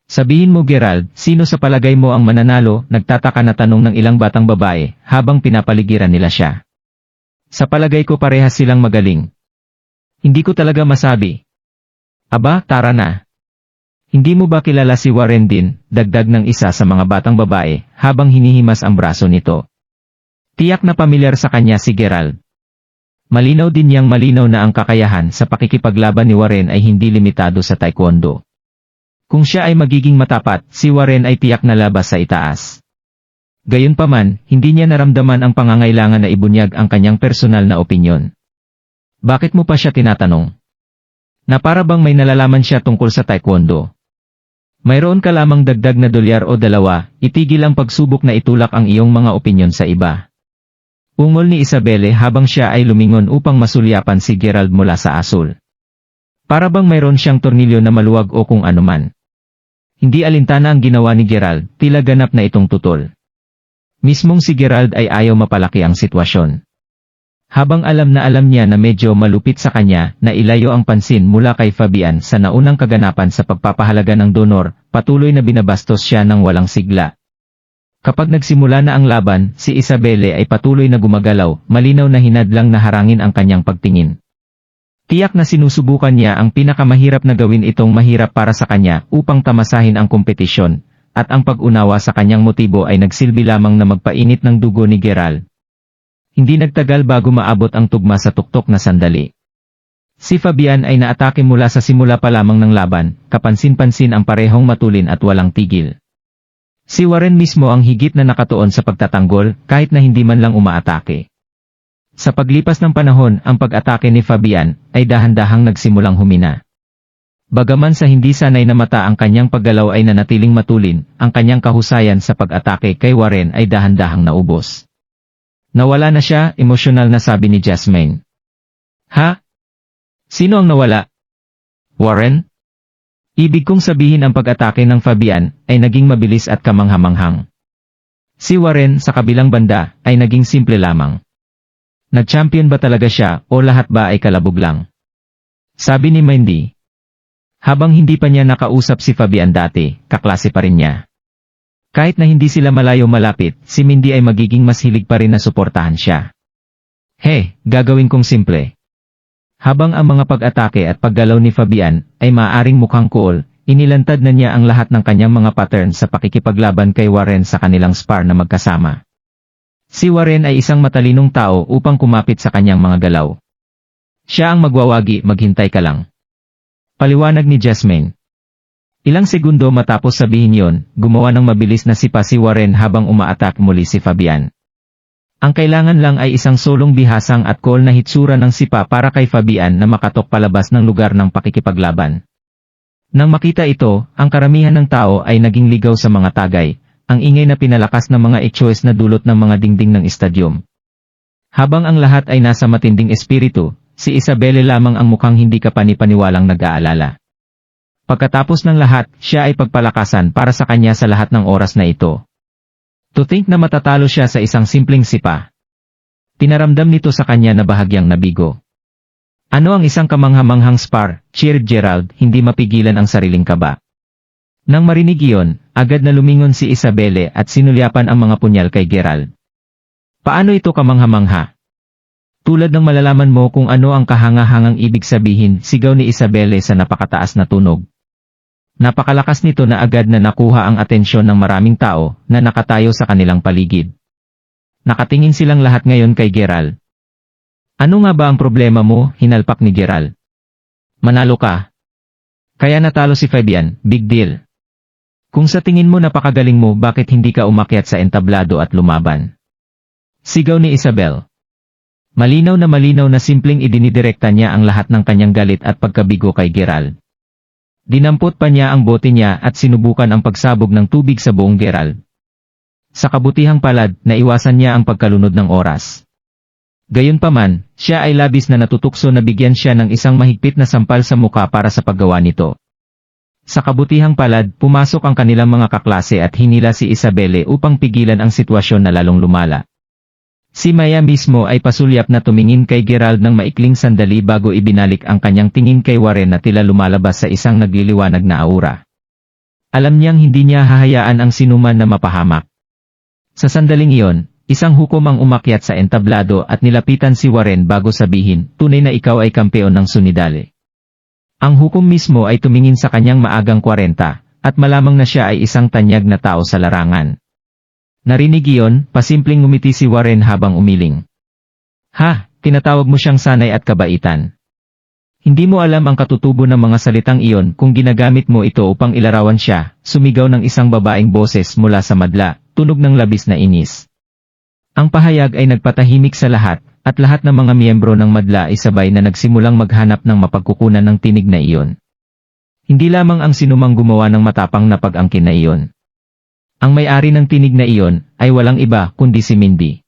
Sabihin mo Gerald, sino sa palagay mo ang mananalo? Nagtataka na tanong ng ilang batang babae, habang pinapaligiran nila siya. Sa palagay ko parehas silang magaling. Hindi ko talaga masabi. Aba, tara na. Hindi mo ba kilala si Warren din? Dagdag ng isa sa mga batang babae, habang hinihimas ang braso nito. Tiyak na pamilyar sa kanya si Gerald. Malinaw din niyang malinaw na ang kakayahan sa pakikipaglaban ni Warren ay hindi limitado sa taekwondo. Kung siya ay magiging matapat, si Warren ay tiyak na labas sa itaas. Gayunpaman, hindi niya naramdaman ang pangangailangan na ibunyag ang kanyang personal na opinyon. Bakit mo pa siya tinatanong? Na para bang may nalalaman siya tungkol sa taekwondo? Mayroon ka lamang dagdag na dolyar o dalawa, itigil ang pagsubok na itulak ang iyong mga opinyon sa iba. Ungol ni Isabelle habang siya ay lumingon upang masulyapan si Gerald mula sa asul. Para bang mayroon siyang tornilyo na maluwag o kung anuman. Hindi alintana ang ginawa ni Gerald, tila ganap na itong tutol. Mismong si Gerald ay ayaw mapalaki ang sitwasyon. Habang alam niya na medyo malupit sa kanya, na ilayo ang pansin mula kay Fabian sa naunang kaganapan sa pagpapahalaga ng donor, patuloy na binabastos siya ng walang sigla. Kapag nagsimula na ang laban, si Isabelle ay patuloy na gumagalaw, malinaw na hinadlang na harangin ang kanyang pagtingin. Tiyak na sinusubukan niya ang pinakamahirap na gawin itong mahirap para sa kanya upang tamasahin ang kompetisyon, at ang pag-unawa sa kanyang motibo ay nagsilbi lamang na magpainit ng dugo ni Gerald. Hindi nagtagal bago maabot ang tugma sa tuktok na sandali. Si Fabian ay naatake mula sa simula pa lamang ng laban, kapansin-pansin ang parehong matulin at walang tigil. Si Warren mismo ang higit na nakatuon sa pagtatanggol, kahit na hindi man lang umaatake. Sa paglipas ng panahon, ang pag-atake ni Fabian ay dahan-dahang nagsimulang humina. Bagaman sa hindi sanay na mata ang kanyang paggalaw ay nanatiling matulin, ang kanyang kahusayan sa pag-atake kay Warren ay dahan-dahang naubos. Nawala na siya, emosyonal na sabi ni Jasmine. Ha? Sino ang nawala? Warren? Ibig kong sabihin ang pag-atake ng Fabian ay naging mabilis at kamanghamanghang. Si Warren sa kabilang banda ay naging simple lamang. Nag-champion ba talaga siya o lahat ba ay kalabog lang? Sabi ni Mindy. Habang hindi pa niya nakausap si Fabian dati, kaklase pa rin niya. Kahit na hindi sila malayo malapit, si Mindy ay magiging mas hilig pa rin na suportahan siya. Gagawin kong simple. Habang ang mga pag-atake at paggalaw ni Fabian ay maaaring mukhang cool, inilantad na niya ang lahat ng kanyang mga pattern sa pakikipaglaban kay Warren sa kanilang spar na magkasama. Si Warren ay isang matalinong tao upang kumapit sa kanyang mga galaw. Siya ang magwawagi, maghintay ka lang. Paliwanag ni Jasmine. Ilang segundo matapos sabihin yon, gumawa ng mabilis na sipa si Warren habang umaatak muli si Fabian. Ang kailangan lang ay isang solong bihasang at cool na hitsura ng sipa para kay Fabian na makatok palabas ng lugar ng pakikipaglaban. Nang makita ito, ang karamihan ng tao ay naging ligaw sa mga tagay, ang ingay na pinalakas ng mga echoes na dulot ng mga dingding ng estadyum. Habang ang lahat ay nasa matinding espiritu, si Isabelle lamang ang mukhang hindi kapani-paniwalang nag-aalala. Pagkatapos ng lahat, siya ay pagpalakasan para sa kanya sa lahat ng oras na ito. To think na matatalo siya sa isang simpleng sipa. Pinaramdam nito sa kanya na bahagyang nabigo. Ano ang isang kamanghamanghang spar, cheered Gerald, hindi mapigilan ang sariling kaba. Nang marinig iyon, agad na lumingon si Isabelle at sinulyapan ang mga punyal kay Gerald. Paano ito kamanghamangha? Tulad ng malalaman mo kung ano ang kahangahangang ibig sabihin, sigaw ni Isabelle sa napakataas na tunog. Napakalakas nito na agad na nakuha ang atensyon ng maraming tao na nakatayo sa kanilang paligid. Nakatingin silang lahat ngayon kay Gerald. Ano nga ba ang problema mo? Hinalpak ni Gerald. Manalo ka. Kaya natalo si Fabian, big deal. Kung sa tingin mo napakagaling mo, bakit hindi ka umakyat sa entablado at lumaban? Sigaw ni Isabel. Malinaw na simpleng idinidirekta niya ang lahat ng kanyang galit at pagkabigo kay Gerald. Dinampot pa niya ang bote niya at sinubukan ang pagsabog ng tubig sa buong Gerald. Sa kabutihang palad, naiwasan niya ang pagkalunod ng oras. Gayunpaman, siya ay labis na natutukso na bigyan siya ng isang mahigpit na sampal sa muka para sa paggawa nito. Sa kabutihang palad, pumasok ang kanilang mga kaklase at hinila si Isabelle upang pigilan ang sitwasyon na lalong lumala. Si Maya mismo ay pasulyap na tumingin kay Gerald ng maikling sandali bago ibinalik ang kanyang tingin kay Warren na tila lumalabas sa isang nagliliwanag na aura. Alam niyang hindi niya hahayaan ang sinuman na mapahamak. Sa sandaling iyon, isang hukom ang umakyat sa entablado at nilapitan si Warren bago sabihin, tunay na ikaw ay kampeon ng Sunidale. Ang hukom mismo ay tumingin sa kanyang maagang 40, at malamang na siya ay isang tanyag na tao sa larangan. Narinig iyon, pasimpleng ngumiti si Warren habang umiling. Ha, tinatawag mo siyang sanay at kabaitan. Hindi mo alam ang katutubo ng mga salitang iyon kung ginagamit mo ito upang ilarawan siya, sumigaw ng isang babaeng boses mula sa madla, tunog ng labis na inis. Ang pahayag ay nagpatahimik sa lahat, at lahat ng mga miyembro ng madla ay sabay na nagsimulang maghanap ng mapagkukunan ng tinig na iyon. Hindi lamang ang sinumang gumawa ng matapang na pag-angkin na iyon. Ang may-ari ng tinig na iyon ay walang iba kundi si Mindy.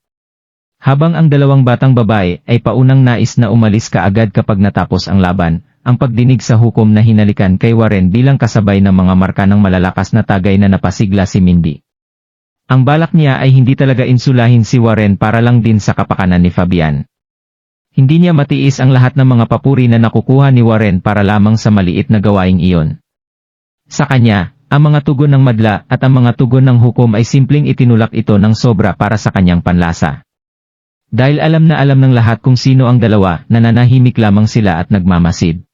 Habang ang dalawang batang babae ay paunang nais na umalis kaagad kapag natapos ang laban, ang pagdinig sa hukom na hinalikan kay Warren bilang kasabay ng mga marka ng malalakas na tagay na napasigla si Mindy. Ang balak niya ay hindi talaga insulahin si Warren para lang din sa kapakanan ni Fabian. Hindi niya matiis ang lahat ng mga papuri na nakukuha ni Warren para lamang sa maliit na gawaing iyon. Sa kanya, ang mga tugon ng madla at ang mga tugon ng hukom ay simpleng itinulak ito ng sobra para sa kanyang panlasa. Dahil alam na alam ng lahat kung sino ang dalawa, nananahimik lamang sila at nagmamasid.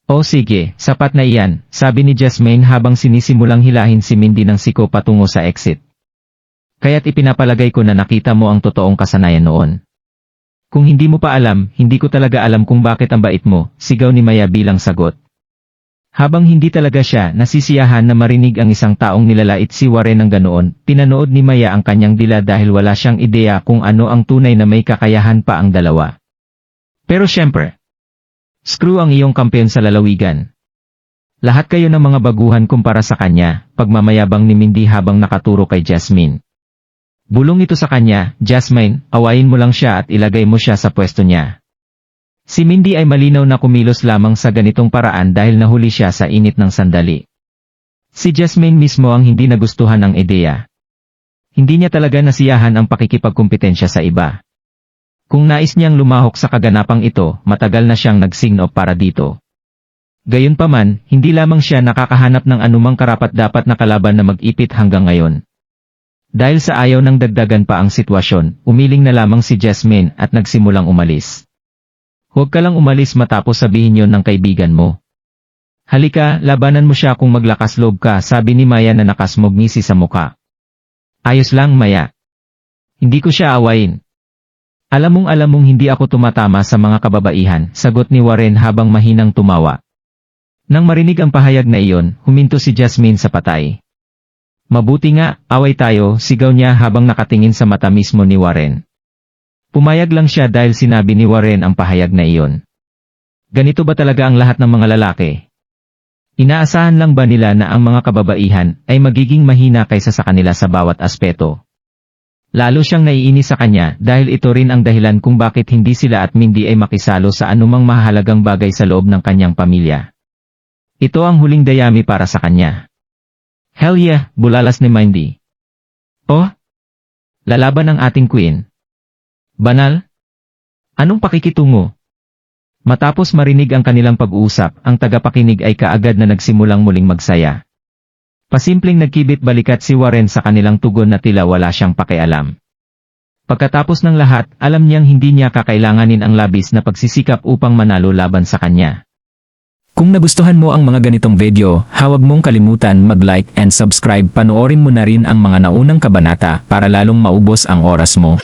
O sige, sapat na iyan, sabi ni Jasmine habang sinisimulang hilahin si Mindy ng siko patungo sa exit. Kaya't ipinapalagay ko na nakita mo ang totoong kasanayan noon. Kung hindi mo pa alam, hindi ko talaga alam kung bakit ang bait mo, sigaw ni Maya bilang sagot. Habang hindi talaga siya nasisiyahan na marinig ang isang taong nilalait si Warren ng ganoon, pinanood ni Maya ang kanyang dila dahil wala siyang ideya kung ano ang tunay na may kakayahan pa ang dalawa. Pero syempre, screw ang iyong kampeon sa lalawigan. Lahat kayo ng mga baguhan kumpara sa kanya, pagmamayabang ni Mindy habang nakaturo kay Jasmine. Bulong ito sa kanya, Jasmine, awayin mo lang siya at ilagay mo siya sa pwesto niya. Si Mindy ay malinaw na kumilos lamang sa ganitong paraan dahil nahuli siya sa init ng sandali. Si Jasmine mismo ang hindi nagustuhan ng ideya. Hindi niya talaga nasiyahan ang pakikipagkumpetensya sa iba. Kung nais niyang lumahok sa kaganapang ito, matagal na siyang nag-sign up para dito. Gayunpaman, hindi lamang siya nakakahanap ng anumang karapat-dapat na kalaban na mag-ipit hanggang ngayon. Dahil sa ayaw ng dagdagan pa ang sitwasyon, umiling na lamang si Jasmine at nagsimulang umalis. Huwag ka lang umalis matapos sabihin yon ng kaibigan mo. Halika, labanan mo siya kung maglakas loob ka, sabi ni Maya na nakasmog ngisi sa muka. Ayos lang, Maya. Hindi ko siya awayin. Alam mong hindi ako tumatama sa mga kababaihan, sagot ni Warren habang mahinang tumawa. Nang marinig ang pahayag na iyon, huminto si Jasmine sa patay. Mabuti nga, away tayo, sigaw niya habang nakatingin sa mata mismo ni Warren. Pumayag lang siya dahil sinabi ni Warren ang pahayag na iyon. Ganito ba talaga ang lahat ng mga lalaki? Inaasahan lang ba nila na ang mga kababaihan ay magiging mahina kaysa sa kanila sa bawat aspeto? Lalo siyang naiinis sa kanya dahil ito rin ang dahilan kung bakit hindi sila at Mindy ay makisalo sa anumang mahalagang bagay sa loob ng kanyang pamilya. Ito ang huling dayami para sa kanya. Hell yeah, bulalas ni Mindy. Oh? Lalaban ang ating queen. Banal? Anong pakikitungo? Matapos marinig ang kanilang pag-uusap, ang tagapakinig ay kaagad na nagsimulang muling magsaya. Pasimpleng nagkibit balikat si Warren sa kanilang tugon na tila wala siyang pakialam. Pagkatapos ng lahat, alam niyang hindi niya kakailanganin ang labis na pagsisikap upang manalo laban sa kanya. Kung nagustuhan mo ang mga ganitong video, huwag mong kalimutan mag-like and subscribe. Panoorin mo na rin ang mga naunang kabanata para lalong maubos ang oras mo.